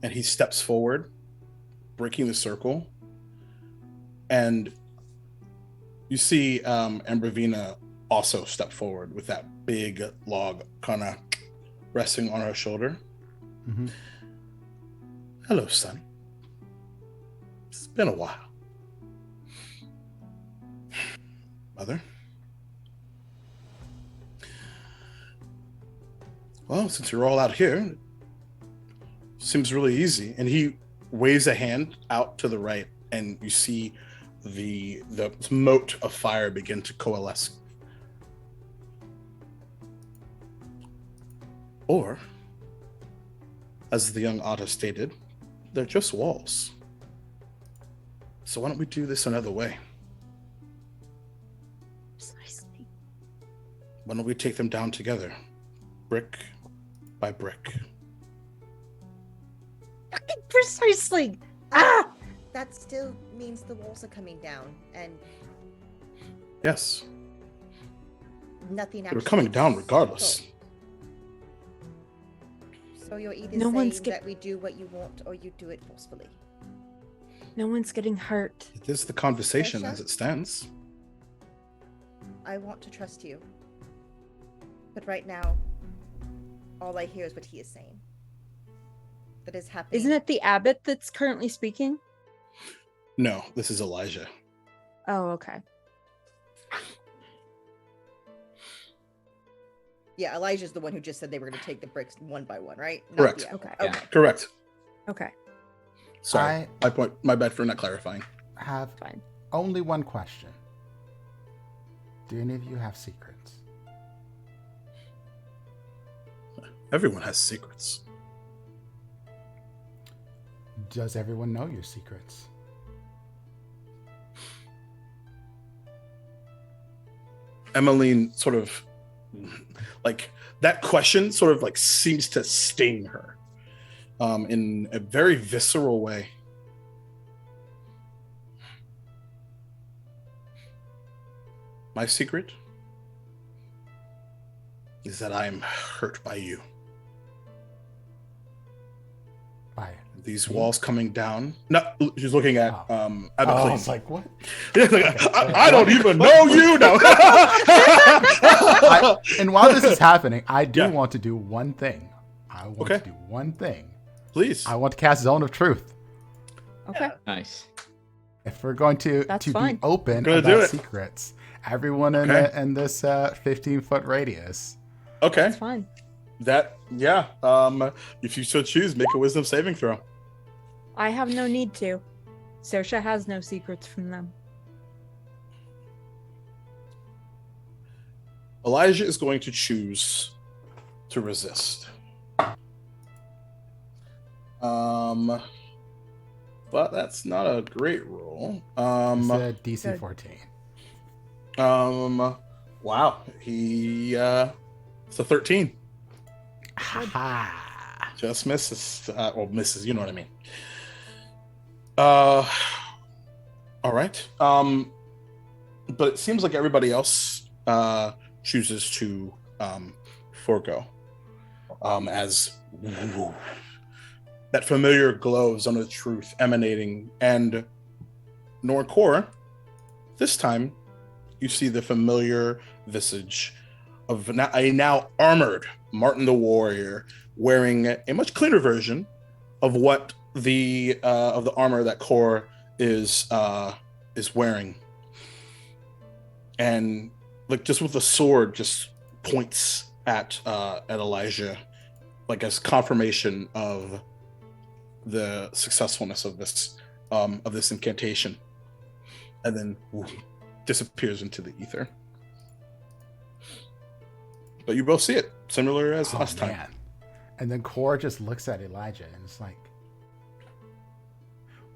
And he steps forward, breaking the circle. And you see Ambrovina also step forward with that big log kind of resting on her shoulder. Mm-hmm. Hello, son. It's been a while. Mother? Well, since you're all out here, it seems really easy. And he waves a hand out to the right, and you see the mote of fire begin to coalesce. Or, as the young otter stated, they're just walls. So why don't we do this another way? Precisely. Why don't we take them down together, brick by brick? Precisely. Ah! That still means the walls are coming down, and Yes, nothing they actually. were coming down regardless. So you're either No one's saying that we do what you want, or you do it forcefully. No one's getting hurt. It is the conversation Sasha? as it stands. I want to trust you, but right now, all I hear is what he is saying. That is happening. Isn't it the abbot that's currently speaking? No, this is Elijah. Oh, okay. Yeah, Elijah's the one who just said they were going to take the bricks one by one, right? Not Correct. the- Okay. Okay. Correct. Okay. Sorry, my bad for not clarifying. Have Fine. only one question. Do any of you have secrets? Everyone has secrets. Does everyone know your secrets? Emmeline sort of like that question sort of like seems to sting her in a very visceral way. My secret is that I'm hurt by you. By These Me? walls coming down. No, she's looking at Oh. Abbott I Clayton. was like, what? Yeah, like, I don't even know you now. And while this is happening, I do Yeah. want to do one thing. I want Okay. to do one thing. Please. I want to cast Zone of Truth. Okay. Nice. If we're going to That's be fine. open Gonna do about it. secrets, everyone in, Okay. in this 15-foot radius. Okay. That's fine. That, yeah. If you so choose, make a wisdom saving throw. I have no need to. Saoirse has no secrets from them. Elijah is going to choose to resist. But that's not a great roll. It's a DC Good. 14. Wow. He it's a 13. Ha! Just misses. Well, misses, you know what I mean. All right. But it seems like everybody else chooses to forego. As that familiar glow of Zone of Truth emanating, and Norcor, this time you see the familiar visage of a now armored Martin the Warrior, wearing a much cleaner version of what the armor that Kor is wearing, and like just with the sword, just points at Elijah, like as confirmation of the successfulness of this incantation, and then disappears into the ether. But you both see it, similar as last time. And then Core just looks at Elijah and is like,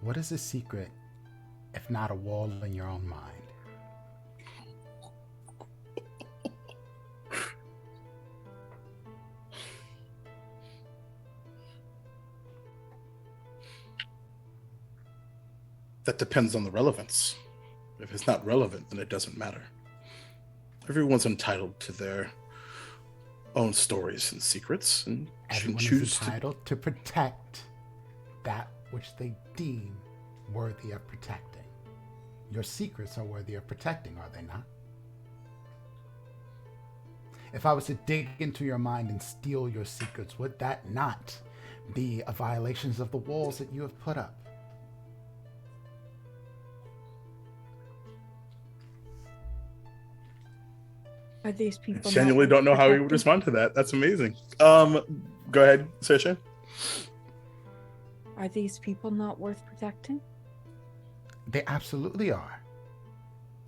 what is a secret if not a wall in your own mind? That depends on the relevance. If it's not relevant, then it doesn't matter. Everyone's entitled to their own stories and secrets, and Everyone choose is entitled to protect that which they deem worthy of protecting. Your secrets are worthy of protecting, are they not? If I was to dig into your mind and steal your secrets, would that not be a violation of the walls that you have put up? Are these people? I genuinely don't know how he would respond to that. That's amazing. Go ahead, Saoirse. Are these people not worth protecting? They absolutely are.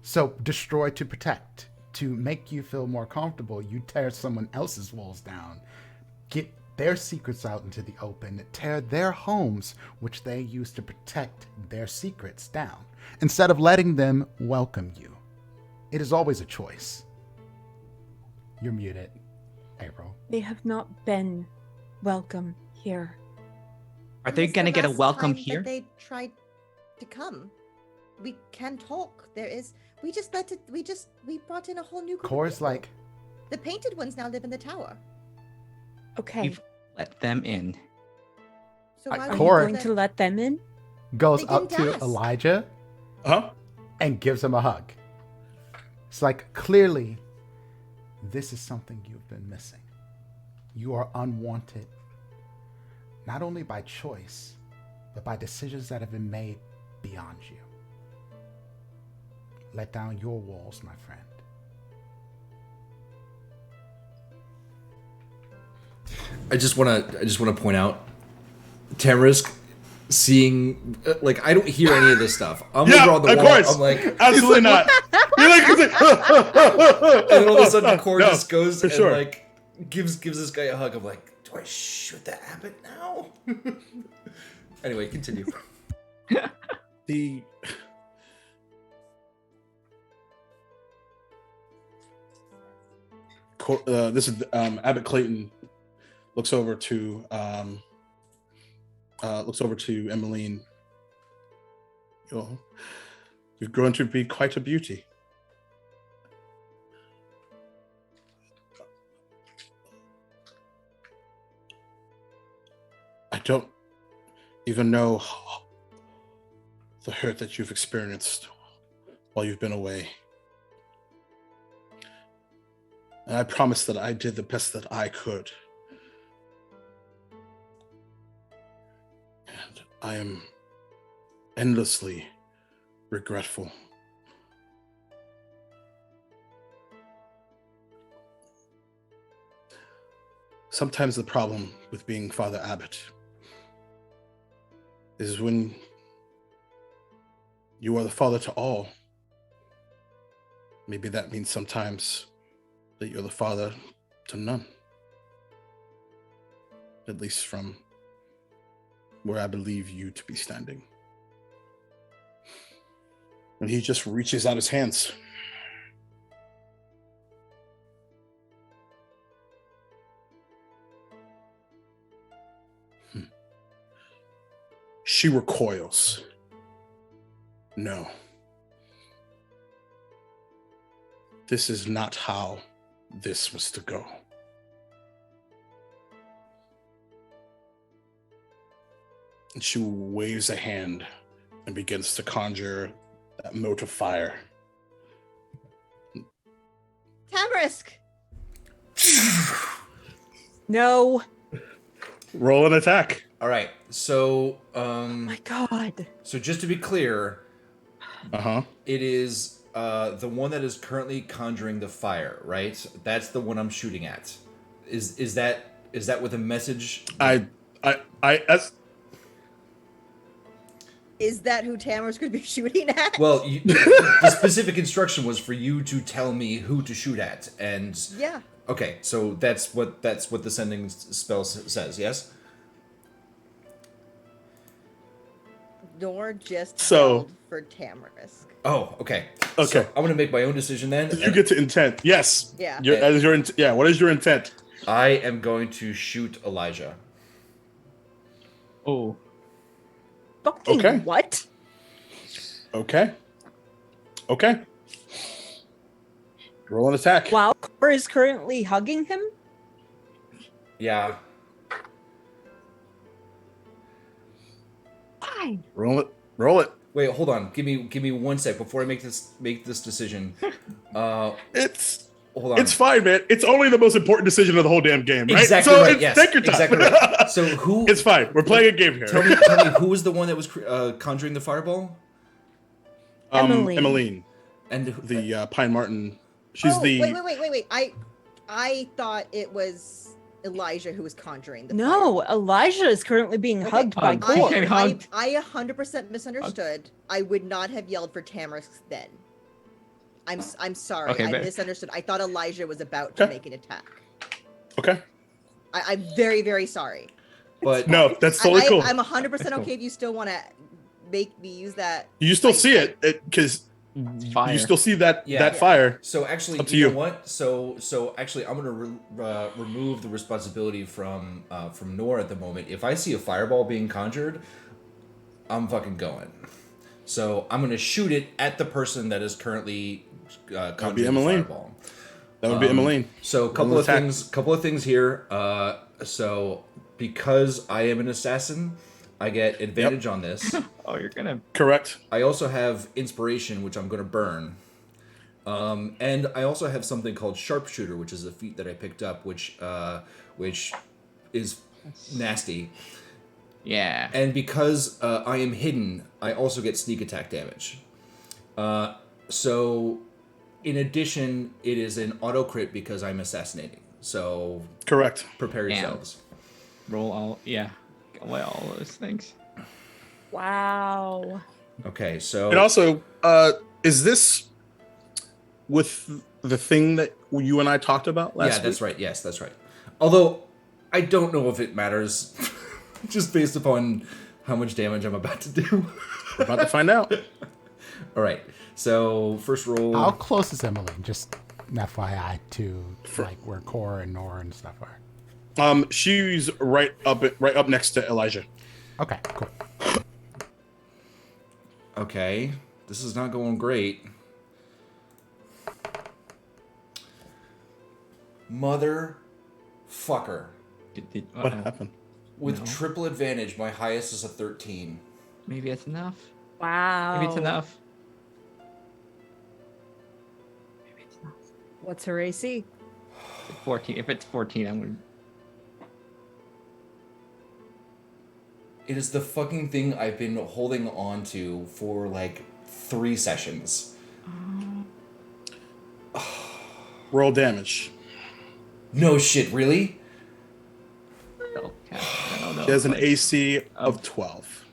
So destroy to protect. To make you feel more comfortable, you tear someone else's walls down, get their secrets out into the open, tear their homes, which they use to protect their secrets, down, instead of letting them welcome you. It is always a choice. You're muted, April. They have not been welcome here. Are they going to get a welcome here? here? They tried to come. We can talk. There is. We brought in a whole new group. Core's like, the painted ones now live in the tower. Okay. You've let them in. So why Are would Core- Are you going to let them in? goes They up didn't to ask. Elijah Huh? and gives him a hug. It's like, clearly, this is something you've been missing. You are unwanted, not only by choice, but by decisions that have been made beyond you. Let down your walls, my friend. I just want to point out, Tamarisk, seeing like I don't hear any of this stuff. I'm Yeah, over on the of wall. course. I'm like, Absolutely not. You're like, and then all of a sudden, Core No, just goes for and sure. like gives this guy a hug. I'm like, do I shoot the abbot now? Anyway, continue. the this is Abbott Clayton looks over to Emmeline. You've grown to be quite a beauty. I don't even know the hurt that you've experienced while you've been away. And I promise that I did the best that I could. And I am endlessly regretful. Sometimes the problem with being Father Abbot is when you are the father to all. Maybe that means sometimes that you're the father to none. At least from where I believe you to be standing. And he just reaches out his hands. She recoils. No. This is not how this was to go. And she waves a hand and begins to conjure that mote of fire. Tamarisk! No. Roll an attack. All right, so Oh my God. so just to be clear, Uh-huh. it is the one that is currently conjuring the fire, right? That's the one I'm shooting at. Is that with a message? I as Is that who Tamara's going to be shooting at? Well, the specific instruction was for you to tell me who to shoot at, and yeah. okay, so that's what the sending spell says. Yes. Nor just So- yelled for Tamarisk. Oh, okay. Okay. So I'm gonna make my own decision then. You get to intent. Yes. Yeah. Yeah. What is your intent? I am going to shoot Elijah. Oh. Fucking Okay. what? Okay. Okay. Roll an attack. While Cora is currently hugging him? Yeah. Fine. Roll it. Roll it. Wait, hold on. Give me 1 sec before I make this decision. It's Hold on. It's fine, man. It's only the most important decision of the whole damn game, right? Exactly so right. Yes. take your time. Exactly right. So who? It's fine. We're playing a game here. Tell me who was the one that was conjuring the fireball? Emmeline. Emmeline, And the Pine Martin. She's Oh, the. wait. I thought it was Elijah who was conjuring the No, Elijah is currently being Okay. hugged by Hugged. Cor. Okay. Hugged. I 100% misunderstood. I would not have yelled for Tamarisk then. I'm sorry. Okay, I but- misunderstood. I thought Elijah was about to Okay. make an attack. Okay. I'm very, very sorry. but No, that's totally cool. I'm 100% That's cool. okay if you still want to make me use that. You still see it because Fire. you still see that Yeah. that fire. So actually, Up to you you. know what? So actually, I'm gonna remove the responsibility from Nora at the moment. If I see a fireball being conjured, I'm fucking going. So I'm gonna shoot it at the person that is currently conjuring the Emmeline. fireball. That would be Emmeline. So Roll an attack. couple of things here. So because I am an assassin, I get advantage on this. Oh, you're gonna. Correct. I also have inspiration, which I'm going to burn. And I also have something called sharpshooter, which is a feat that I picked up, which is nasty. Yeah. And because I am hidden, I also get sneak attack damage. So, in addition, it is an auto crit because I'm assassinating. So Correct. prepare Damn. yourselves. Roll all. Yeah. Away all those things. Wow. Okay, so And also, is this with the thing that you and I talked about last yeah, week? that's right. Yes, that's right. Although I don't know if it matters, just based upon how much damage I'm about to do. We're about to find out. All right. So first roll. How close is Emily? Just an FYI to like where Cora and Nora and stuff are. She's right up next to Elijah. Okay, cool. Okay, this is not going great. Motherfucker. What Uh-oh. happened? With No. triple advantage, my highest is a 13. Maybe it's enough. Wow. Maybe it's enough. Maybe it's enough. What's her AC? 14. If it's 14, I'm gonna. It is the fucking thing I've been holding on to for like 3 sessions. Roll damage. No shit, really? Oh, I don't know. She has an like, AC of 12.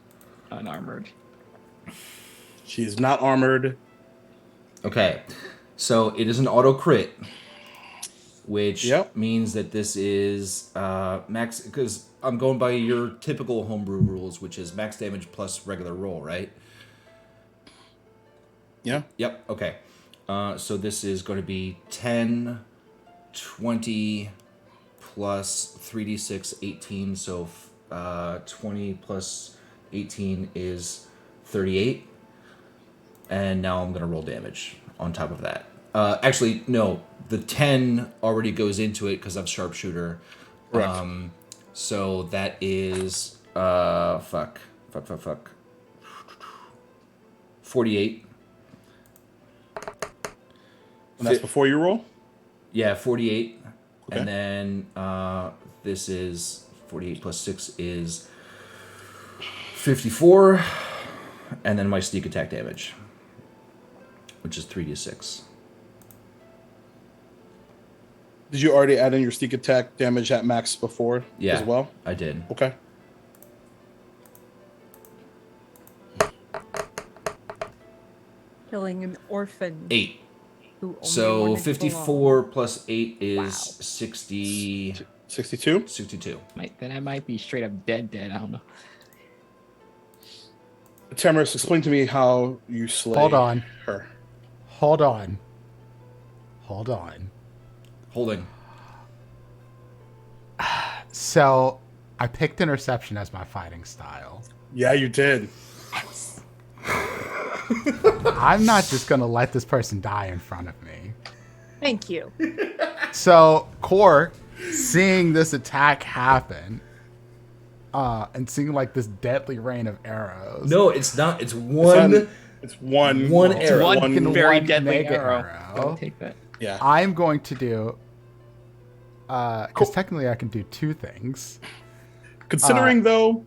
unarmored. She is not armored. Okay, so it is an auto crit, which Yep. means that this is max, because I'm going by your typical homebrew rules, which is max damage plus regular roll, right? Yeah. Yep, okay. So this is going to be 10, 20 plus 3d6, 18, so 20 plus 18 is 38. And now I'm going to roll damage on top of that. Actually, no, the 10 already goes into it because I'm sharpshooter. Correct. So that is, 48. And that's before you roll? Yeah, 48. Okay. And then this is 48 plus 6 is 54. And then my sneak attack damage, which is 3d6. Did you already add in your sneak attack damage at max before Yeah. as well? I did. Okay. killing an orphan 8. who only So wanted to 54 plus 8 is Wow. 60. 62. 62. Then I might be straight up dead. I don't know. Tamara, explain to me how you slay Hold on. her. Hold on. Holding. So I picked interception as my fighting style. Yeah, you did. I'm not just gonna let this person die in front of me. Thank you. So Core, seeing this attack happen, and seeing like this deadly rain of arrows. No, it's not. It's one. It's one arrow. One very one deadly mega arrow. arrow. I'll take that. Yeah. I'm going to do, because technically I can do 2 things. Considering though,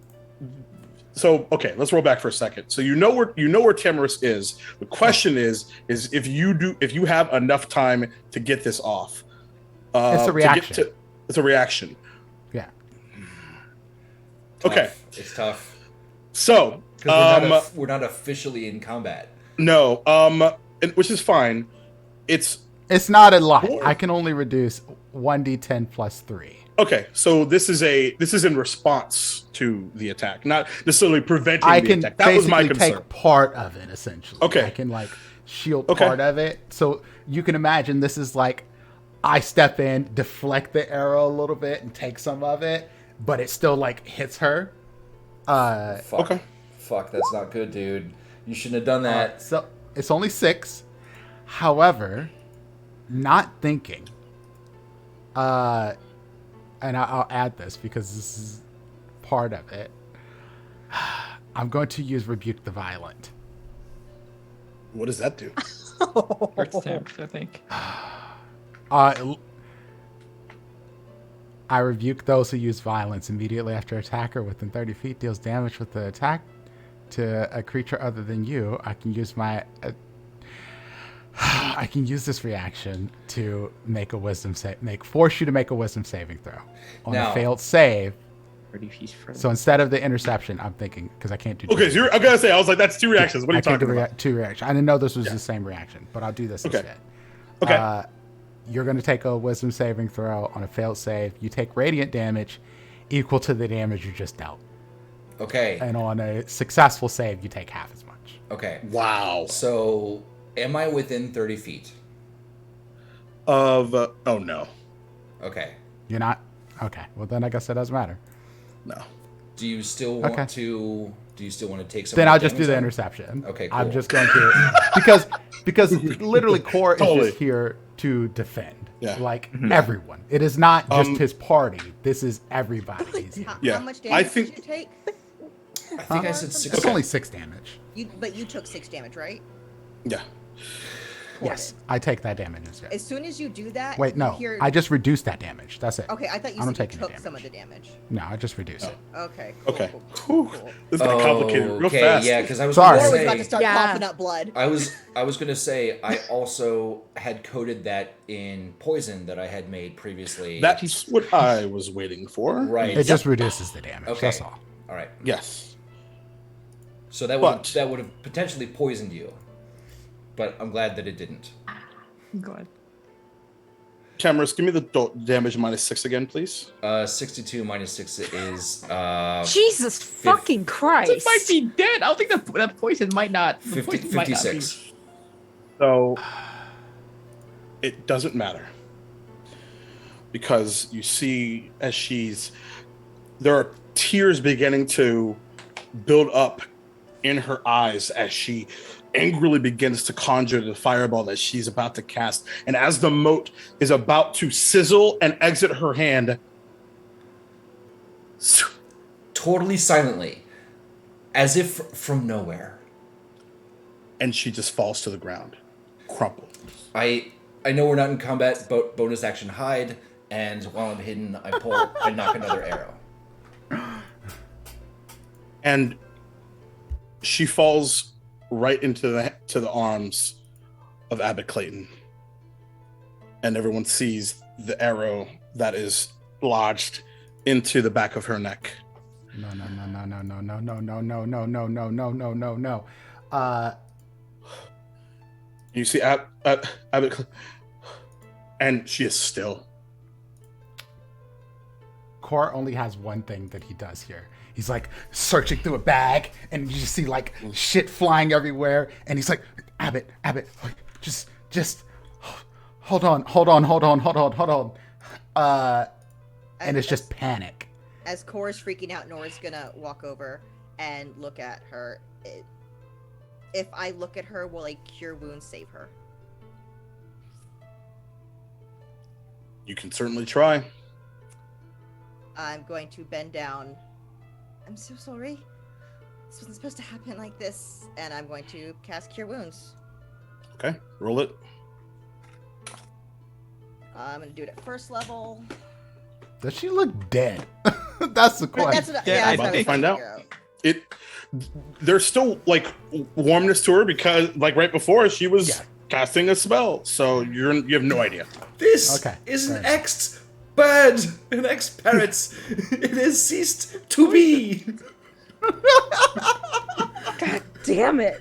so okay, let's roll back for a second. So you know where Tamaris is. The question is if you have enough time to get this off. It's a reaction. It's a reaction. Yeah. Tough. Okay. It's tough. So Because we're not officially in combat. no, which is fine. It's It's not a lot. Or- I can only reduce 1d10 plus 3. okay. So this is in response to the attack, not necessarily preventing I the can attack. That was my basically concern. take part of it, essentially. Okay. I can, like, shield Okay. part of it. So you can imagine this is like, I step in, deflect the arrow a little bit, and take some of it, but it still, like, hits her. Fuck. Okay. Fuck, that's not good, dude. You shouldn't have done that. So it's only 6. However, not thinking, and I'll add this because this is part of it. I'm going to use Rebuke the Violent. What does that do? Hurts Terrence, I think. I rebuke those who use violence immediately after attacker within 30 feet deals damage with the attack to a creature other than you. I can use my I can use this reaction to make a wisdom force you to make a wisdom saving throw. On Now- a failed save. Pretty peace for So instead of the interception, I'm thinking because I can't do. Okay, so I'm gonna say I was like, that's 2 reactions. What are you I can't talking do about? 2 reactions. I didn't know this was the same reaction, but I'll do this Okay. instead. Okay. You're going to take a wisdom saving throw on a failed save. You take radiant damage equal to the damage you just dealt. Okay. And on a successful save, you take half as much. Okay. Wow. So, am I within 30 feet? Of oh no, Okay. You're not? Okay. Well, then I guess it doesn't matter. no. Do you still want Okay. to? Do you still want to take some? Then of I'll the just do the damage interception. Okay, I'm cool. just going to because literally Core is Totally. just here to defend. Yeah. Like everyone. It is not just Um, his party. This is everybody. He's here. Yeah, How much I damage think- did you take? I think I said 6. It's only 6 damage. But you took 6 damage, right? Yeah. Yes, I take that damage instead. As soon as you do that, Wait, you no. hear... I just reduced that damage. That's it. Okay, I thought you I don't said take you any took some of the damage. damage. No, I just reduce it. Okay. Okay. Cool. Whew. This got complicated real Okay, fast. yeah, because I was Sorry. going Or to was about to say, start Yeah. coughing up blood. I was going to say, I also had coded that in poison that I had made previously. That's what I was waiting for. right. It just reduces the damage. Okay. That's all. All right. Yes. So that But- would have potentially poisoned you, but I'm glad that it didn't. God. Cameras, give me the damage minus 6 again, please. 62 minus 6 is Jesus fucking It Christ. might be dead. I don't think that poison might not. the 50, poison might not be- 56. So it doesn't matter because you see as there are tears beginning to build up in her eyes as she angrily begins to conjure the fireball that she's about to cast. And as the mote is about to sizzle and exit her hand, Totally silently, as if from nowhere. and she just falls to the ground, crumpled. I know we're not in combat, but bonus action hide, and while I'm hidden, I knock another arrow. And she falls right into the arms of Abbott Clayton. And everyone sees the arrow that is lodged into the back of her neck. No. You see Abbott, and she is still. Core only has one thing that he does here. He's like searching through a bag, and you just see like shit flying everywhere. And he's like, Abbott, just hold on. And it's just panic. As Cora's freaking out, Nora's gonna walk over and look at her. If I look at her, will a cure wounds save her? You can certainly try. I'm going to bend down. I'm so sorry. This wasn't supposed to happen like this. And I'm going to cast Cure Wounds. Okay, roll it. I'm going to do it at first level. Does she look dead? That's the question. I about to find out. Out. There's still like warmness to her because like right before she was casting a spell, so you have no idea. This is an ex-bird, an ex-parrot. It has ceased to be. God damn it.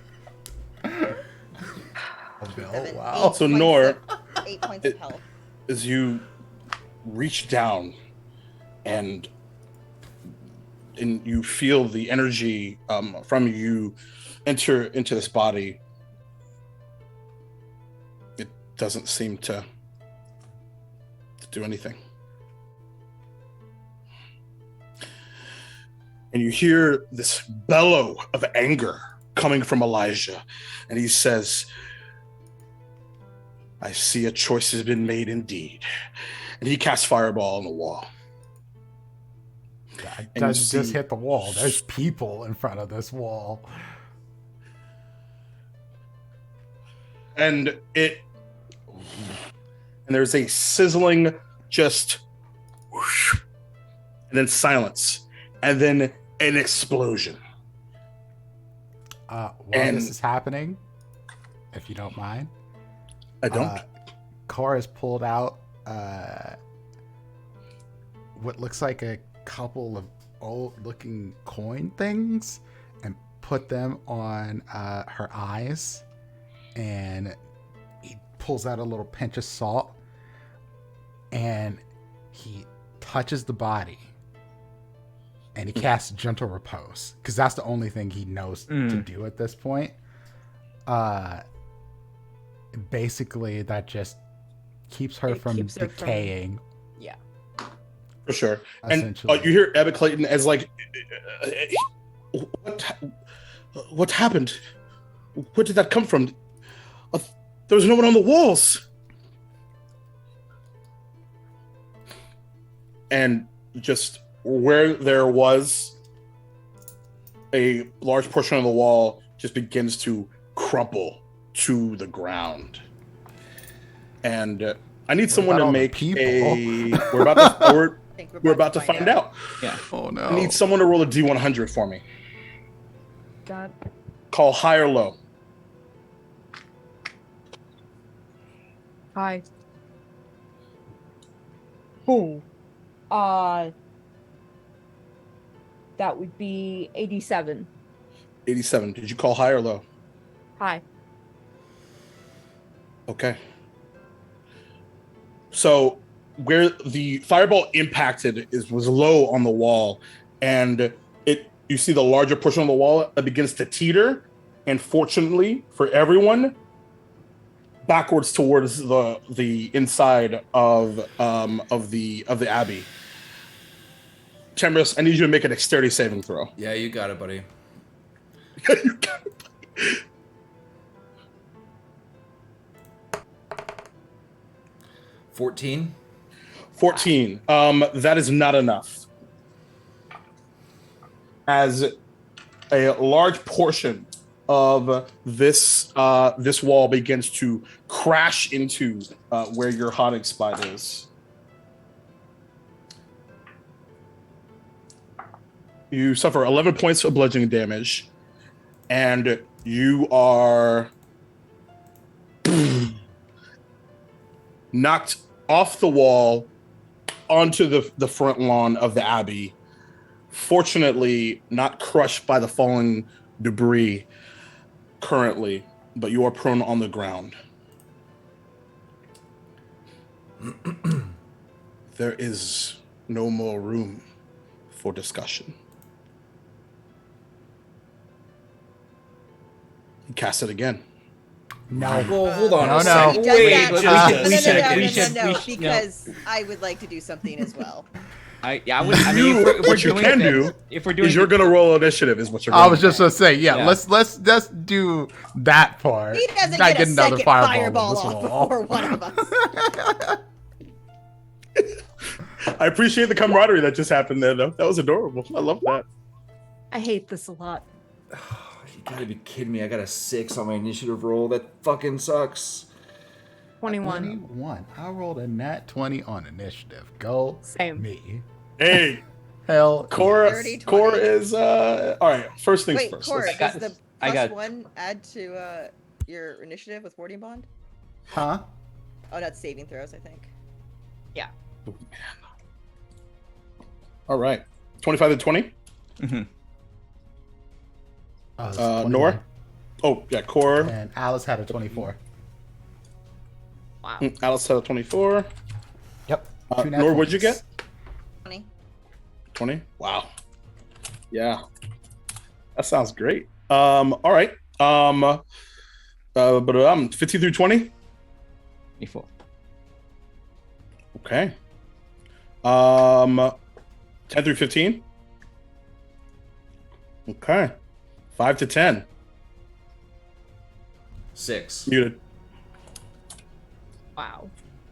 Wow. So Nor, 8 points of health. as you reach down and you feel the energy from you enter into this body, it doesn't seem to do anything. And you hear this bellow of anger coming from Elijah, and he says, I see a choice has been made indeed. And he casts Fireball on the wall. It doesn't just hit the wall. There's people in front of this wall. And there's a sizzling just whoosh, and then silence, and then an explosion. While this is happening, if you don't mind, I don't. Cora has pulled out what looks like a couple of old-looking coin things and put them on her eyes, and he pulls out a little pinch of salt, and he touches the body, and he casts Gentle Repose, because that's the only thing he knows to do at this point. Basically, that just keeps her from decaying. Yeah. For sure. And Essentially. you hear Abbott Clayton as like, what happened? Where did that come from? There was no one on the walls. And just where there was a large portion of the wall just begins to crumple to the ground. And I need someone to make a. We're about to find out. Yeah. Oh no! I need someone to roll a D100 for me. God. Call high or low. Hi. Oh. That would be 87. 87. Did you call high or low? Hi. Okay. So where the fireball impacted was low on the wall, and you see the larger portion of the wall that begins to teeter, and fortunately for everyone, backwards towards the inside of the abbey. Temrus, I need you to make a dexterity saving throw. Yeah, you got it, buddy. You got it. 14. 14. That is not enough. As a large portion of this wall begins to crash into where your haunting spot is. You suffer 11 points of bludgeoning damage, and you are knocked off the wall onto the front lawn of the abbey. Fortunately, not crushed by the falling debris currently. but you are prone on the ground. There is no more room for discussion. He casts it again. No. Well, hold on No, a no. second. He does Wait that. just No, a no, no, second. no, we should- no. because I would like to do something as well. I mean, if we're What you doing can things, do if we're doing is you're things- gonna roll initiative. Is what you're. I Gonna was do. just gonna say, yeah. Yeah. Let's He do that part. doesn't Not get a another second fireball fireball on this off wall. before one of us. I appreciate the camaraderie that just happened there, though. That was adorable. I love that. I hate this a lot. You gotta be kidding me. I got a 6 on my initiative roll. That fucking sucks. 21. 21. I rolled a nat 20 on initiative. Go Same. me. Hey, Hell. Cora. 30, 20. Cora is all right. First things Wait, first. Cora, Let's- got does this. the I plus got- 1 add to your initiative with warding bond? Huh? Oh, that's saving throws, I think. All right. 25 to 20. It's Nora. 21. Oh yeah, Cora. And Alice had a 24. Wow. Alice had a 24. Yep. Two nat Nora, what'd you 20s. get? 20. 20. Wow. Yeah. That sounds great. All right. But 15 through 20. 24. Okay. 10 through 15. Okay. 5 to 10. 6. Muted. Wow.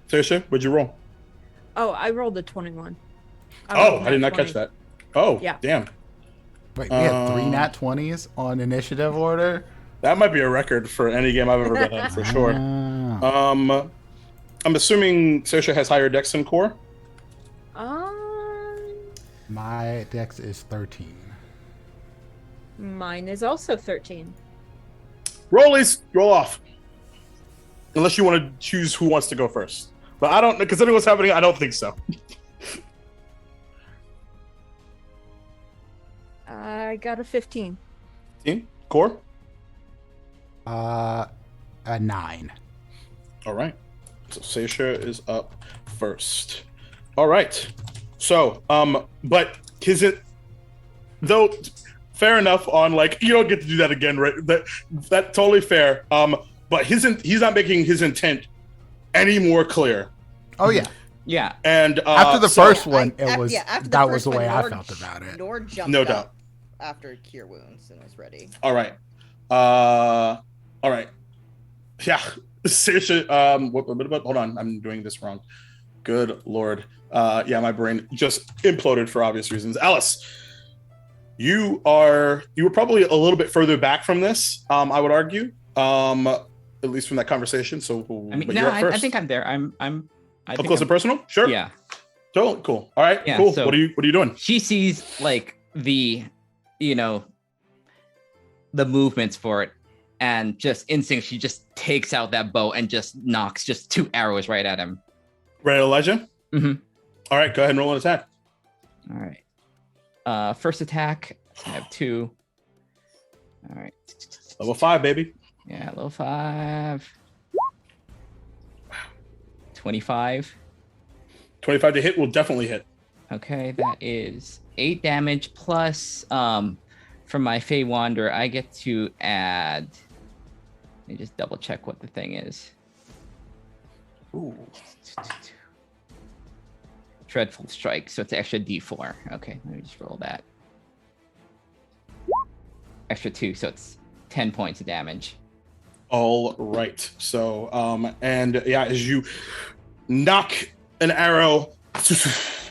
Saoirse, what'd you roll? Oh, I rolled a 21. Oh, I did not catch that. Oh, Yeah. damn. Wait, we had 3 nat 20s on initiative order? That might be a record for any game I've ever been in, for sure. Ah. I'm assuming Saoirse has higher dex than Core. My dex is 13. Mine is also 13. Rollies, roll off. Unless you want to choose who wants to go first. But I don't know, considering what's happening, I don't think so. I got a 15. Team? Core? A 9. All right. So Saoirse is up first. All right. So, but his it, though fair enough on like you don't get to do that again, right? That totally fair. But he's not making his intent any more clear. Oh, yeah. Yeah. And After the so- first one, after it was the that first was the one, way I Nord- felt about it. Nord jumped No up doubt. after Cure Wounds and was ready. All right. All right. Yeah. Saoirse, hold on. I'm doing this wrong. Good Lord. Yeah, my brain just imploded for obvious reasons. Alice, you were probably a little bit further back from this, I would argue. At least from that conversation. So I mean, but no, you're up I first. think I'm there. I Up think close I'm- and personal? Sure. Yeah. Totally cool. All right, Yeah, cool. so- What are you doing? She sees like the, the movements for it, and just instinct, she just takes out that bow and just knocks just 2 arrows right at him. Right, Elijah? Mhm. All right, go ahead and roll an attack. All right. First attack, I have 2. All right. Level 5, baby. Yeah, level 5. 25. 25 to hit will definitely hit. Okay, that is 8 damage plus from my Fey Wander, I get to add. Let me just double check what the thing is. Ooh. Dreadful Strike, so it's an extra D4. Okay, let me just roll that. Extra 2, so it's 10 points of damage. All right. So, and yeah, as you knock an arrow,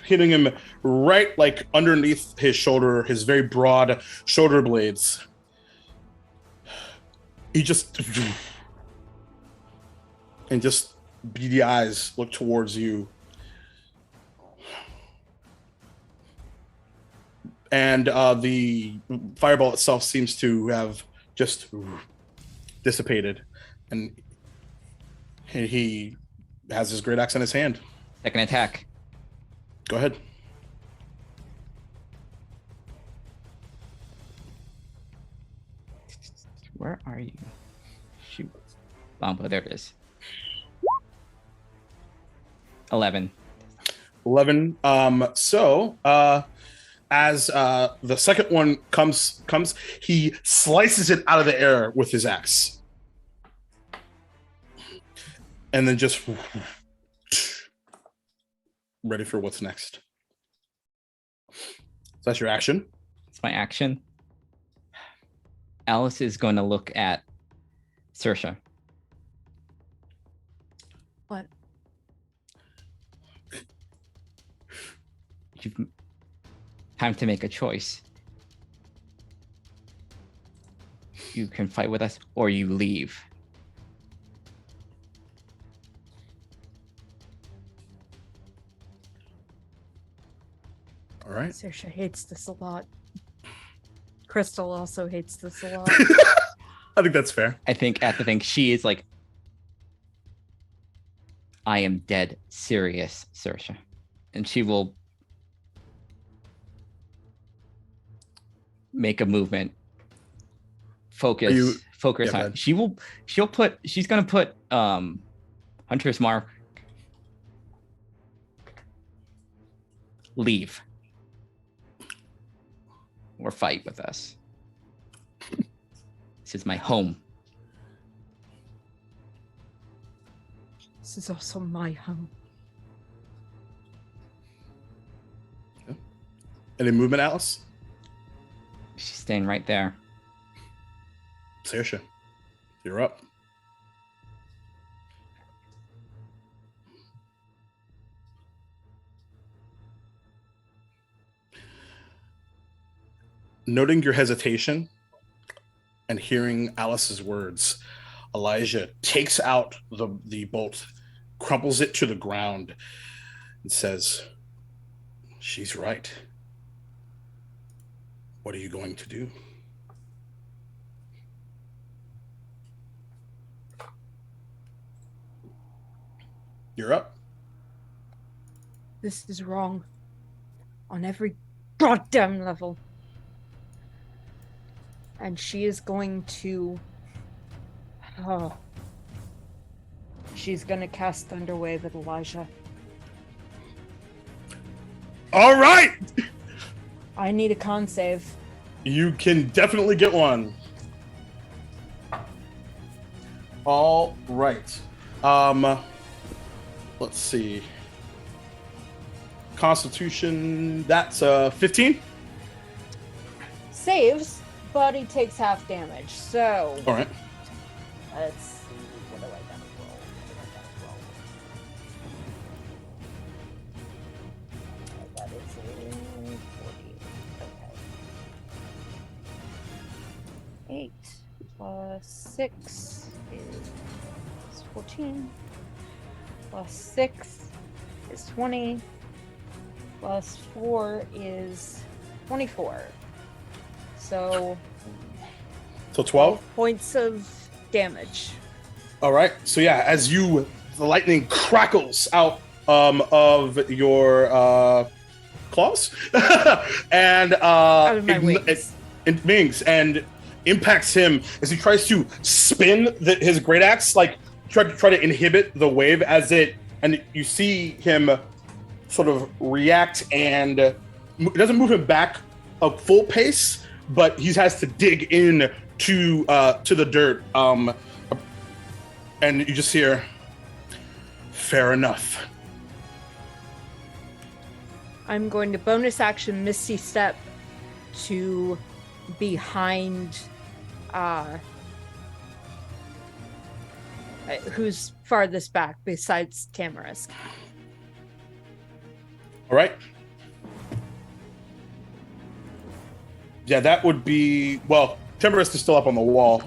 hitting him right like underneath his shoulder, his very broad shoulder blades, he just and just beady eyes look towards you. And the fireball itself seems to have just dissipated, and he has his great axe in his hand. Second attack. Go ahead. Where are you? She Bombo, there it is. 11. 11. As the second one comes, he slices it out of the air with his axe, and then just ready for what's next. So that's your action. It's my action. Alice is going to look at Saoirse. What? You've time to make a choice. You can fight with us or you leave. All right. Saoirse hates this a lot. Crystal also hates this a lot. I think that's fair. I think at the thing, she is like, I am dead serious, Saoirse. And she will make a movement. Focus Yeah, on. She's gonna put Hunter's Mark. Leave. Or fight with us. This is my home. This is also my home. Any movement, Alice? She's staying right there. Saoirse, you're up. Noting your hesitation and hearing Alice's words, Elijah takes out the bolt, crumples it to the ground, and says, "She's right. What are you going to do?" You're up. This is wrong. On every goddamn level. And she is going to... Oh. She's gonna cast Thunderwave at Elijah. All right. I need a con save. You can definitely get one. All right. Let's see. Constitution, that's 15. Saves, but he takes half damage. So All right. let's see. What do I gotta roll? That is a 40. Okay. 8 plus 6 is 14. Plus 6 is 20. Plus 4 is 24. So 12. points of damage. All right. So yeah, as the lightning crackles out of your claws and Out of my wings. It wings and impacts him as he tries to spin his great axe, like try to inhibit the wave as and you see him sort of react, and it doesn't move him back a full pace, but he has to dig in to the dirt, and you just hear, "Fair enough." I'm going to bonus action Misty Step to behind who's farthest back besides Tamarisk. All right. Yeah, that would be, well, Timberist is still up on the wall.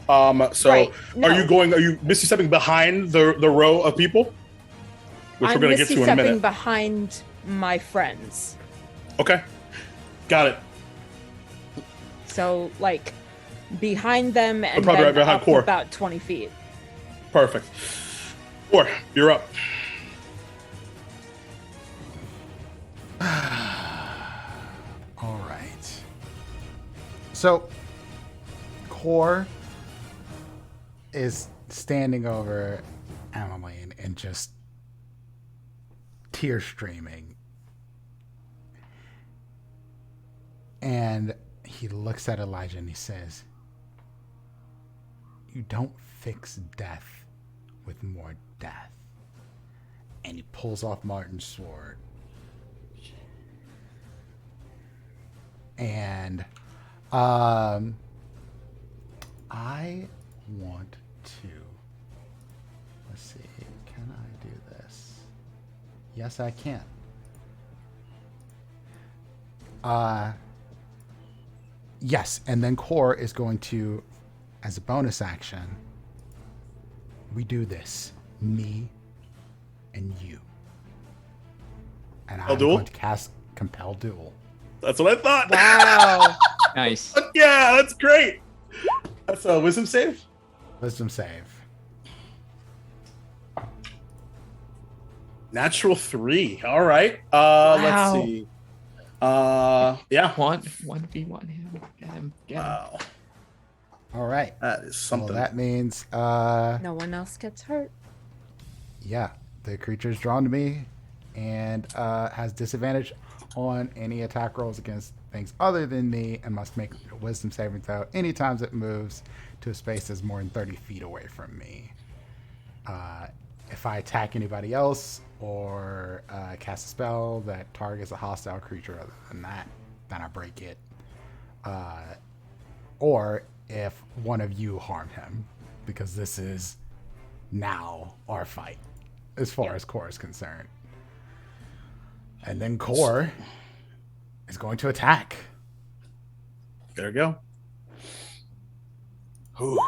So Right, no. are you Misty stepping behind the row of people? Which I'm we're going to get Misty to in a stepping minute. behind my friends. Okay. Got it. So, like, behind them and probably then right behind up Core. about 20 feet. Perfect. 4, you're up. All right. So, Core is standing over Emmeline and just tear streaming. And he looks at Elijah and he says, "You don't fix death with more death." And he pulls off Martin's sword. And I want to, let's see, can I do this? Yes, I can. Yes, and then Core is going to, as a bonus action, we do this, me and you. And I'm duel? going to cast Compel Duel. That's what I thought. Wow. Nice. Yeah, that's great. That's a wisdom save. Wisdom save. Natural 3. All right. Wow. Let's see. Yeah. 1v1 him. Get him. Wow. All right. That is Well, something. that means, No one else gets hurt. yeah, the creature is drawn to me and has disadvantage on any attack rolls against things other than me and must make a wisdom saving throw anytime it moves to a space that's more than 30 feet away from me. If I attack anybody else or cast a spell that targets a hostile creature other than that, then I break it. Or if one of you harm him, because this is now our fight as far as Core is concerned. And then Core is going to attack. There we go. Ooh.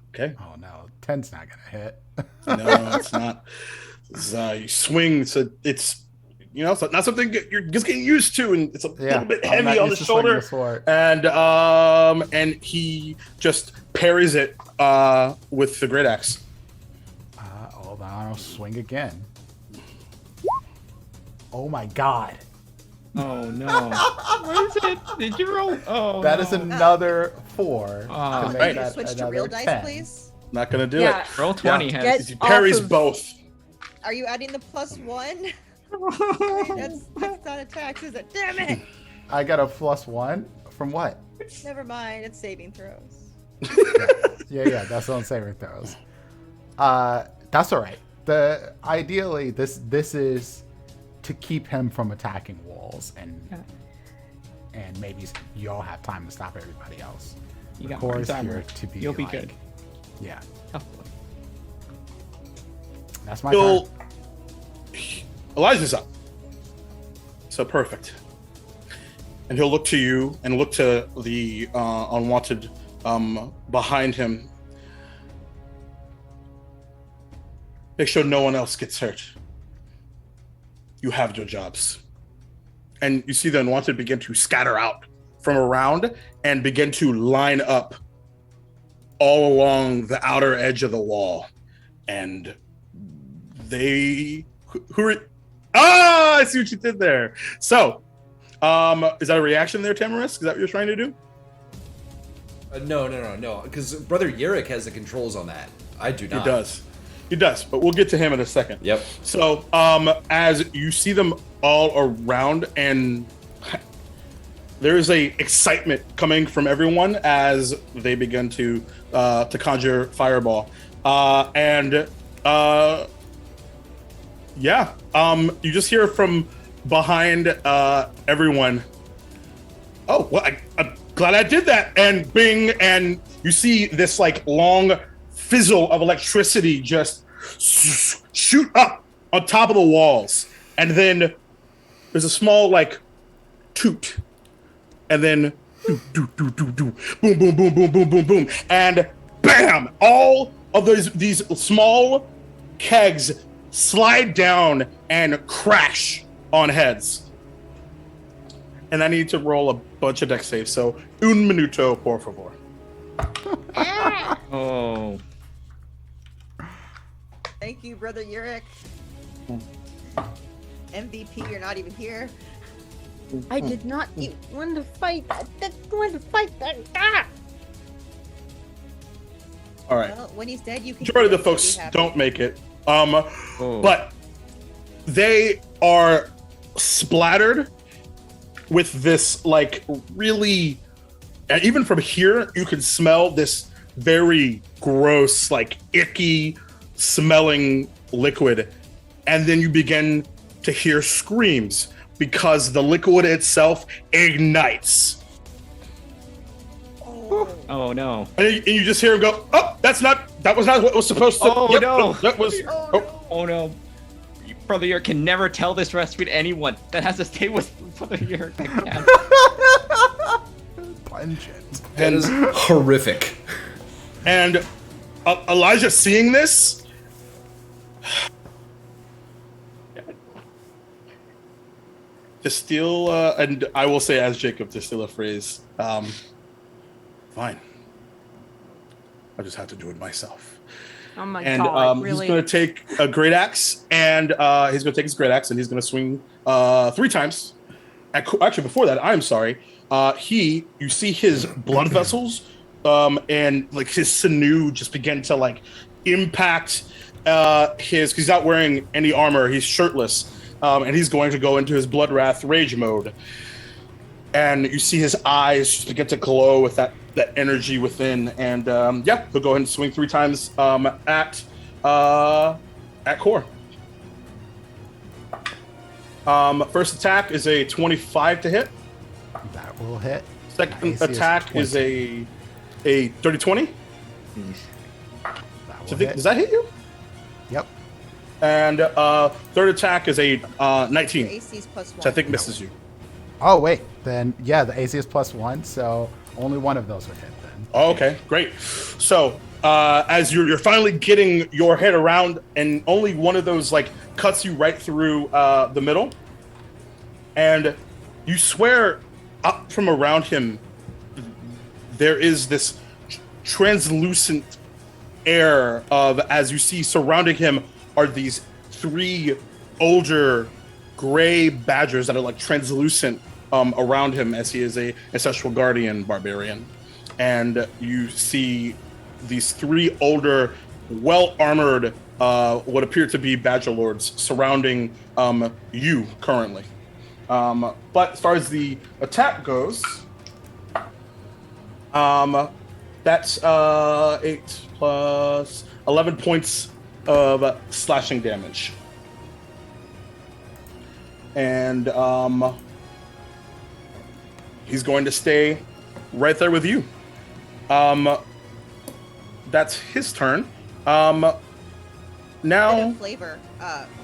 Okay. Oh no, 10's not gonna hit. No, it's not. It's, you swing. It's it's not something you're just getting used to, and it's a little bit I'm heavy not on the used to swinging shoulder. the sword. And he just parries it with the great axe. Hold on, I'll swing again. Oh my god. Oh no. What is it? Did you roll? Oh, That is no. another 4. Oh, to make right. that Switch to another real dice, 10. please. Not gonna do Yeah. it. Roll 20 Yeah. has. He Get parries off of- both. Are you adding the +1? That's not attacks, is it? Damn it! I got a +1 from what? Never mind, it's saving throws. Yeah, that's on saving throws. That's all right. Ideally this is to keep him from attacking walls and maybe y'all have time to stop everybody else. You got Core Martin's is armor. here to be You'll be like, good. Yeah, Oh, that's my turn. Elijah's up. So perfect. And he'll look to you and look to the unwanted behind him. Make sure no one else gets hurt. You have your jobs. And you see the unwanted begin to scatter out from around and begin to line up all along the outer edge of the wall. And they... Who are... Ah, I see what you did there. So, is that a reaction there, Tamarisk? Is that what you're trying to do? No. Because Brother Yurik has the controls on that. I do not. He does, but we'll get to him in a second. Yep. So, as you see them all around, and there is a excitement coming from everyone as they begin to conjure fireball, you just hear from behind everyone. Oh, well, I'm glad I did that. And bing, and you see this like long fizzle of electricity just shoot up on top of the walls. And then there's a small like toot. And then do, do, do, do, do, boom, boom, boom, boom, boom, boom, boom. And bam! All of these small kegs slide down and crash on heads. And I need to roll a bunch of dex saves. So, un minuto, por favor. Oh. Thank you, Brother Yurik. MVP, you're not even here. I did not want to fight. I didn't want to fight that. Ah! All right. Well, when he's dead, you can. Majority of the be folks happy. don't make it. Oh. But they are splattered with this, like, really, and even from here, you can smell this very gross, like, icky smelling liquid. And then you begin to hear screams because the liquid itself ignites. Oh no. And you just hear him go, oh, that was not what was supposed to. Oh, no. That was, Oh no. Brother Year can never tell this recipe to anyone. That has to stay with Brother Year. Pungent. That is horrific. And Elijah seeing this, to steal, and I will say as Jacob, to steal a phrase, fine. I just have to do it myself. Oh my And god, really? he's going to take a great axe, and he's going to take his great axe, and he's going to swing 3 times. Actually, before that, I'm sorry. You see his blood vessels, and like his sinew just begin to like impact because he's not wearing any armor. He's shirtless, and he's going to go into his blood wrath rage mode. And you see his eyes just begin to glow with that energy within, and he'll go ahead and swing 3 times at Core. First attack is a 25 to hit. That will hit. Second AC is attack 20. is a dirty 20. That will So hit. does that hit you? Yep. And third attack is a Your 19, AC's plus 1. which I think misses you. Oh wait, then yeah, the AC is +1, so only one of those would hit then. Oh, okay, great. So as you're finally getting your head around, and only one of those like cuts you right through the middle, and you swear up from around him there is this translucent air of, as you see surrounding him are these 3 older gray badgers that are like translucent around him, as he is a ancestral guardian barbarian. And you see these 3 older, well-armored, what appear to be badger lords surrounding you currently. But as far as the attack goes, that's 8 plus 11 points of slashing damage. And he's going to stay right there with you. That's his turn. Bit Now, of flavor.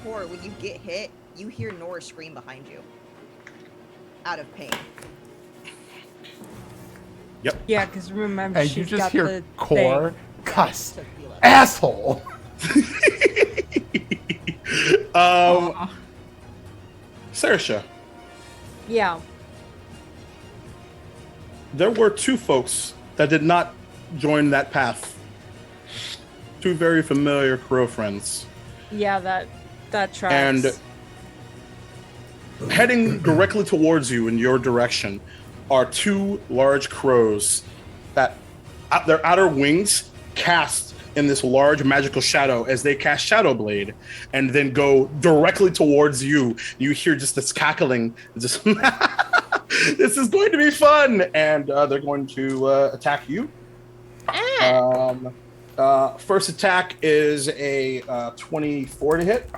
Core, when you get hit, you hear Nora scream behind you. Out of pain. Yeah, because remember, And she's you just got hear the Core thing. cuss. Took the 11. Asshole! Saoirse, Yeah. there were 2 folks that did not join that path. 2 very familiar crow friends. Yeah, that tracks. And heading directly towards you in your direction are 2 large crows that their outer wings cast in this large magical shadow as they cast Shadow Blade and then go directly towards you. You hear just this cackling, just this is going to be fun, and they're going to attack you. First attack is a 24 to hit.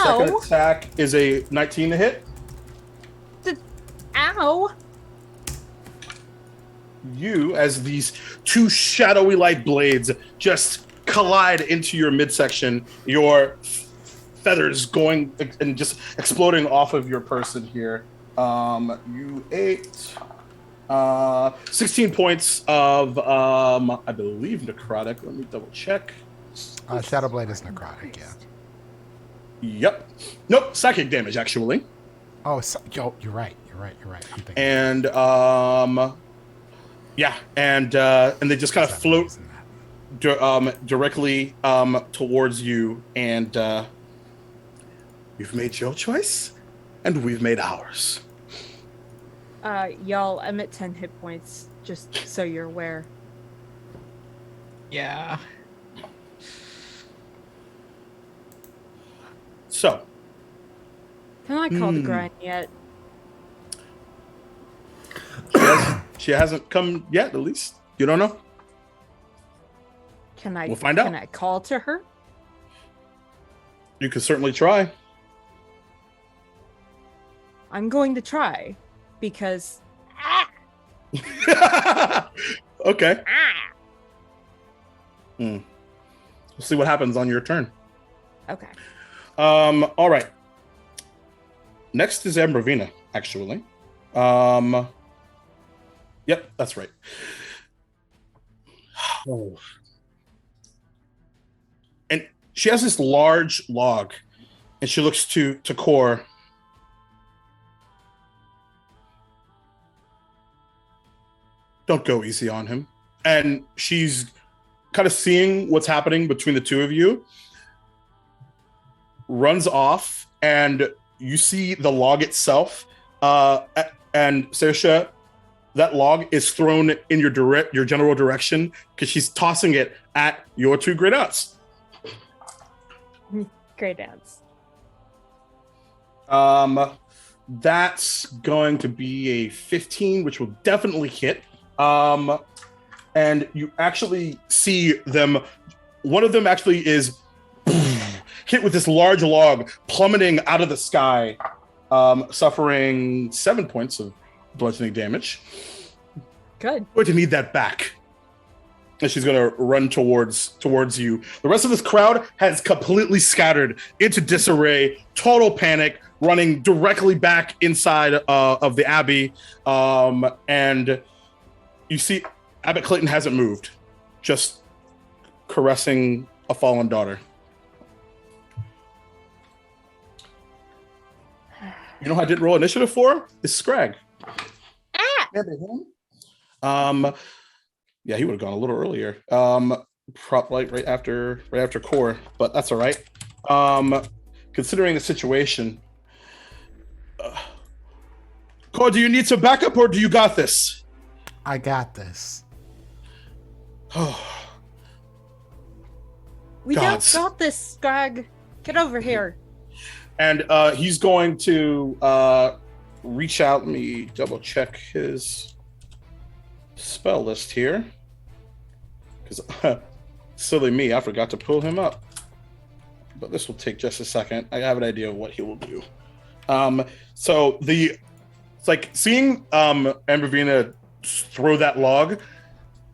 Second Ow! attack is a 19 to hit. Ow! You, as these 2 shadowy light blades just collide into your midsection, your feathers going and just exploding off of your person here. You ate 16 points of, I believe, necrotic. Let me double check. Shadowblade is necrotic, yeah. Yep. Nope, psychic damage, actually. Oh, so, yo, you're right. I'm thinking. And, yeah, and they just kind of float directly towards you, and you've made your choice, and we've made ours. Y'all, I'm at 10 hit points, just so you're aware. Yeah. So, Can I call the grind yet? she hasn't come yet, at least. You don't know? Can I We'll find Can out. I call to her? You can certainly try. I'm going to try because Okay. We'll see what happens on your turn. okay. All right. Next is Ambrovina, actually. Yep, that's right. Oh. And she has this large log, and she looks to Core. Don't go easy on him. And she's kind of seeing what's happening between the two of you, runs off, and you see the log itself. And Saoirse, that log is thrown in your general direction because she's tossing it at your two great aunts. Great dance. That's going to be a 15, which will definitely hit. And you actually see them. One of them actually is hit with this large log plummeting out of the sky, suffering 7 points of bludgeoning damage. Good. Going to need that back. And she's going to run towards you. The rest of this crowd has completely scattered into disarray, total panic, running directly back inside of the Abbey. And you see Abbot Clayton hasn't moved, just caressing a fallen daughter. You know who I didn't roll initiative for? Is Scrag. Yeah, he would have gone a little earlier. Probably right after Core, but that's all right. Considering the situation, Core, do you need some backup or do you got this? I got this. We Gods. don't got this, Scrag. Get over here. And he's going to reach out. Let me double check his spell list here. Because silly me, I forgot to pull him up. But this will take just a second. I have an idea of what he will do. So it's like seeing Ambrovina throw that log.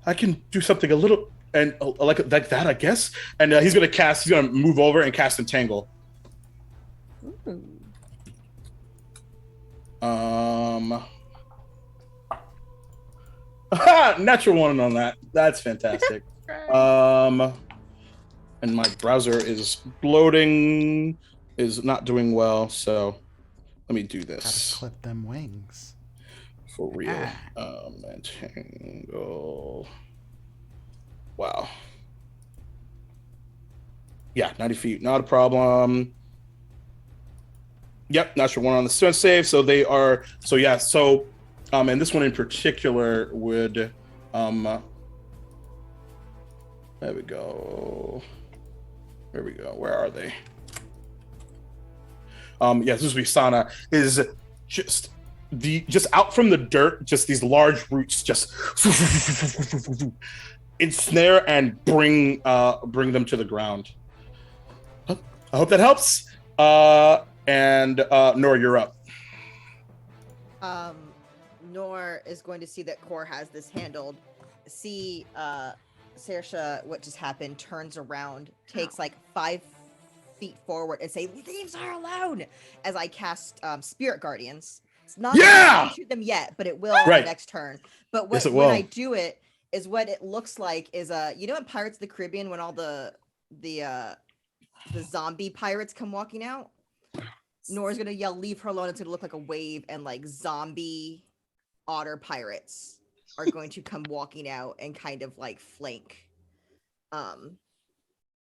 I can do something a little and like that, I guess. And he's gonna move over and cast Entangle. Ooh. Natural one on that. That's fantastic. And my browser is bloating, is not doing well, so let me do Gotta this clip them wings. for real. Entangle. Wow. Yeah, 90 feet, not a problem. Yep, natural one on the strength save. So they are. So yeah. So, and this one in particular would. There we go. There we go. Where are they? Yeah, this is Visana is just out from the dirt. Just these large roots just ensnare and bring them to the ground. I hope that helps. And Nora, you're up. Nor is going to see that Core has this handled. See Saoirse, what just happened, turns around, takes like 5 feet forward and say, "Leave her alone," as I cast Spirit Guardians. It's not to them yet, but it will next turn. But when I do it, is what it looks like is you know in Pirates of the Caribbean when all the zombie pirates come walking out? Nora's gonna yell, "Leave her alone." It's gonna look like a wave, and like zombie otter pirates are going to come walking out and kind of like flank.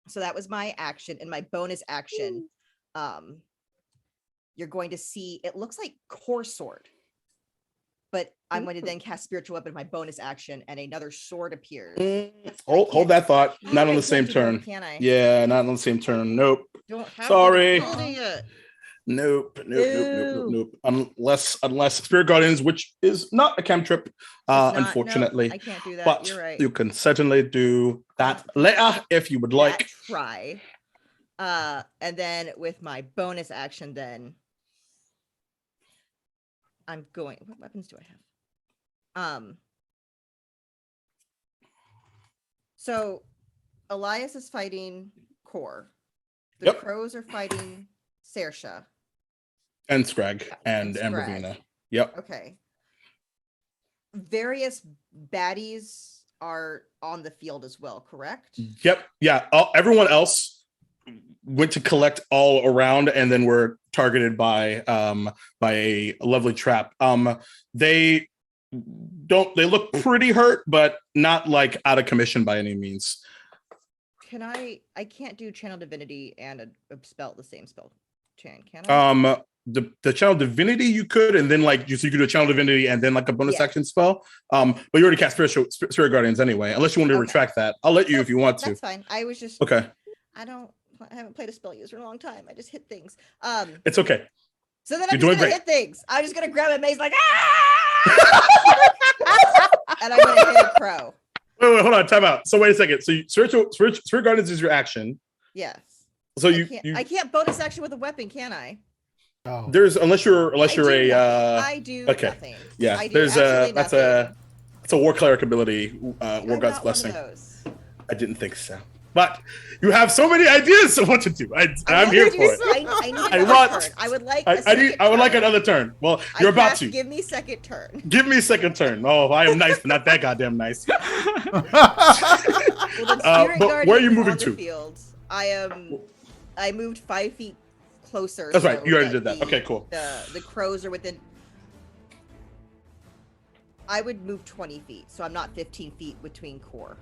So that was my action, and my bonus action. You're going to see. It looks like Core Sword. but I'm going to then cast spiritual weapon, my bonus action, and another sword appears. Hold that thought. Not on I the same can't do both, turn. can I? Yeah, not on the same turn. Nope. Don't have Sorry. the ability yet. Nope. Unless Spirit Guardians, which is not a cantrip, It's not- no, unfortunately. I can't do that. But You're right. you can certainly do that later if you would like. Try. And then with my bonus action, then I'm going. What weapons do I have? So Elias is fighting Core. The Yep. crows are fighting Saoirse. And Scrag and Scrag. Ambervina. Yep. Okay. Various baddies are on the field as well, correct? Yep. Yeah. Everyone else went to collect all around and then were targeted by a lovely trap. They look pretty hurt, but not like out of commission by any means. Can I can't do channel divinity and a spell at the same spell chain, can I? The channel divinity you could, and then like you could do a channel divinity and then like a bonus Yeah. action spell. But you already cast Spirit Guardians anyway, unless you want to Okay. retract that. I'll let you if you want to. That's fine. I was just Okay. I haven't played a spell user in a long time. I just hit things. It's okay. So then You're I'm doing just gonna great. hit things. I'm just gonna grab a mace like ah! And I'm gonna hit a crow. Wait, hold on, time out. So wait a second. So Spirit Guardians is your action. Yes. So I can't bonus action with a weapon, can I? Oh. there's unless you're I do a nothing. I do okay. nothing. Yeah, I do there's absolutely that's nothing. a war cleric ability, War I'm God's not one Blessing. of those. I didn't think so. But you have so many ideas of what to do. I'm wanna here do for it. I need I another want- turn. I would like I would like another turn. Well, you're about to. Give me second turn. Give me a second turn. Oh, I am nice, but not that goddamn nice. Well, then Spirit But where are you Guardian is moving on the to? field. I moved 5 feet closer. That's right. so You already that did that. Okay, cool. The crows are within. I would move 20 feet, so I'm not 15 feet between core.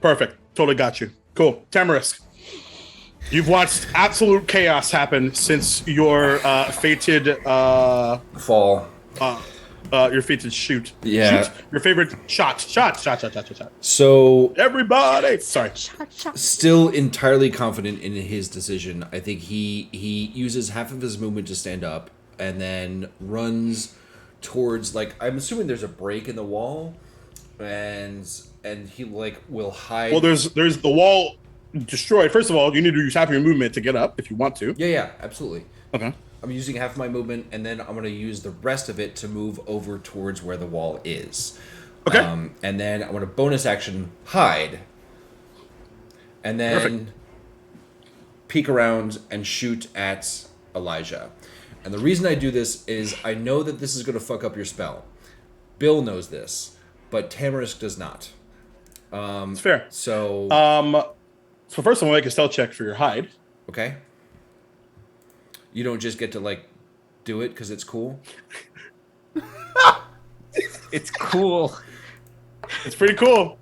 Perfect. Totally got you. Cool. Tamarisk, you've watched absolute chaos happen since your fated Fall. your fated shoot. Yeah. Shoot. Your favorite shot. So Everybody. Sorry. still entirely confident in his decision. I think he uses half of his movement to stand up and then runs towards, like, I'm assuming there's a break in the wall, and he like will hide. Well, there's the wall destroyed. First of all, you need to use half of your movement to get up if you want to. Yeah, absolutely. Okay. I'm using half of my movement, and then I'm going to use the rest of it to move over towards where the wall is. Okay. And then I'm going to bonus action hide, and then Perfect. peek around and shoot at Elijah. And the reason I do this is I know that this is going to fuck up your spell. Bill knows this, but Tamarisk does not. It's fair. So So first, I'm gonna make a stealth check for your hide. okay, you don't just get to like do it because it's cool. It's cool. It's pretty cool.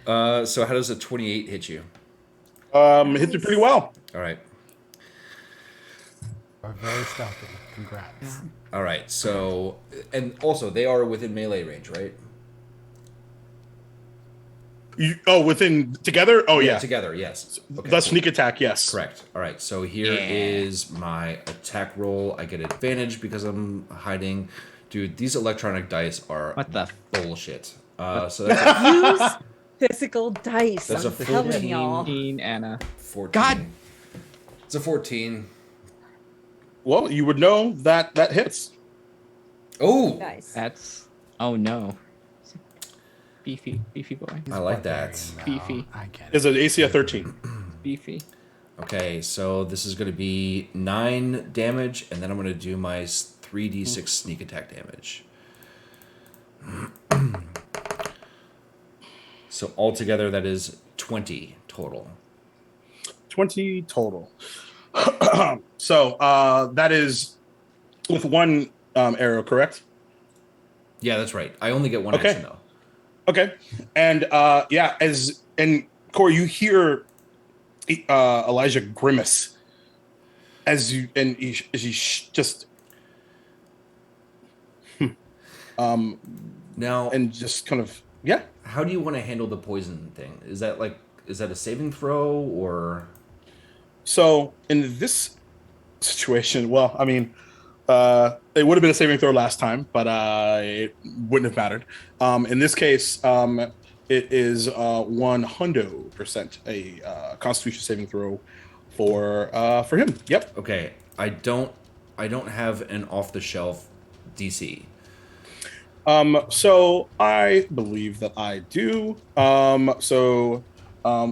So how does a 28 hit you? Hits you pretty well. All right. Are very stealthy. Congrats. All right. So, and also they are within melee range, right? Within together? Oh yeah. Together, yes. Okay, That's cool. sneak attack, yes. Correct. All right. So here is my attack roll. I get advantage because I'm hiding. Dude, these electronic dice are What the? bullshit. So that's Use physical dice. That's I'm a telling 14. y'all. Anna. 14. God. It's a 14. Well, you would know that hits. Oh, Nice. That's. Oh no. Beefy boy. I like that. Beefy. I get it. Is an AC of 13. Beefy. Okay, so this is going to be 9 damage, and then I'm going to do my 3d6 sneak attack damage. So altogether, that is 20 total. 20 total. So that is with one arrow, correct? Yeah, that's right. I only get one Okay. action, though. Okay. And Corey, you hear Elijah grimace as you just Now, and just kind of yeah. how do you want to handle the poison thing? Is that a saving throw or? So in this situation, well, I mean, it would have been a saving throw last time, but it wouldn't have mattered. In this case, it is 100% a Constitution saving throw for him. Yep. Okay, I don't have an off the shelf DC. So I believe that I do.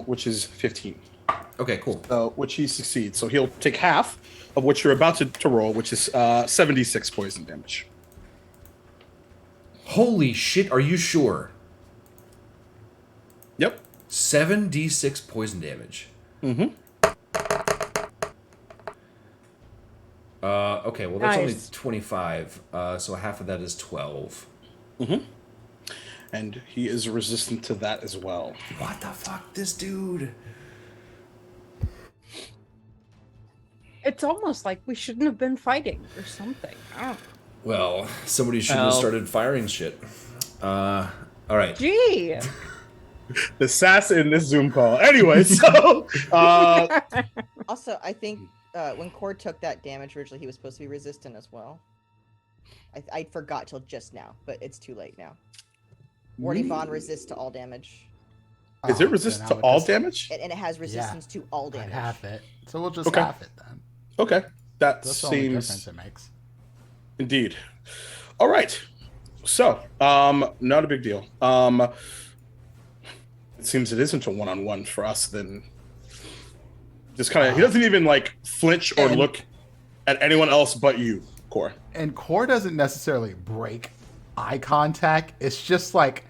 Which is 15. Okay, cool. Which he succeeds. So he'll take half of what you're about to roll, which is 76 poison damage. Holy shit! Are you sure? Yep. 7d6 poison damage. Mm-hmm. Okay, well that's only Nice. 25. So half of that is 12. Mm-hmm. And he is resistant to that as well. What the fuck, this dude? It's almost like we shouldn't have been fighting or something. I don't know. Well, somebody should have started firing shit. All right. Gee. The sass in this Zoom call. Anyway, so Also, I think when Cord took that damage originally, he was supposed to be resistant as well. I forgot till just now, but it's too late now. Wardy Vaughn resists to all damage, is it resistant to all damage? and it has resistance to all I'd damage. half it. So we'll just Okay. half it then. Okay. That That's the only difference seems it makes. indeed. All right. So, not a big deal. It seems it isn't a one-on-one for us then. Just kind of he doesn't even like flinch or And- look at anyone else but you, Core. And Core doesn't necessarily break eye contact. It's just like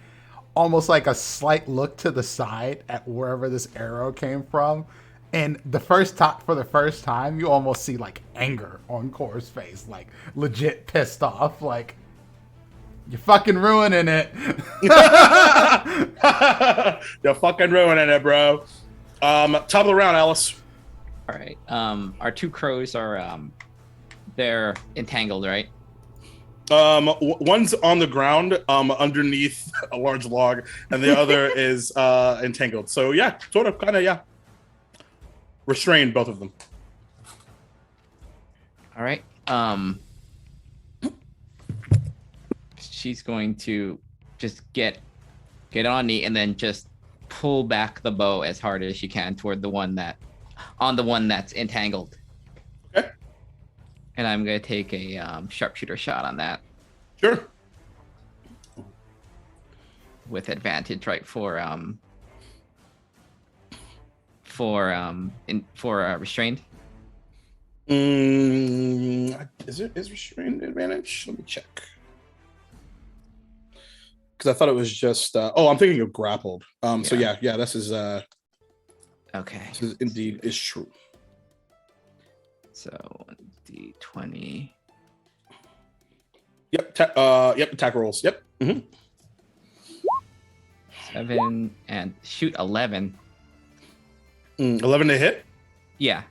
almost like a slight look to the side at wherever this arrow came from. And for the first time, you almost see like anger on Core's face, like legit pissed off, like you're fucking ruining it. You're fucking ruining it, bro. Top of the round, Alice. All right. Our two crows are they're entangled, right? One's on the ground, underneath a large log, and the other is entangled. So yeah, sort of, kind of, yeah. Restrained, both of them. All right. She's going to just get on me and then just pull back the bow as hard as she can toward the one that's entangled. Okay. And I'm gonna take a sharpshooter shot on that Sure. with advantage, right? For restrained. Is restrained advantage? Let me check. Because I thought it was just. I'm thinking of grappled. So yeah, this is. Okay. This is indeed is true. So D20. Yep. Attack rolls. Yep. Mm-hmm. 7 and shoot 11. 11 to hit. Yeah.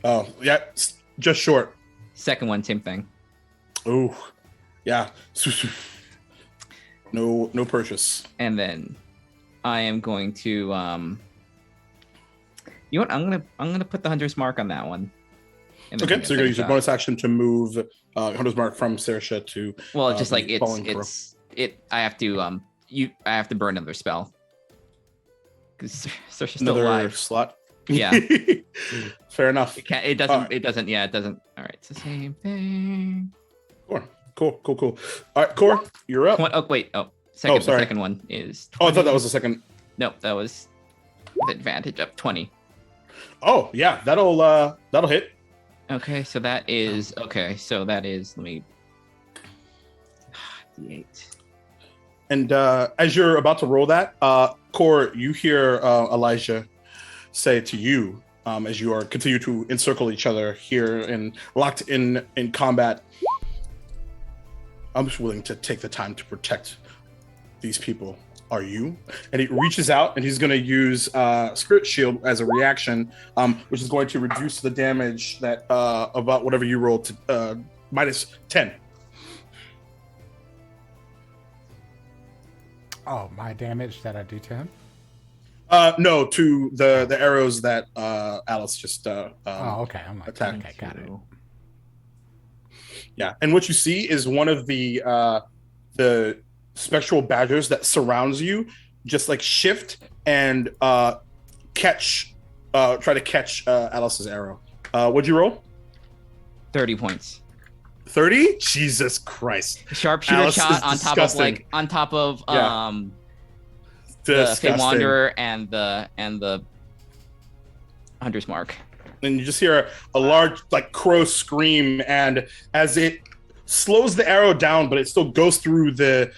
Oh yeah, just short. Second one, same thing. Oh, yeah. No purchase. And then I am going to you know what? I'm gonna put the hunter's mark on that one. And then Okay, so you're gonna use your finish bonus action to move Hunter's Mark from Saoirse to. off. Well, just like the falling crow. I have to I have to burn another spell because Saoirse's still Another alive. slot. Yeah. Fair enough. It doesn't. Yeah, it doesn't. All right, it's the same thing. Cool. All right, Core, you're up. Oh wait. The sorry. second one is. 20. Oh, I thought that was the second. Nope, that was with advantage of 20. Oh yeah, that'll hit. Okay, so that is let me D8. And as you're about to roll that, Core, you hear Elijah say to you as you are continue to encircle each other here and locked in combat. I'm just willing to take the time to protect these people. Are you? And he reaches out and he's going to use Spirit Shield as a reaction, which is going to reduce the damage that about whatever you roll to -10. Oh, my damage that I do to him? No, to the arrows that Alice just Oh, okay. I'm like, attack. okay, got it. Yeah, and what you see is one of the spectral badgers that surrounds you just like shift and catch, try to catch Alice's arrow. What'd you roll? 30 points. 30? Jesus Christ! Sharpshooter Alice shot is on top disgusting. of Yeah. the Fey Disgusting. Wanderer and the Hunter's Mark. And you just hear a large like crow scream, and as it slows the arrow down, but it still goes through the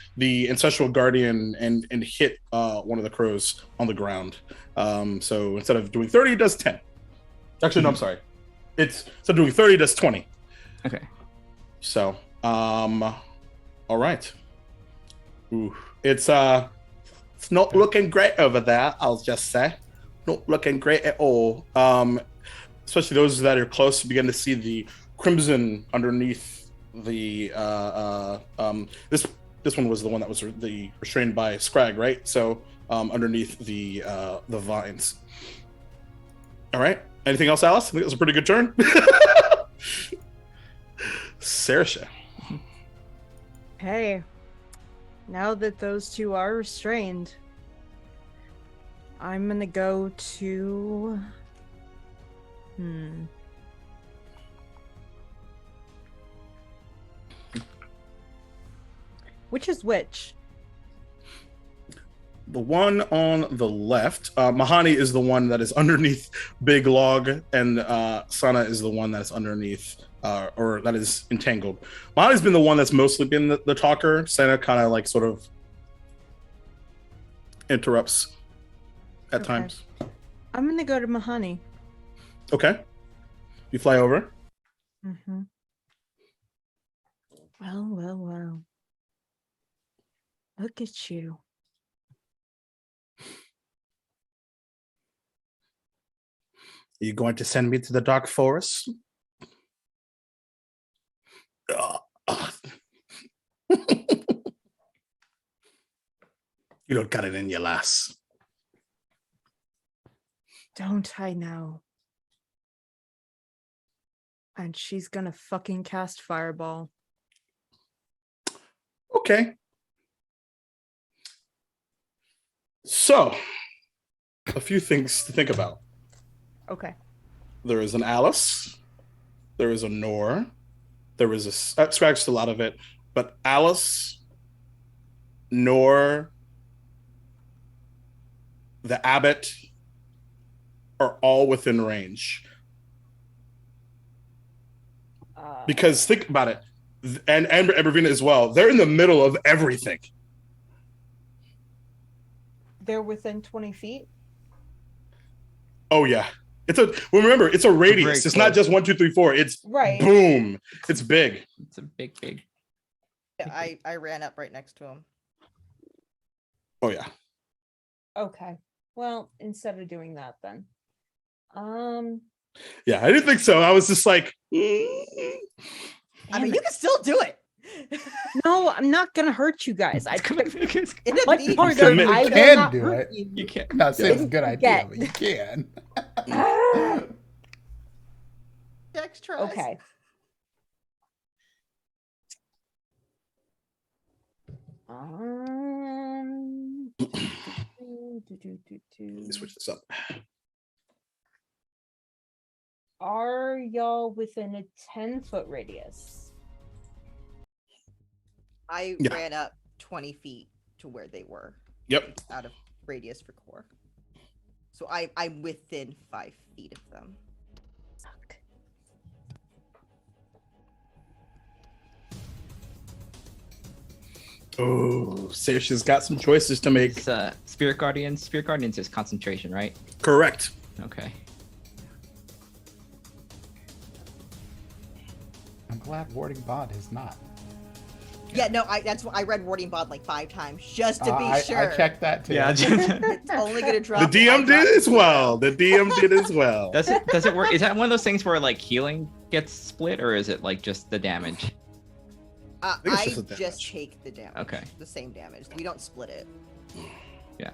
ancestral guardian and hit one of the crows on the ground. So instead of doing 30, it does 10. Actually, no, I'm sorry. Instead of doing 30, it does 20. Okay. So, all right. Ooh, it's not looking great over there. I'll just say, not looking great at all. Especially those that are close begin to see the crimson underneath the. This one was the one that was the restrained by Scrag, right? So underneath the vines. All right. Anything else, Alice? I think that was a pretty good turn. Saoirse. Hey, now that those two are restrained, I'm gonna go to. Which is which? The one on the left, Mahani is the one that is underneath Big Log, and Sana is the one that's underneath, or that is entangled. Mahani's been the one that's mostly been the talker. Sana kind of like sort of interrupts at times. I'm gonna go to Mahani. Okay. You fly over. Mm-hmm. Well. Look at you. Are you going to send me to the dark forest? You don't got it in your lass. Don't I know? And she's gonna fucking cast Fireball. Okay. So, a few things to think about. Okay. There is an Alice. There is a Nor. There is a Scrag's still out of it, but Alice, Nor, the Abbot are all within range. Because think about it, and Ebervina as well. They're in the middle of everything. They're within 20 feet? Oh yeah. Remember, it's a radius. It's not just 1, 2, 3, 4. It's right. Boom. It's big. It's a big. Yeah, I ran up right next to him. Oh yeah. Okay. Well, instead of doing that then. Yeah, I didn't think so. I was just like, I mean, you can still do it. No, I'm not gonna hurt you guys. I In a much meeting. harder. commit- I You will can not do hurt it. you. You can't. I'm not saying it's a good idea, Forget. but you can. Dex tries. Okay. let me switch this up. Are y'all within a 10-foot radius? I Yeah. ran up 20 feet to where they were. Yep. Out of radius for core. So I'm within 5 feet of them. Fuck. Oh, Saoirse's got some choices to make. It's Spirit Guardians. Spirit Guardians is concentration, right? Correct. Okay. I'm glad Warding Bond is not. Yeah, no, that's what I read Warding Bond like 5 times just to be sure. I checked that too. Yeah. It's only gonna drop. The DM did as well. The DM did as well. Does it work? Is that one of those things where like healing gets split, or is it like just the damage? think it's I just the just damage. take the damage. Okay. The same damage. We don't split it. Yeah.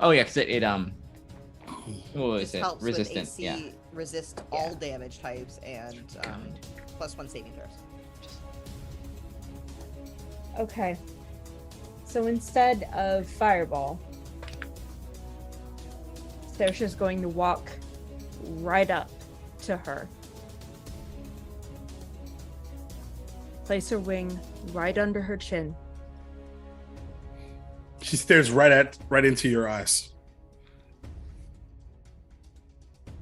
Oh yeah, because it what was Just it? helps Resistant. with AC, Yeah. resist all damage types, and God. +1 saving throws. Okay. So instead of fireball, Saoirse's going to walk right up to her. Place her wing right under her chin. She stares right into your eyes.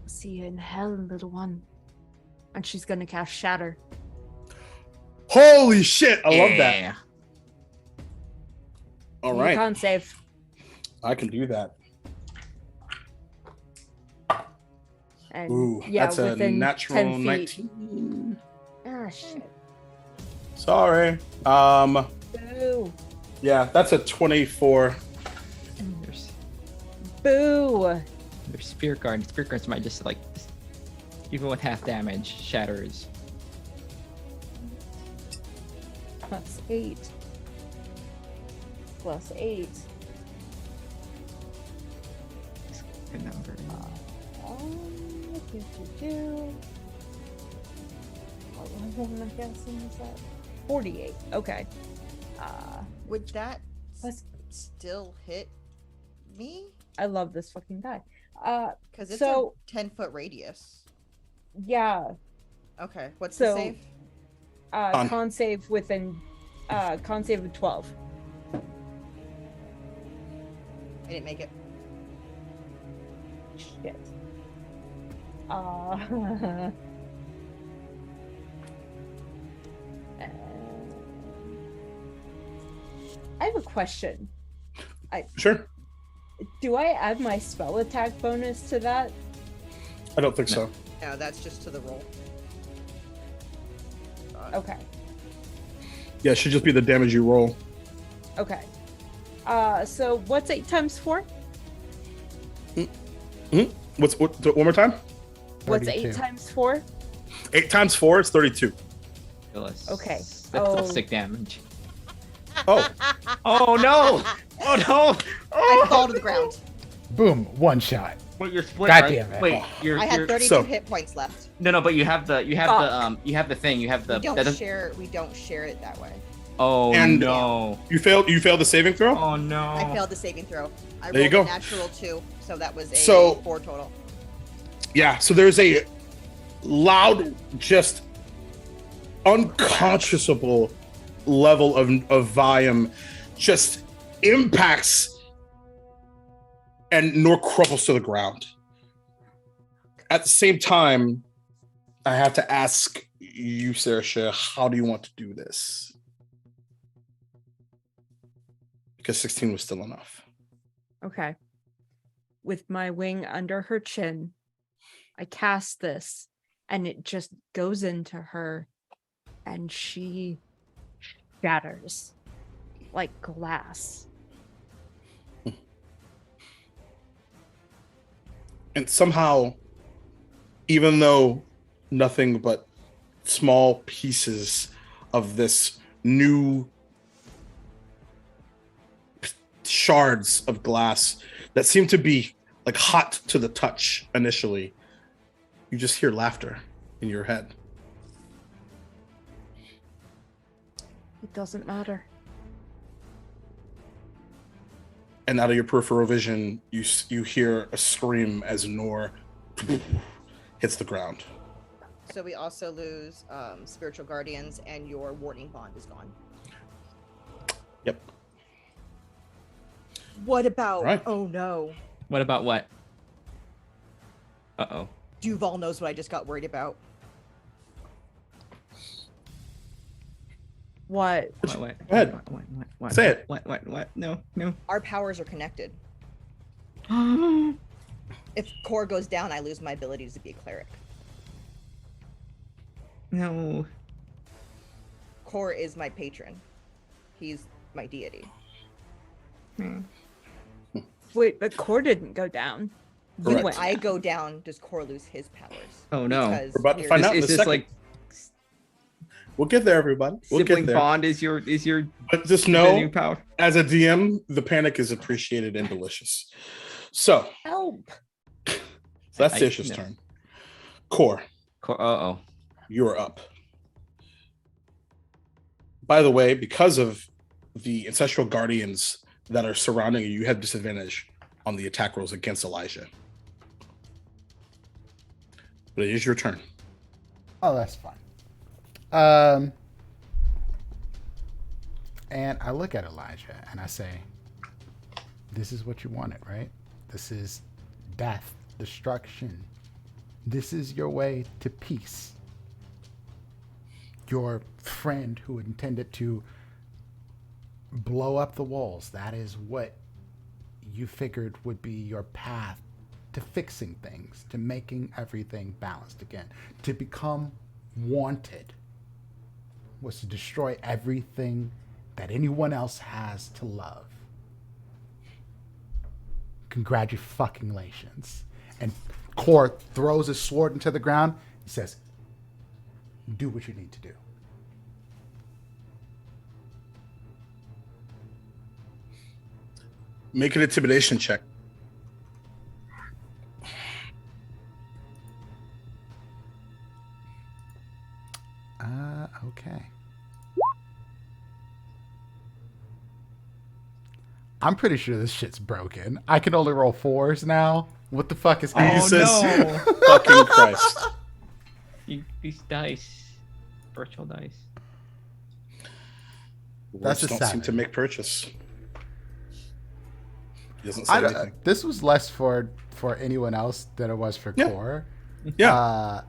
See you in hell, little one. And she's gonna cast Shatter. Holy shit! I love that. Yeah. All You right, can't save. I can do that. And Ooh, yeah, that's a within natural 10 feet. 19. Ah, shit. Sorry. Boo. Yeah, that's a 24. There's Boo. Spirit Guard. Spirit Guards might just like, even with half damage, shatters. +8. +8. Good number. What am I guessing is that? 48. Okay. Would that Let's- still hit me? I love this fucking die. Because it's So- a 10-foot radius. Yeah. Okay, what's So- the save? On. Con save within con save of 12. I didn't make it. Shit. Uh, I have a question. Sure. Do I add my spell attack bonus to that? I don't think so. No, that's just to the roll. Okay. Yeah, it should just be the damage you roll. Okay. So what's 8 times 4? What? One more time. What's 32. 8 times 4? 8 times 4 is 32. Okay. That's Oh. sick damage. Oh, Oh no! Oh no! I fall to the ground. Boom, one shot. Wait, you're split, God right? damn it. Wait, you're. I had you're- 32 so- hit points left. No, but you have the Fuck. you have the thing. You have the. We don't that doesn't- share. We don't share it that way. Oh And- no! you failed the saving throw. Oh no! I failed the saving throw. I There you rolled go. a natural 2, so that was a So- 4 total. Yeah, so there's a loud, just unconscionable level of volume just impacts, and Nor crumbles to the ground. At the same time, I have to ask you, Saoirse, how do you want to do this? Because 16 was still enough. Okay. With my wing under her chin, I cast this and it just goes into her and she shatters like glass. And somehow, even though nothing but small pieces of this new shards of glass that seem to be like hot to the touch initially, you just hear laughter in your head. It doesn't matter. And out of your peripheral vision, you hear a scream as Nor hits the ground. So we also lose spiritual guardians, and your warding bond is gone. Yep. What about? Right. Oh no, What about what? Uh-oh. Duval knows what I just got worried about. What? What? Go ahead. What? Say it. What? No. Our powers are connected. If core goes down, I lose my ability to be a cleric. No. Core is my patron. He's my deity. Wait, but core didn't go down. You Correct. went. I go down, does core lose his powers? Oh no. Because We're about to we're- find out in Is a this second. like We'll get there, everybody. We'll Sibling get there. bond is your But just new know, power. as a DM, the panic is appreciated and delicious. So Help. that's I- Sisha's no. turn. Core, Uh-oh. you're up. By the way, because of the ancestral guardians that are surrounding you, you have disadvantage on the attack rolls against Elijah. But it is your turn. Oh, that's fine. And I look at Elijah and I say, this is what you wanted, right? This is death, destruction. This is your way to peace. Your friend who intended to blow up the walls, that is what you figured would be your path to fixing things, to making everything balanced again, to become wanted, was to destroy everything that anyone else has to love. Congratulations. And Kor throws his sword into the ground. He says, do what you need to do. Make an intimidation check. Okay. I'm pretty sure this shit's broken. I can only roll 4s now. What the fuck is happening? Jesus fucking Christ. These dice. Virtual dice. That's Words a don't 7. seem to make purchase. He doesn't say anything. This was less for anyone else than it was for Yeah. Core. Yeah.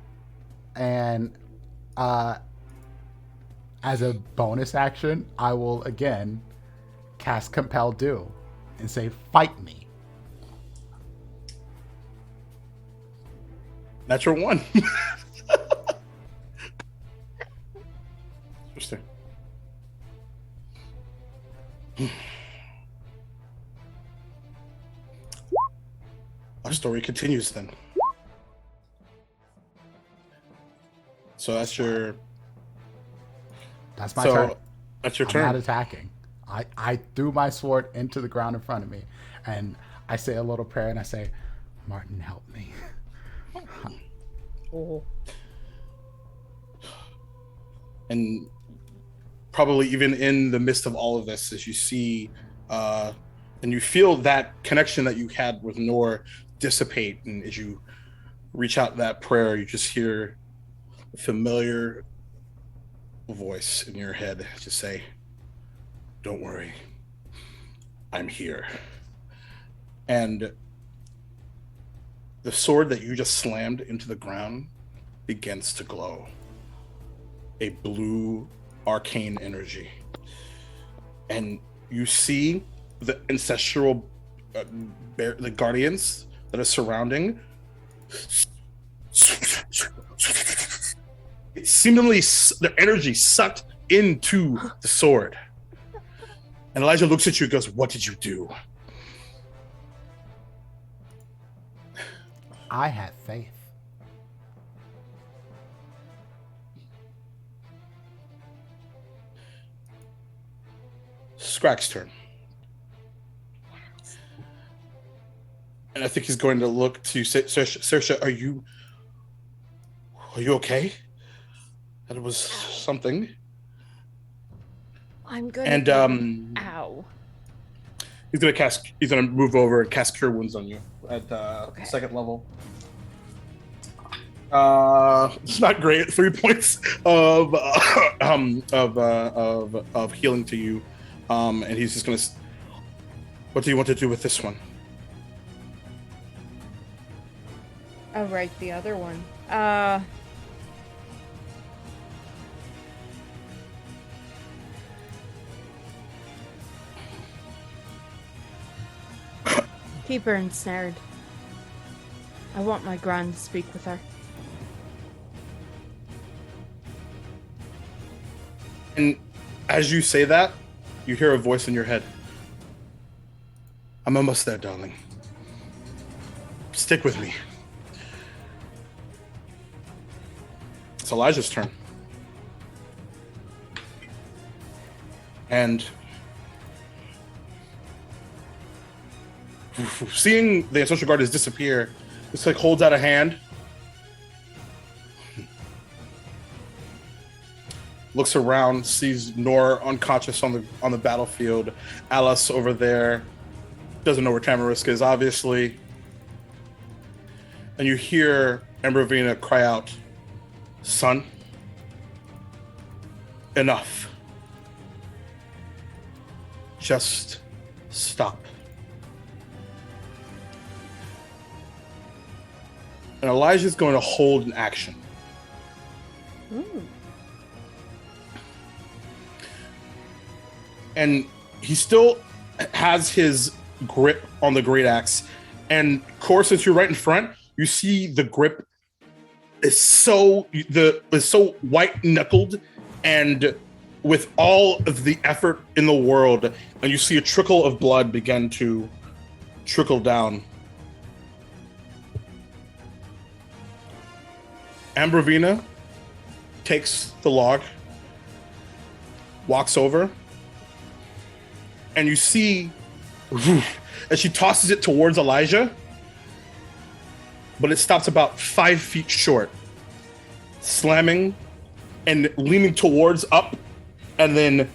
And as a bonus action, I will again cast Compel Do and say, fight me. Natural 1. Interesting. Our story continues then. So that's your That's my turn. That's your I'm turn. not attacking. I threw my sword into the ground in front of me, and I say a little prayer, and I say, Martin, help me. Oh. And probably even in the midst of all of this, as you see and you feel that connection that you had with Nor dissipate, and as you reach out that prayer, you just hear a familiar voice in your head just say, don't worry, I'm here. And the sword that you just slammed into the ground begins to glow a blue arcane energy, and you see the ancestral the guardians that are surrounding. It's seemingly their energy sucked into the sword, and Elijah looks at you and goes, what did you do? I had faith. Scrack's turn. And I think he's going to look to Saoirse, are you okay? That was something. I'm good. And Ow. he's gonna move over and cast Cure Wounds on you at second level. It's not great. 3 points of healing to you. And he's just gonna. What do you want to do with this one? Oh, right, the other one. Keep her ensnared. I want my gran to speak with her. And as you say that, you hear a voice in your head. I'm almost there, darling. Stick with me. It's Elijah's turn. And seeing the ancestral guard has disappear, it's like holds out a hand, looks around, sees Nor unconscious on the battlefield, Alice over there, doesn't know where Tamarisk is, obviously, and you hear Ambrovina cry out, "Son, enough. Just stop." And Elijah's going to hold an action. Ooh. And he still has his grip on the great axe. And of course, since you're right in front, you see the grip is so white knuckled and with all of the effort in the world, and you see a trickle of blood begin to trickle down. Ambrovina takes the log, walks over, and you see as she tosses it towards Elijah, but it stops about 5 feet short, slamming and leaning towards up and then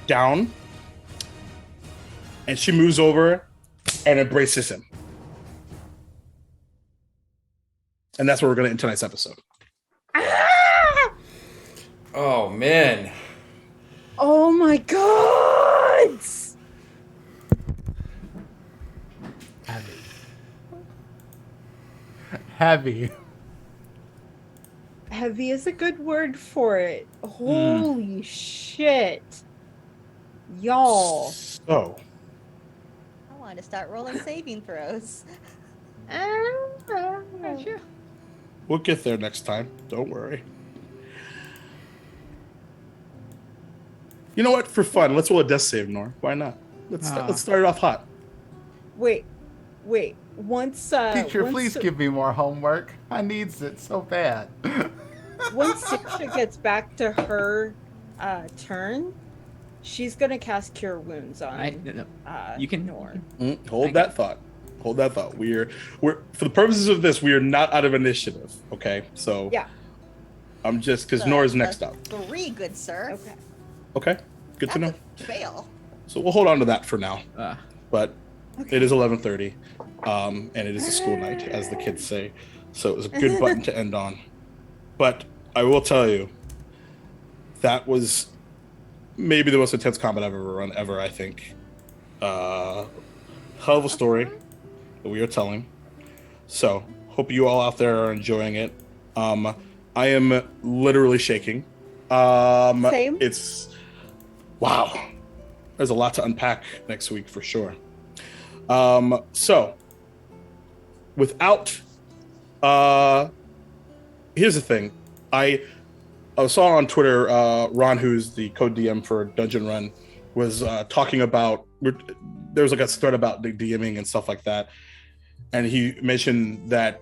down. And she moves over and embraces him. And that's where we're going to end tonight's episode. Oh, man. Oh my god! Heavy. Heavy is a good word for it. Holy shit. Y'all. So, I want to start rolling saving throws. we'll get there next time. Don't worry. You know what? For fun, let's roll a death save, Nor. Why not? Let's start it off hot. Wait. Once Teacher, once, please give me more homework. I needs it so bad. Once Sisha gets back to her turn, she's gonna cast Cure Wounds on you can Nor. Hold that thought. We're for the purposes of this, we are not out of initiative. Okay, so Yeah. I'm just because Nora's next up. 3, good sir. Okay. Okay, good to know. That's a fail. So we'll hold on to that for now. But Okay. it is 11:30, and it is a school night, as the kids say. So it was a good button to end on. But I will tell you, that was maybe the most intense combat I've ever run, I think. Hell of a story that we are telling. So hope you all out there are enjoying it. I am literally shaking. Same. It's wow. There's a lot to unpack next week for sure. So without here's the thing. I saw on Twitter, Ron, who's the code DM for Dungeon Run, was talking about there was like a thread about the DMing and stuff like that, and he mentioned that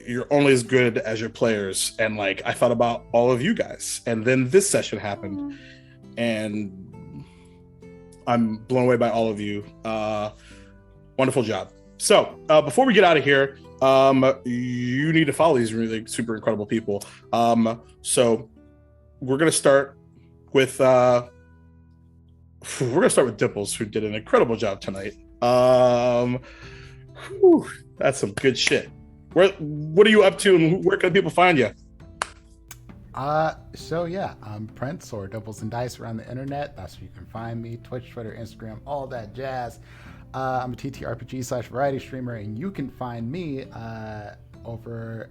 you're only as good as your players, and like I thought about all of you guys, and then this session happened, and I'm blown away by all of you. Wonderful job. So before we get out of here, you need to follow these really super incredible people. So we're gonna start with Dimples, who did an incredible job tonight. That's some good shit. What are you up to, and where can people find you? So yeah, I'm Prince, or Doubles and Dice around the internet. That's where you can find me. Twitch, Twitter, Instagram, all that jazz. I'm a TTRPG/variety streamer, and you can find me over.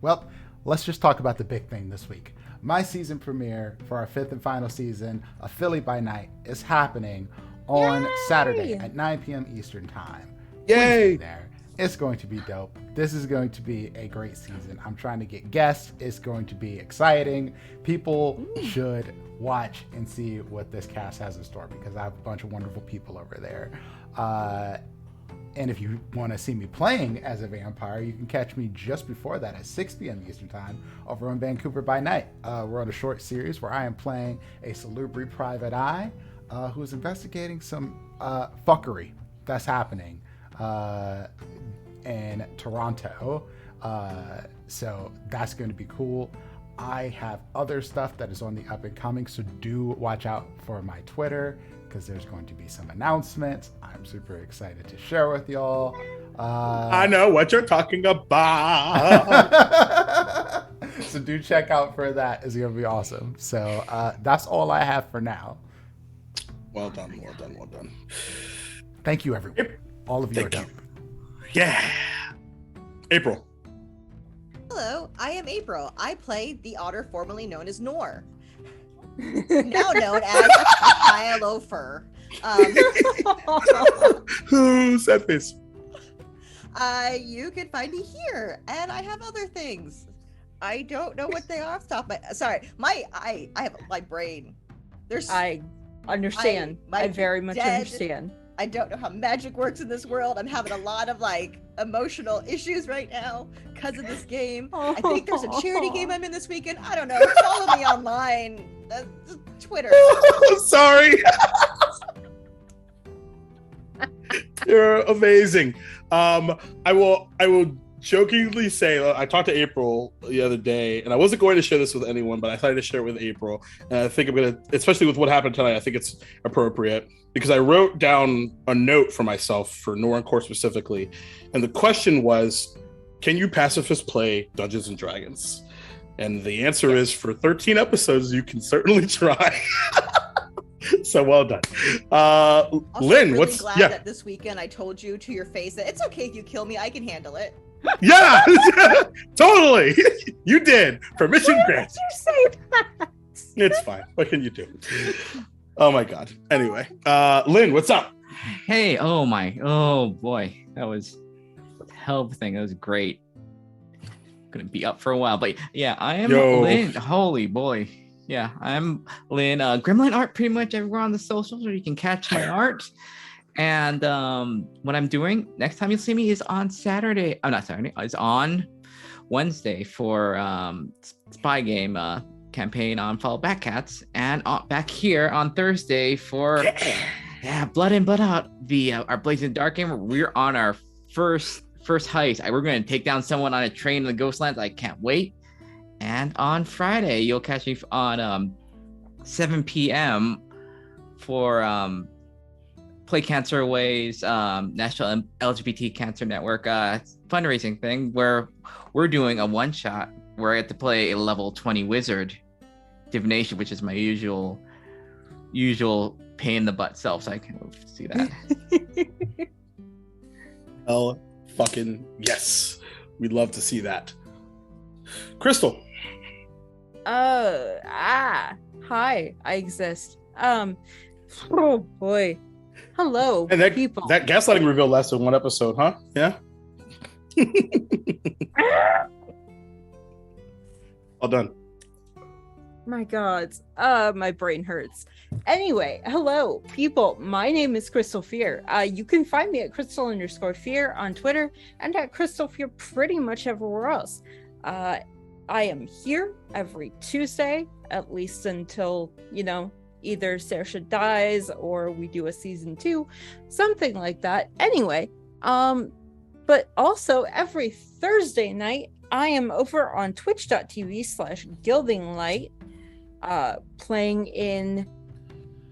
Well, let's just talk about the big thing this week. My season premiere for our 5th and final season of Philly by Night is happening on Saturday at 9 p.m. Eastern Time. Yay! Please be there. It's going to be dope. This is going to be a great season. I'm trying to get guests. It's going to be exciting. People should watch and see what this cast has in store, because I have a bunch of wonderful people over there. And if you want to see me playing as a vampire, you can catch me just before that at 6 p.m. Eastern Time over on Vancouver by Night. We're on a short series where I am playing a salubri private eye who is investigating some fuckery that's happening in Toronto. So that's going to be cool. I have other stuff that is on the up and coming, so do watch out for my Twitter, because there's going to be some announcements I'm super excited to share with y'all. I know what you're talking about. So do check out for that. It's going to be awesome. So that's all I have for now. Well done, well done, well done. Thank you, everyone. All of you are dope. Yeah. April. Hello, I am April. I play the otter formerly known as Nor. Now known as Kylo Fur. Who's that face? You can find me here, and I have other things. I don't know what they are off the top of my. Sorry, I have my brain. There's. I understand. I very much understand. I don't know how magic works in this world. I'm having a lot of emotional issues right now because of this game. I think there's a charity game I'm in this weekend. I don't know. Follow me online. Twitter. Sorry. You're amazing. I will jokingly say, I talked to April the other day, and I wasn't going to share this with anyone, but I decided to share it with April. And I think I'm going to, especially with what happened tonight, I think it's appropriate, because I wrote down a note for myself for Noran Core specifically. And the question was, can you pacifist play Dungeons and Dragons? And the answer is, for 13 episodes, you can certainly try. So well done. Also, Lynn, really what's glad that this weekend I told you to your face that it's okay if you kill me, I can handle it. Yeah, totally. You did. Permission granted. You say that? It's fine. What can you do? Oh my God. Anyway, Lynn, what's up? Hey, oh boy, that was a hell of a thing. That was great. Gonna be up for a while, but yeah, I am Lynn. Holy boy. Yeah, I'm Lynn. Gremlin Art pretty much everywhere on the socials where you can catch my art. And what I'm doing next time you'll see me is on Saturday. Oh, not Saturday. It's on Wednesday for Spy Game campaign on Follow Back Cats, and back here on Thursday for Blood In Blood Out, our Blazing Dark game. We're on our first heist. We're going to take down someone on a train in the Ghostlands. I can't wait. And on Friday, you'll catch me on 7 p.m. for Play Cancer Away's National LGBT Cancer Network fundraising thing, where we're doing a one-shot where I get to play a level 20 wizard divination, which is my usual pain in the butt self. So I can see that. Hell fucking yes. We'd love to see that. Crystal. Hi, I exist. Oh boy. Hello, And people. that gaslighting reveal lasted one episode, huh? Yeah. All done. My God. My brain hurts. Anyway, hello, people. My name is Crystal Fear. You can find me at Crystal_Fear on Twitter and at Crystal Fear pretty much everywhere else. I am here every Tuesday, at least until, either Saoirse dies or we do a season 2, something like that. Anyway, but also every Thursday night, I am over on twitch.tv/gildinglight, playing in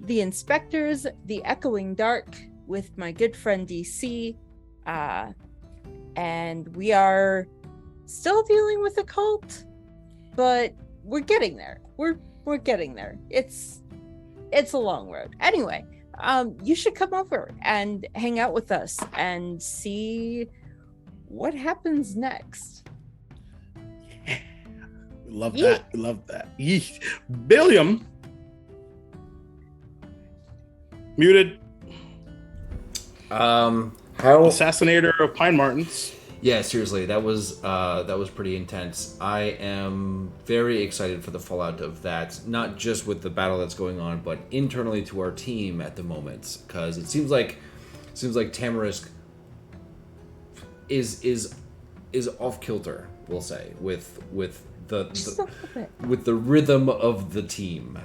The Inspectors, The Echoing Dark with my good friend DC. And we are still dealing with a cult, but we're getting there. We're getting there. It's a long road. Anyway, you should come over and hang out with us and see what happens next. We love that. We love that. Yeesh. Billiam. Muted. How Assassinator of Pine Martins. Yeah, seriously, that was pretty intense. I am very excited for the fallout of that, not just with the battle that's going on, but internally to our team at the moment, because it seems like Tamarisk is off kilter, we'll say, with Just a little bit. with the rhythm of the team.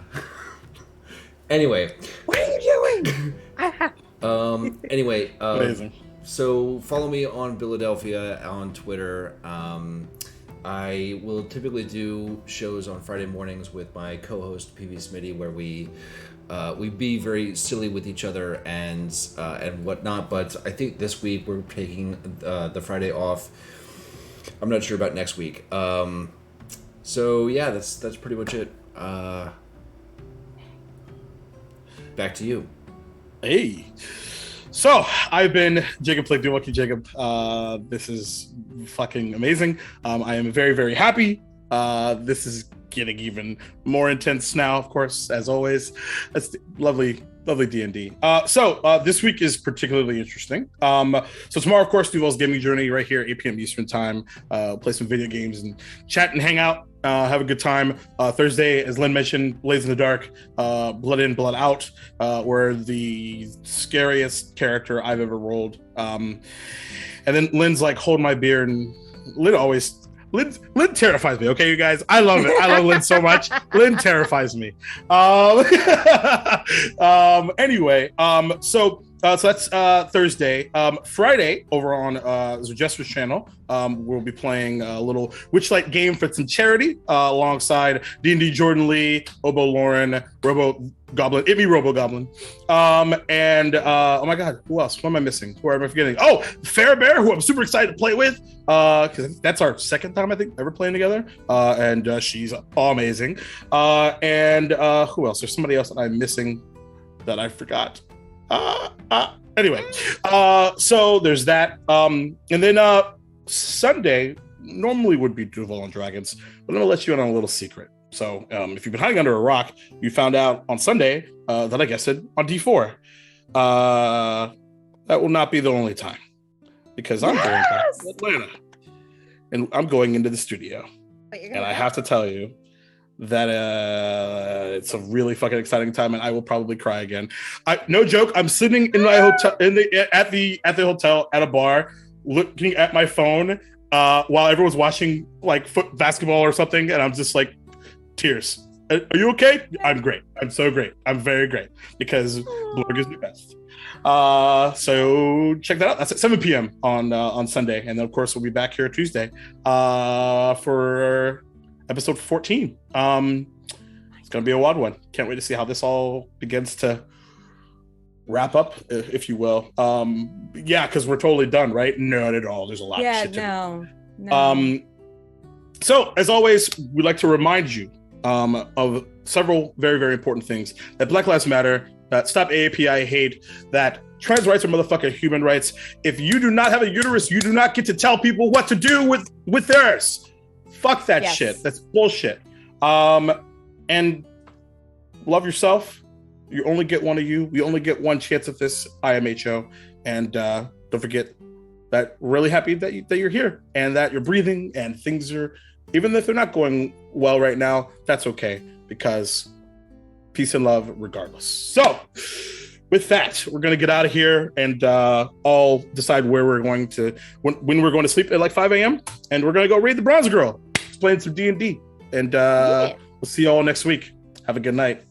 Anyway, What are you doing? anyway, Amazing. so follow me on Philadelphia on Twitter. I will typically do shows on Friday mornings with my co-host PV Smitty, where we be very silly with each other and whatnot. But I think this week we're taking the Friday off. I'm not sure about next week. So yeah, that's pretty much it. Back to you. Hey. So I've been Jacob Blake, the Lucky Jacob. This is fucking amazing. I am very, very happy. This is getting even more intense now, of course, as always. That's lovely D&D. So this week is particularly interesting. So tomorrow, of course, Duval's Gaming Journey right here, 8 p.m. Eastern time. Play some video games and chat and hang out. Have a good time. Thursday, as Lynn mentioned, Blaze in the Dark, Blood In, Blood Out, were the scariest character I've ever rolled. And then Lynn's like, hold my beer, and Lynn terrifies me, okay, you guys? I love it. I love Lynn so much. Lynn terrifies me. Anyway, so that's Thursday. Friday, over on Zejestra's channel, we'll be playing a little Witchlight game for some charity alongside D&D Jordan Lee, Obo Lauren, Robo Goblin, It'd be Robo Goblin, and oh my God, who else? What am I missing? Who am I forgetting? Oh, Fair Bear, who I'm super excited to play with, because that's our second time I think ever playing together, and she's amazing. And who else? There's somebody else that I'm missing that I forgot. Anyway, so there's that. And then Sunday normally would be Duval and Dragons, but I'm gonna let you in on a little secret. So if you've been hiding under a rock, you found out on Sunday that I guested on D4. That will not be the only time, because I'm going back to Atlanta and I'm going into the studio. And I have to tell you that it's a really fucking exciting time, and I will probably cry again. No joke. I'm sitting in my hotel at the hotel at a bar, looking at my phone while everyone's watching like basketball or something, and I'm just like, tears. Are you okay? I'm great. I'm so great. I'm very great because Blorg is the best. So check that out. That's at 7 p.m. on Sunday, and then of course we'll be back here Tuesday for episode 14. It's gonna be a wild one. Can't wait to see how this all begins to wrap up, if you will. Yeah, because we're totally done, right? Not at all. There's a lot of shit to do. So as always, we'd like to remind you of several very, very important things: that Black Lives Matter, that stop AAPI hate, that trans rights are motherfucking human rights. If you do not have a uterus, you do not get to tell people what to do with theirs. Fuck that shit. That's bullshit. And love yourself. You only get one of you. We only get one chance at this IMHO. And don't forget that we're really happy that you're here and that you're breathing, and things are, even if they're not going well right now, that's okay, because peace and love regardless. So with that, we're going to get out of here and all decide where we're going to, when we're going to sleep at like 5 a.m. And we're going to go raid the Bronze Girl, playing some D&D. And we'll see you all next week. Have a good night.